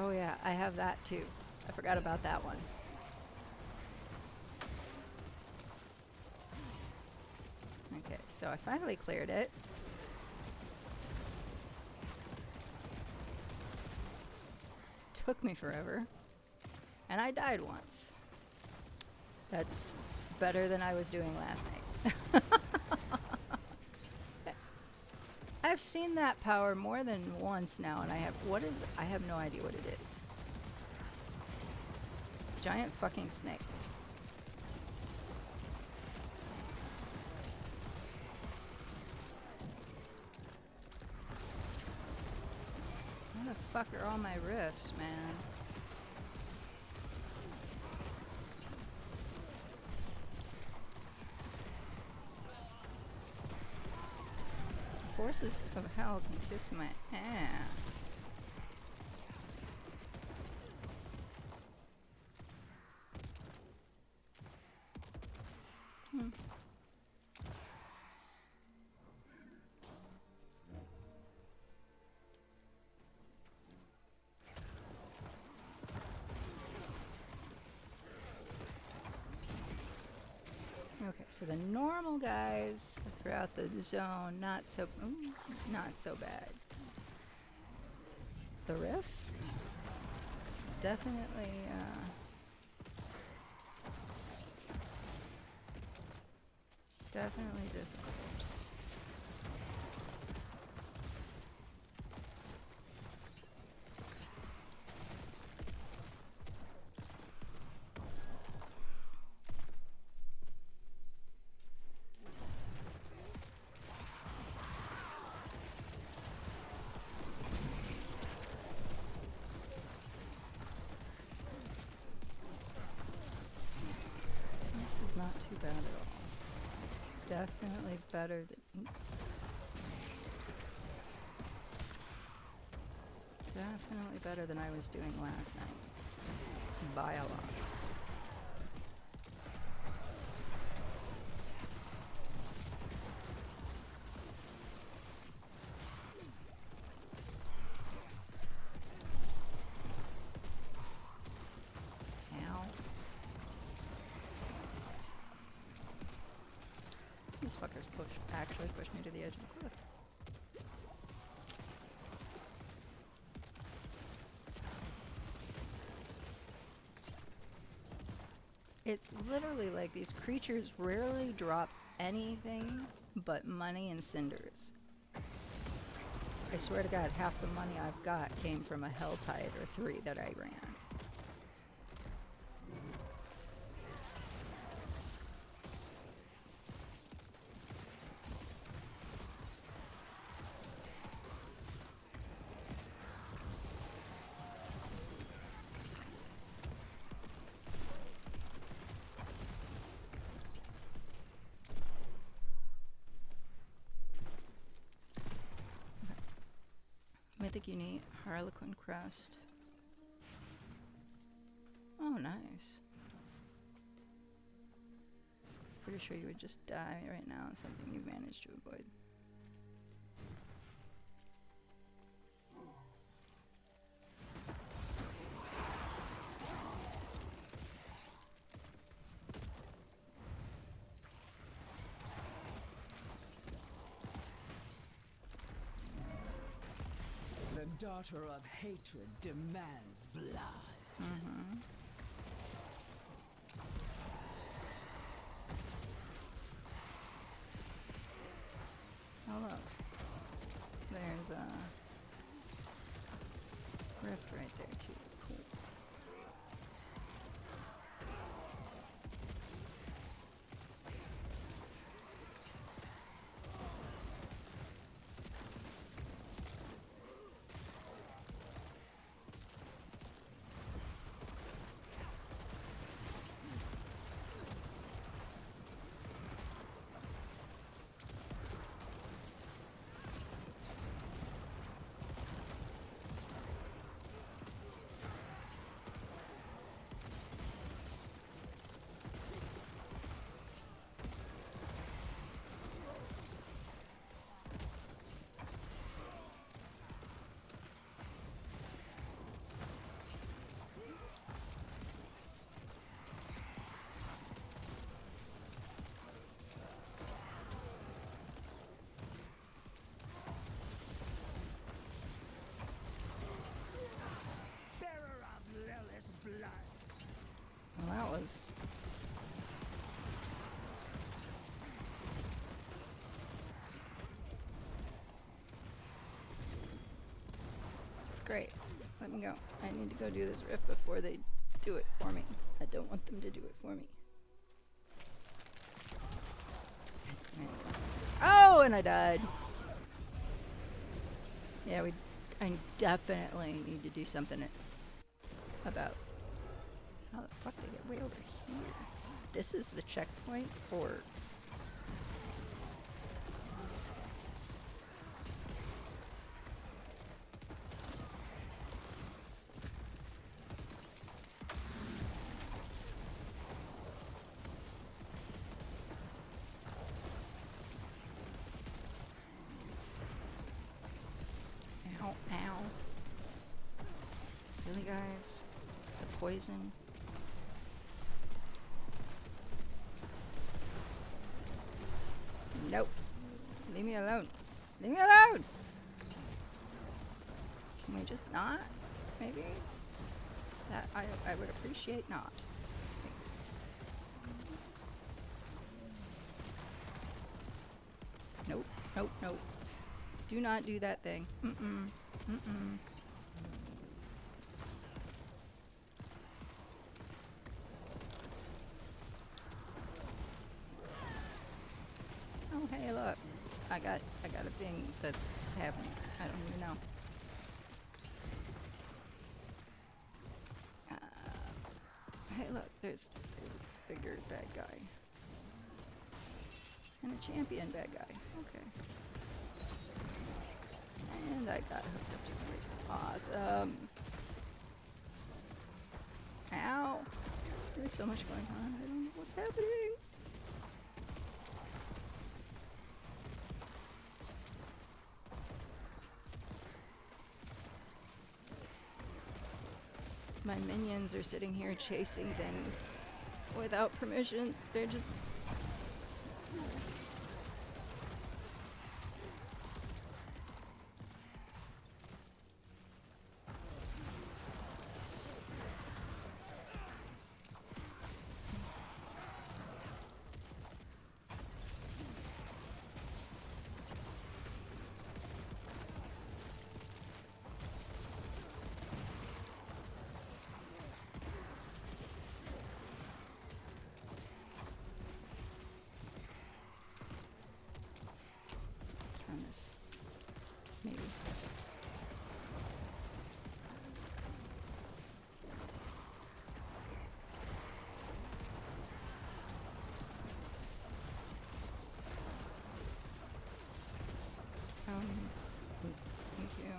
Oh yeah, I have that too. I forgot about that one. Okay, so I finally cleared it. Took me forever. And I died once. That's better than I was doing last night. I've seen that power more than once now, and I have no idea what it is. Giant fucking snake. Where the fuck are all my rifts, man? Forces of hell can kiss my ass. Okay, so the normal guys throughout the zone, not so bad. The rift, definitely. Definitely difficult. This is not too bad at all. Definitely better than... Definitely better than I was doing last night. By a lot. Ow. These fuckers actually pushed me to the edge of the cliff. It's literally like these creatures rarely drop anything but money and cinders. I swear to God, half the money I've got came from a Helltide or 3 that I ran. Mythic Unique, Harlequin Crest. Oh, nice. Pretty sure you would just die right now on something you managed to avoid. The daughter of hatred demands blood. Mm-hmm. Oh look, there's a rift right there too. Cool. Great. Let me go. I need to go do this rift before they do it for me. I don't want them to do it for me. Oh, and I died. Yeah, I definitely need to do something about how the fuck they get way over here. This is the checkpoint, or ow, ow. Really, guys? The poison. Nope. Leave me alone. Leave me alone! Can we just not? Maybe? That I would appreciate not. Thanks. Nope. Nope. Nope. Do not do that thing. Mm-mm. Mm-mm. Oh, hey, look. I got a thing that's happening. I don't even know. Hey, look. There's a bigger bad guy. And a champion bad guy. Okay. And I got hooked up to somebody. Awesome. Ow. There's so much going on. I don't know what's happening. My minions are sitting here chasing things without permission. They're just... on this. Maybe. Thank you.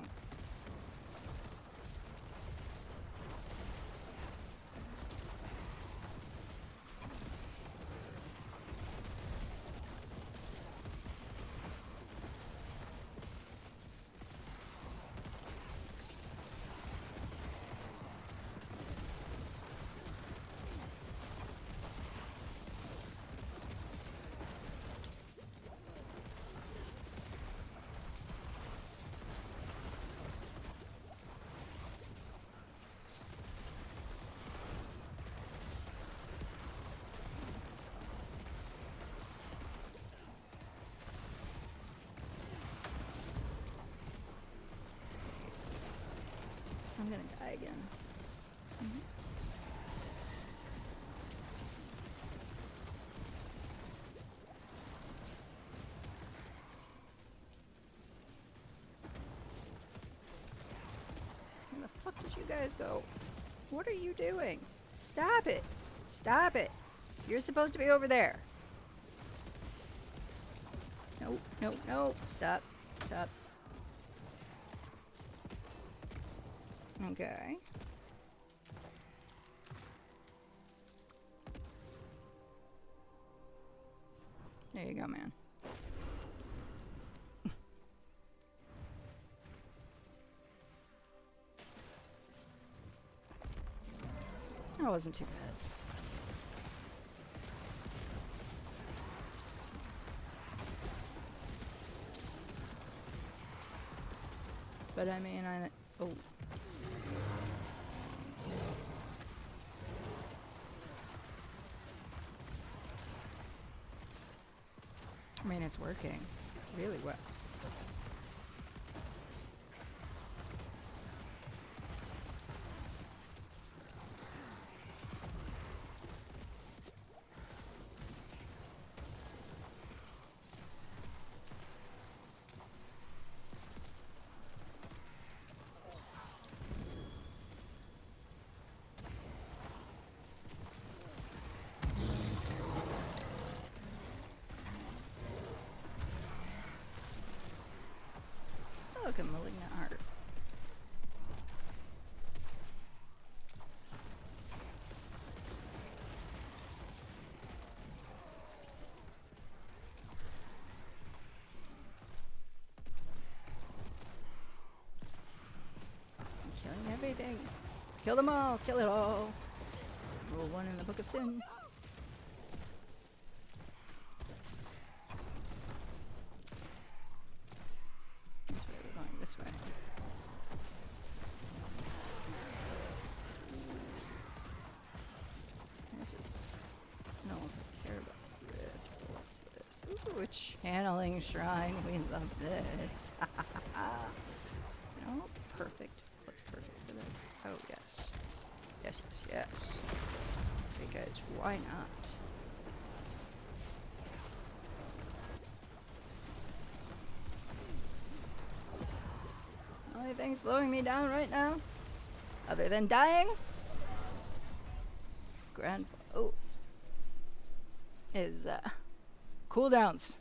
I'm gonna die again. Where the fuck did you guys go? What are you doing? Stop it! Stop it! You're supposed to be over there. Nope, nope, nope. Stop. Stop. Okay. There you go, man. That wasn't too bad. But I mean, oh. I mean, it's working really well. look, a malignant heart. I'm killing everything. Kill them all. Kill it all. Rule 1 in the Book of Sin. This way, we're going this way. No, I care about red. What's this? Ooh, a channeling shrine. We love this. No, perfect. What's perfect for this? Oh, yes. Yes, yes, yes. Because why not? Only thing slowing me down right now, other than dying, is cooldowns.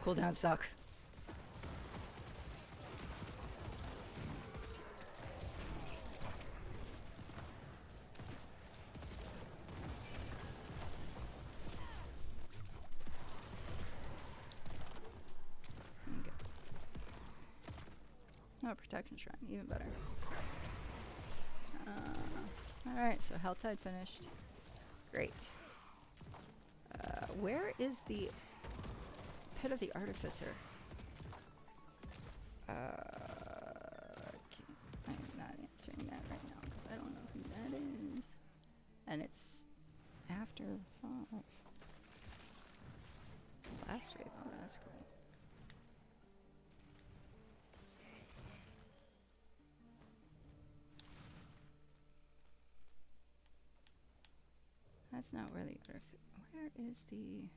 Cooldowns suck. Okay. Oh, protection shrine, even better. Alright, so Helltide finished. Great. Where is the Pit of the Artificer? I'm not answering that right now because I don't know who that is. And it's after 5. Last wave, oh that's cool. That's not where the where is the...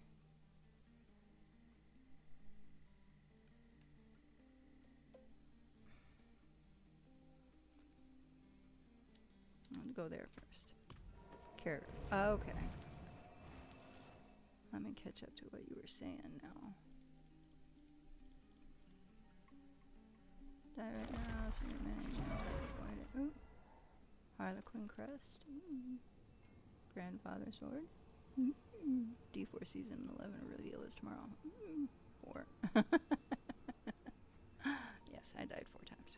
I'll go there first. Okay. Let me catch up to what you were saying now. Die right now, so you're managing to avoid it. Ooh. Harlequin Crest. Ooh. Grandfather Sword. D4 Season 11 reveal is tomorrow. 4. Yes, I died 4 times.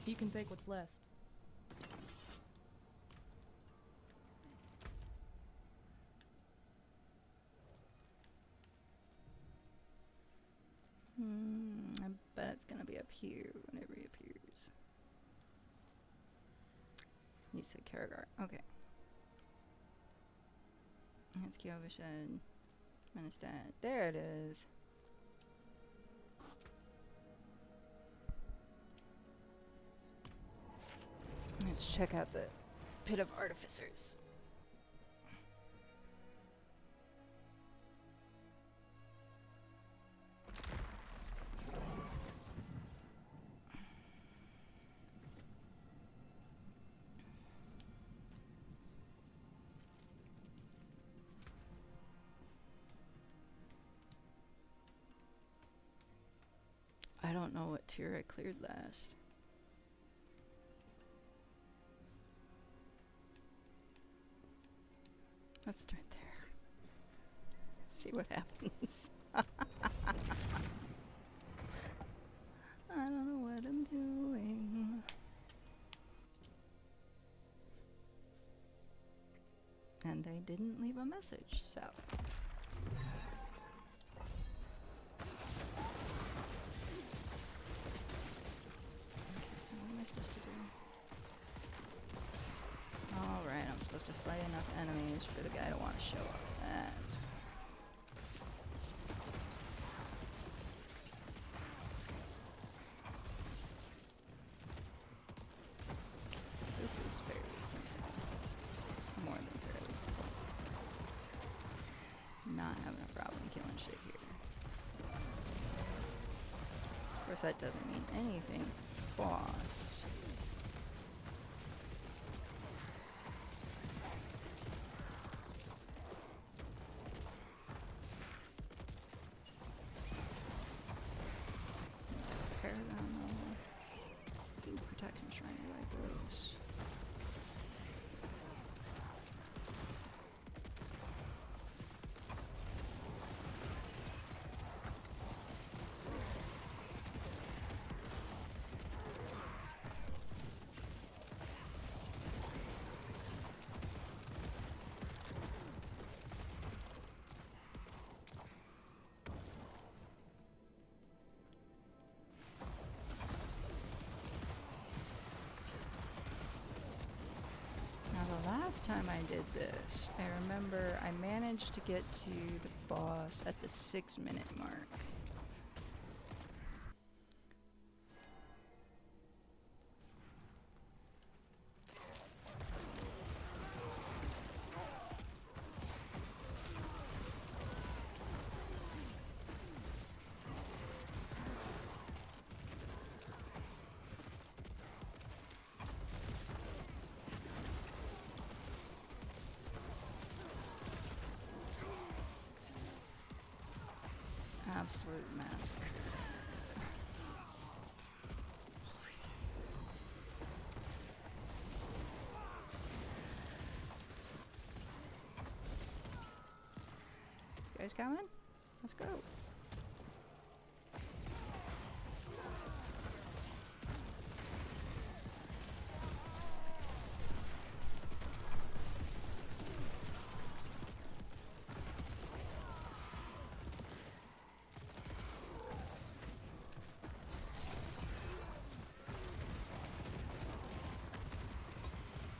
You can take what's left. I bet it's gonna be up here when it reappears. You said Karaggar. Okay. That's Kyovashed. Ministad. There it is. Let's check out the Pit of Artificers. don't know what tier I cleared last. Let's start there. See what happens. I don't know what I'm doing. And they didn't leave a message, so. So what am I supposed to do? Alright, I'm supposed to slay enough enemies for the guy to want to show up. That's so this is fairly simple. This is more than fairly simple. Not having a problem killing shit here. Of course that doesn't mean anything. Boss. Protection shrine like this. The last time I did this, I remember I managed to get to the boss at the 6-minute mark. Absolute massacre. You guys coming? Let's go.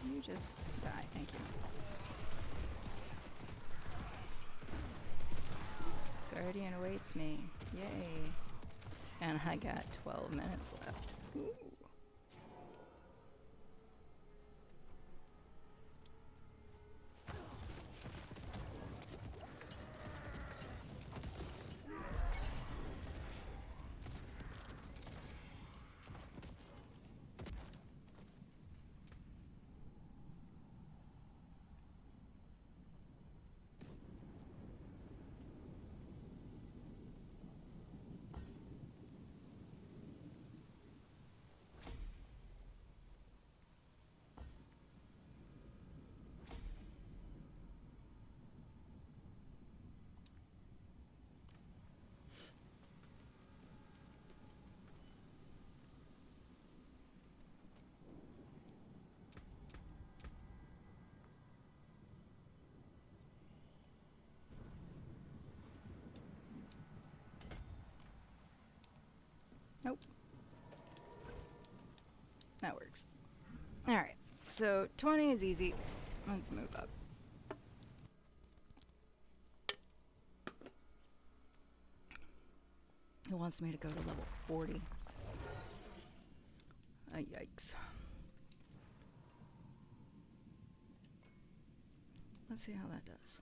You just die, thank you. Guardian awaits me. Yay. And I got 12 minutes left. Ooh. Nope. That works. Alright, so 20 is easy. Let's move up. Who wants me to go to level 40? Yikes. Let's see how that does.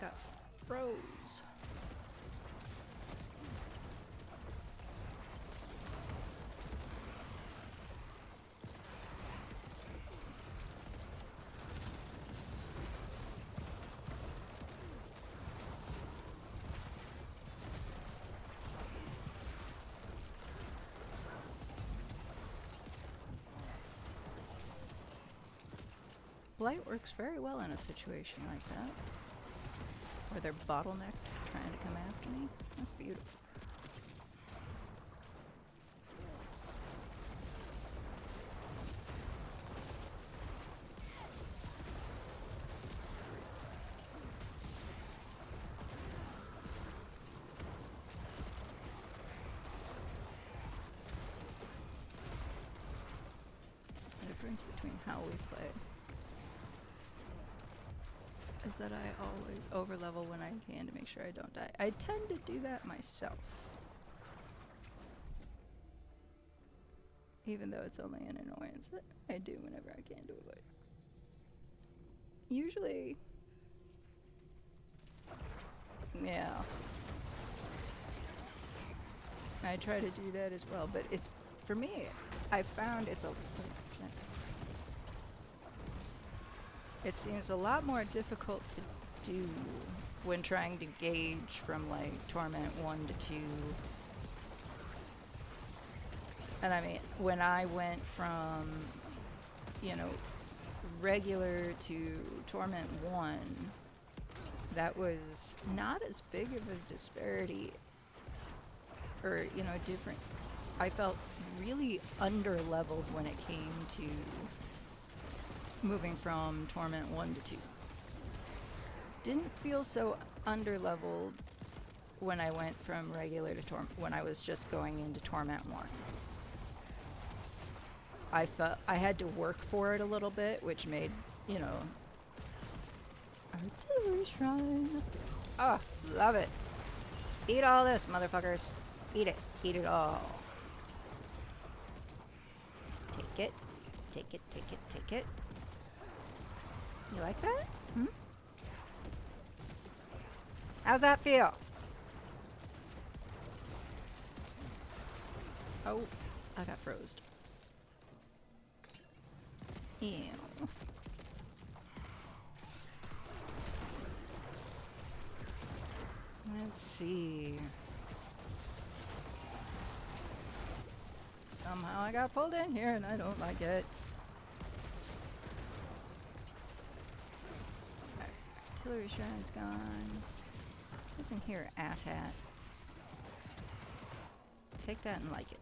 got froze. Blight works very well in a situation like that, where they're bottlenecked trying to come after me. That's beautiful. The difference between how we play is that I always overlevel when I can to make sure I don't die. I tend to do that myself, even though it's only an annoyance that I do whenever I can to avoid. Usually, yeah, I try to do that as well, but it's, for me, I found it's it seems a lot more difficult to do when trying to gauge from like Torment 1 to 2. And I mean, when I went from, you know, regular to Torment 1, that was not as big of a disparity, or, you know, different. I felt really under-leveled when it came to moving from Torment 1 to 2. Didn't feel so under-leveled when I went from regular to Torment, when I was just going into Torment 1. I felt I had to work for it a little bit, which made, you know, Artillery Shrine. Oh, love it. Eat all this, motherfuckers. Eat it. Eat it all. Take it. Take it, take it, take it. You like that? Hmm? How's that feel? Oh, I got froze. Ew. Let's see. Somehow I got pulled in here and I don't like it. Artillery Shrine's gone. Listen here, asshat. Take that and like it.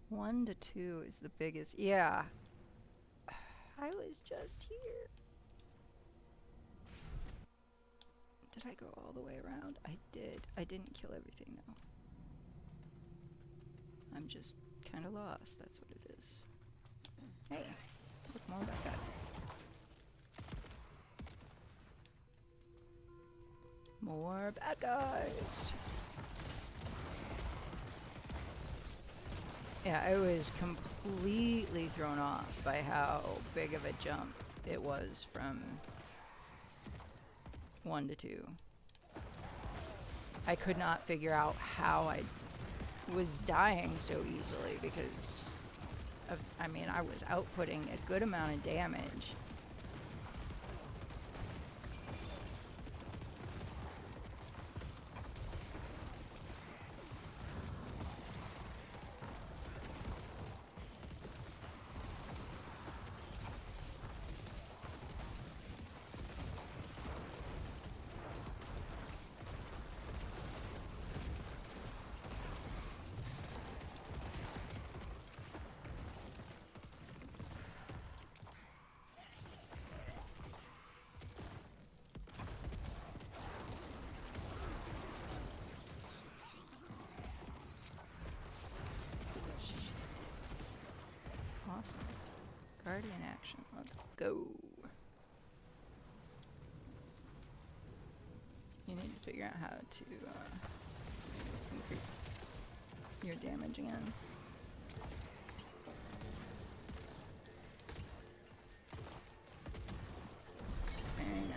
One to two is the biggest. Yeah. I was just here. Did I go all the way around? I did. I didn't kill everything though. I'm just kind of lost. That's what it is. Hey, look, more bad guys. More bad guys. Yeah, I was completely thrown off by how big of a jump it was from 1 to 2. I could not figure out how I was dying so easily because of, I mean, I was outputting a good amount of damage. already in action. Let's go. You need to figure out how to increase your damage again. Very nice.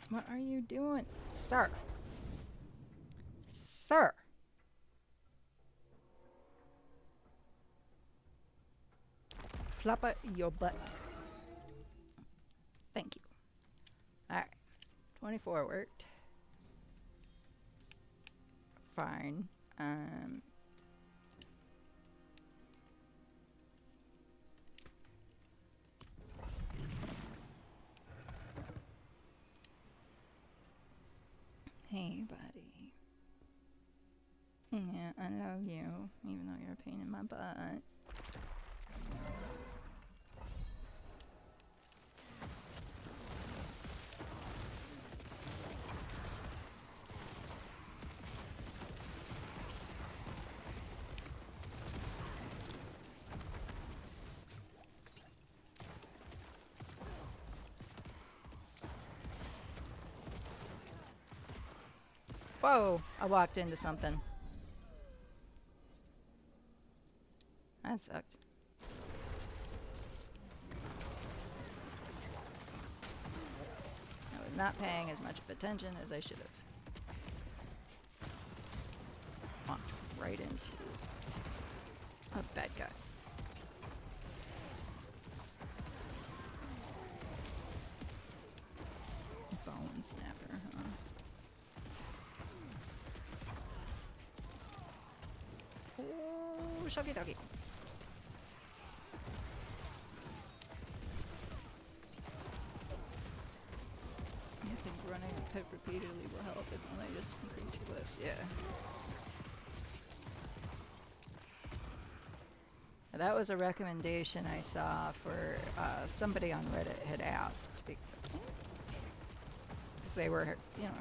What are you doing, sir? Sir! Floppa your butt. Thank you. Alright. 24 worked. Fine. Hey, buddy. Yeah, I love you, even though you're a pain in my butt. Whoa! I walked into something. That sucked. I was not paying as much attention as I should have. Walked right into a bad guy. Bone snapper, huh? Oh, shoggy doggy. I think running a pip repeatedly will help if only just to increase your lifts, yeah. That was a recommendation I saw for somebody on Reddit had asked. Because they were, you know,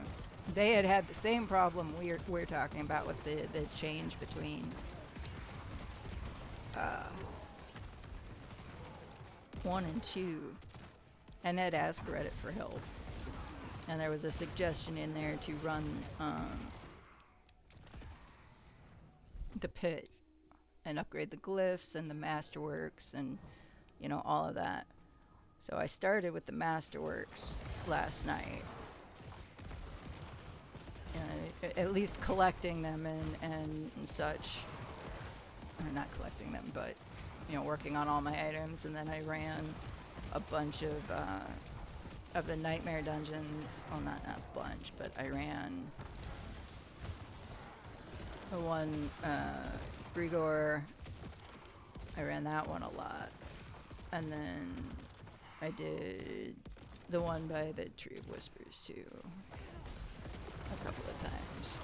they had had the same problem we're talking about with the change between 1 and 2, and had asked Reddit for help. And there was a suggestion in there to run the pit and upgrade the glyphs and the masterworks and, you know, all of that. So I started with the masterworks last night. At least collecting them and such. Or not collecting them, but, you know, working on all my items. And then I ran a bunch of the nightmare dungeons. Well, not a bunch, but I ran the one, Grigor. I ran that one a lot. And then I did the one by the Tree of Whispers too. A couple of times.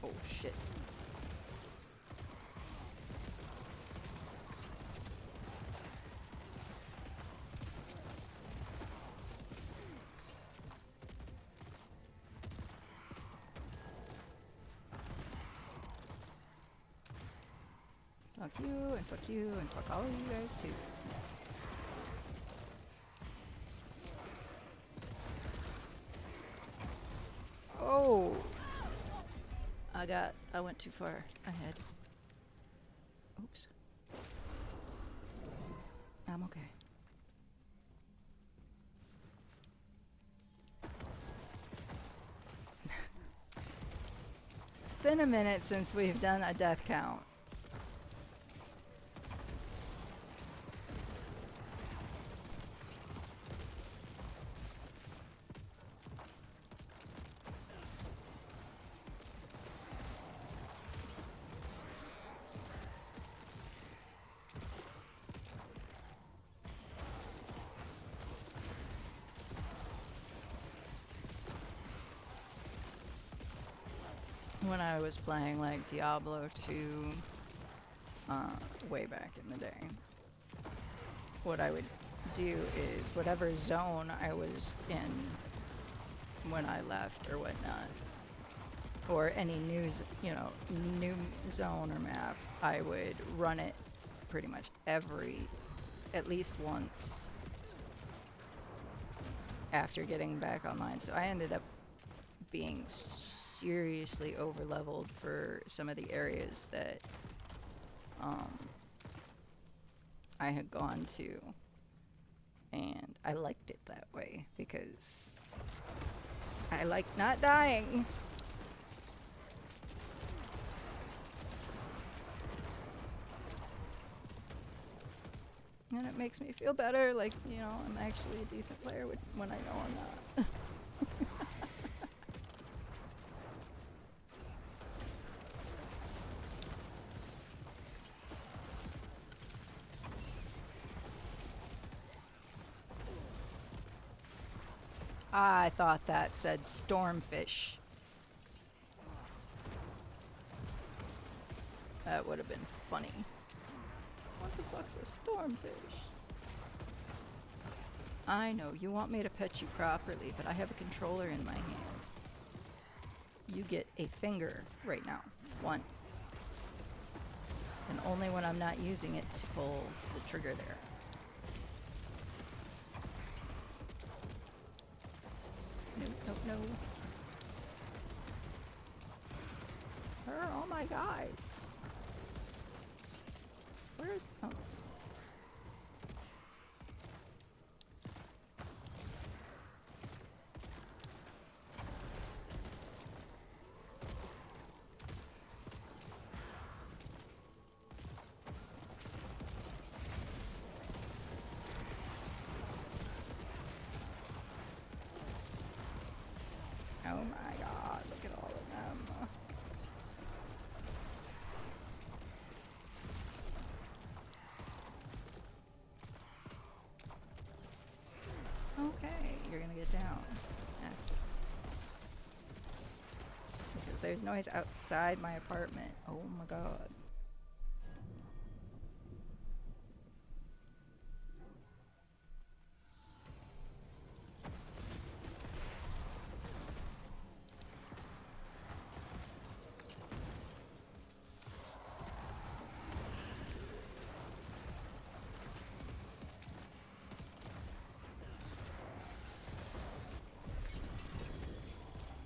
Oh shit. Fuck you, and fuck you, and fuck all of you guys too. Oh! I went too far ahead. Oops. I'm okay. It's been a minute since we've done a death count. when I was playing like Diablo 2 way back in the day, what I would do is whatever zone I was in when I left or whatnot, or any new zone or map, I would run it pretty much at least once after getting back online. So I ended up being seriously over leveled for some of the areas that I had gone to, and I liked it that way because I like not dying. And it makes me feel better, like, you know, I'm actually a decent player when I know I'm not. I thought that said stormfish. That would have been funny. What the fuck's a stormfish? I know, you want me to pet you properly, but I have a controller in my hand. You get a finger right now. One. And only when I'm not using it to pull the trigger there. No. Where are all my guys? Where's... Oh. Oh my god, look at all of them. Okay, you're gonna get down after. Because there's noise outside my apartment. Oh my god.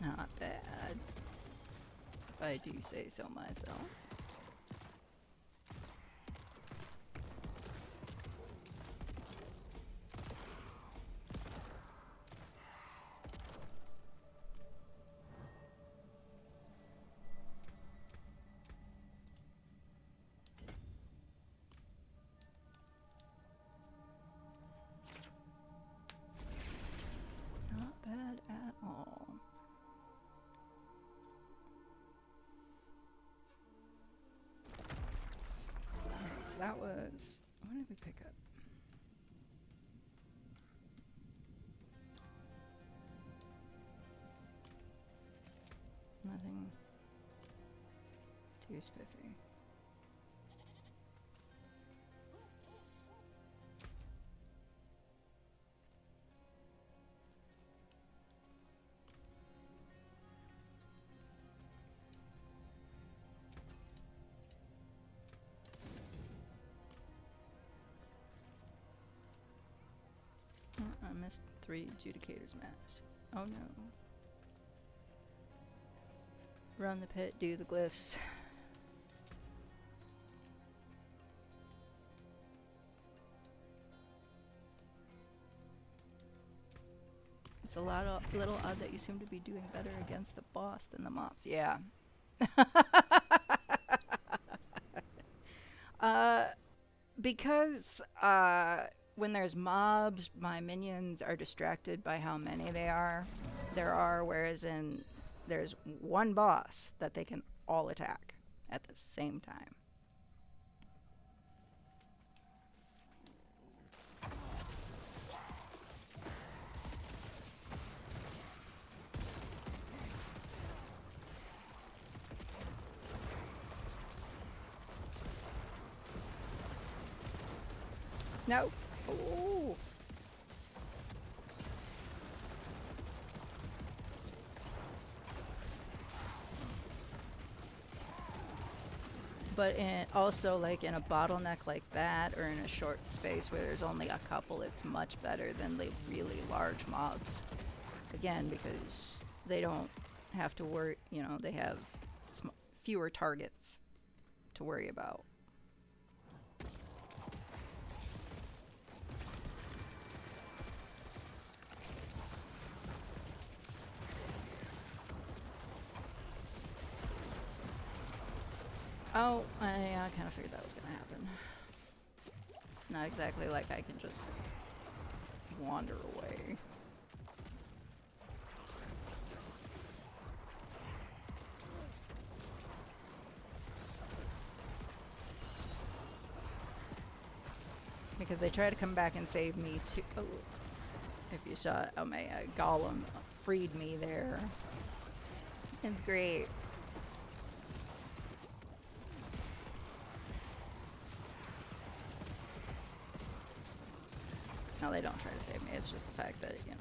Not bad, if I do say so myself. Not bad at all. Alright, so that was... What did we pick up? Nothing too spiffy. Oh, I missed 3 Adjudicator's maps. Oh no. Run the pit, do the glyphs. It's a little odd that you seem to be doing better against the boss than the mobs. Yeah. Because when there's mobs, my minions are distracted by how many there are, whereas there's one boss that they can all attack at the same time. No. Ooh. But also, like in a bottleneck like that, or in a short space where there's only a couple, it's much better than the really large mobs. Again, because they don't have to worry, you know, they have fewer targets to worry about. Oh, I kind of figured that was going to happen. It's not exactly like I can just wander away. Because they try to come back and save me too. Oh, if you saw it, oh my golem freed me there. It's great. No, they don't try to save me. It's just the fact that, you know,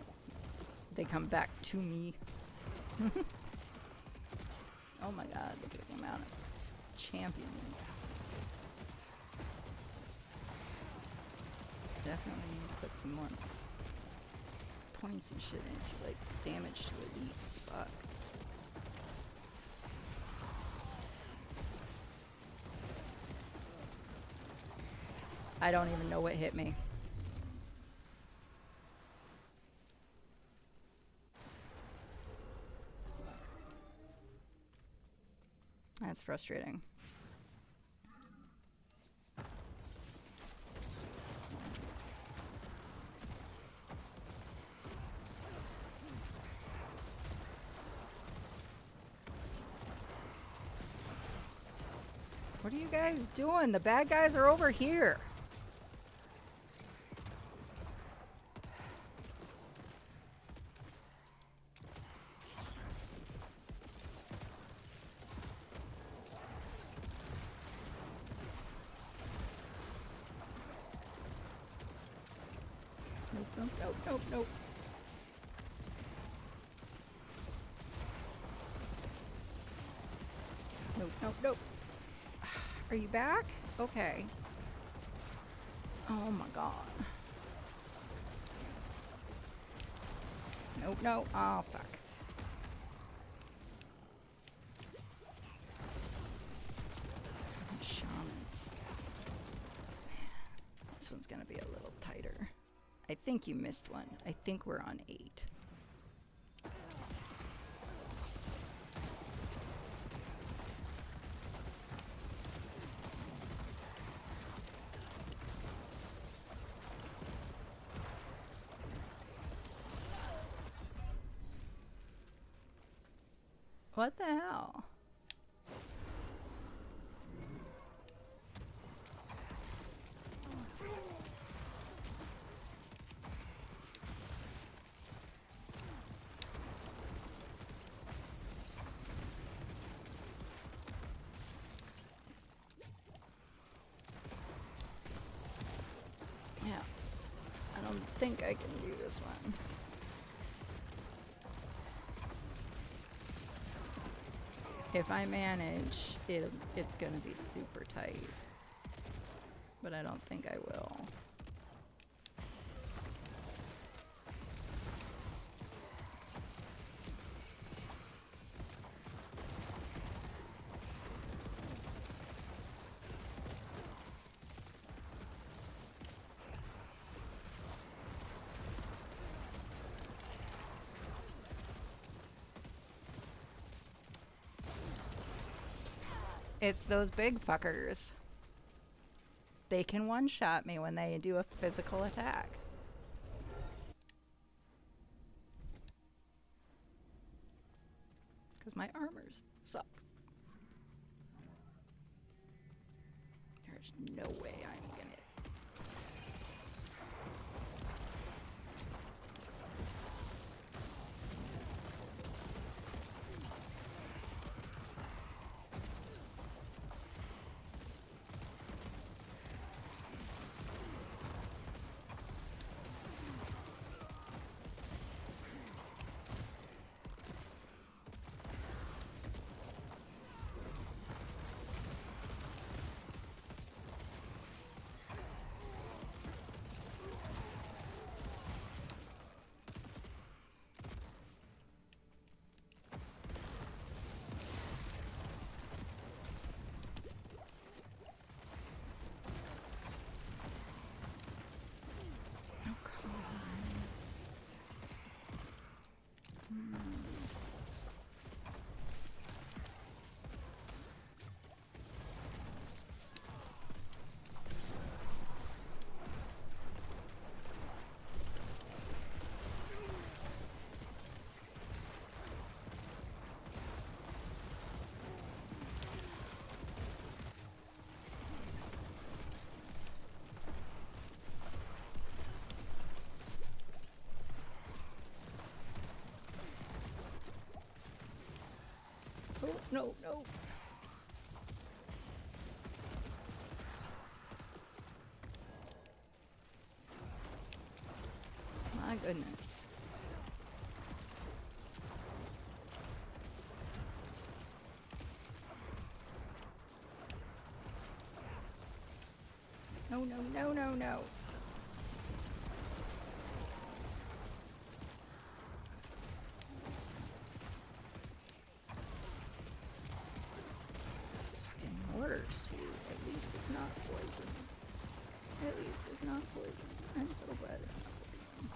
they come back to me. Oh my god, look at the amount of champions. Definitely need to put some more points and shit into, like, damage to elites. Fuck. I don't even know what hit me. That's frustrating. What are you guys doing? The bad guys are over here. Nope, nope, nope, nope, nope. Nope, nope, nope. Are you back? Okay. Oh my god. Nope, no. Oh, fuck. Shamans. Man, this one's gonna be a little tighter. I think you missed one. I think we're on 8. What the hell? Yeah. I don't think I can do this one. If I manage, it's gonna be super tight. But I don't think I will. It's those big fuckers. They can one-shot me when they do a physical attack. Because my armor sucks. There's no way I'm gonna... no, no. My goodness. No, no, no, no, no. Fucking mortars, too. At least it's not poison. At least it's not poison. I'm so glad it's not poison.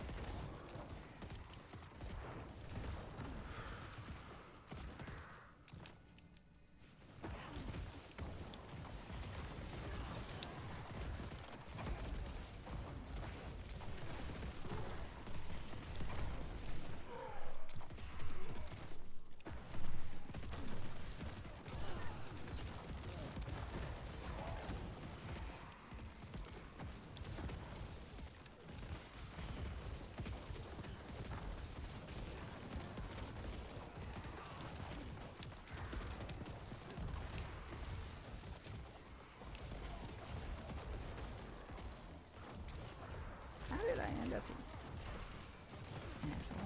How did I end up in asshole?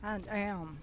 God damn.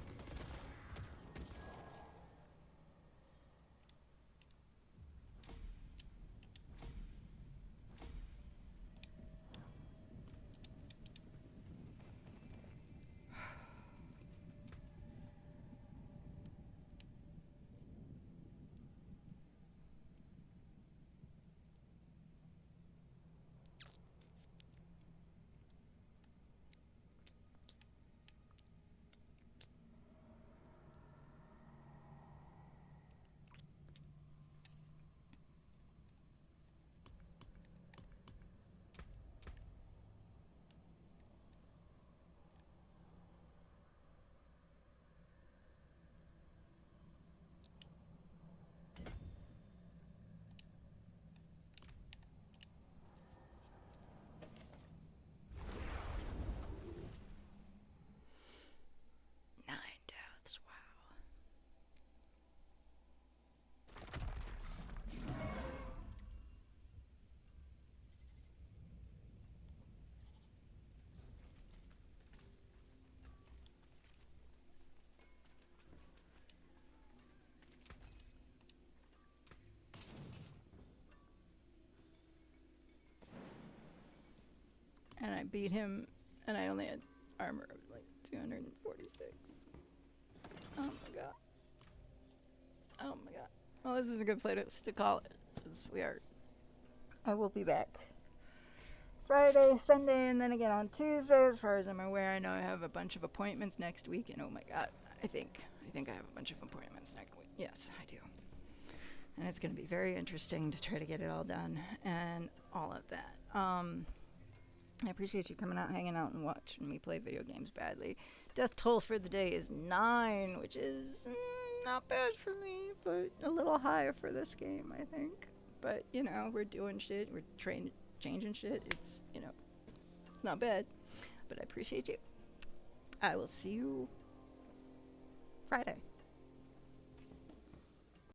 Nine deaths, wow. And I beat him, and I only had armor of like 246. Oh my god. Oh my god. Well, this is a good place to call it, since I will be back Friday, Sunday, and then again on Tuesday. As far as I'm aware, I know I have a bunch of appointments next week, and oh my god, I think I have a bunch of appointments next week. Yes, I do. And it's going to be very interesting to try to get it all done, and all of that. I appreciate you coming out, hanging out, and watching me play video games badly. Death toll for the day is 9, which is not bad for me, but a little high for this game, I think. But, you know, we're doing shit, we're changing shit. It's, you know, it's not bad. But I appreciate you. I will see you Friday.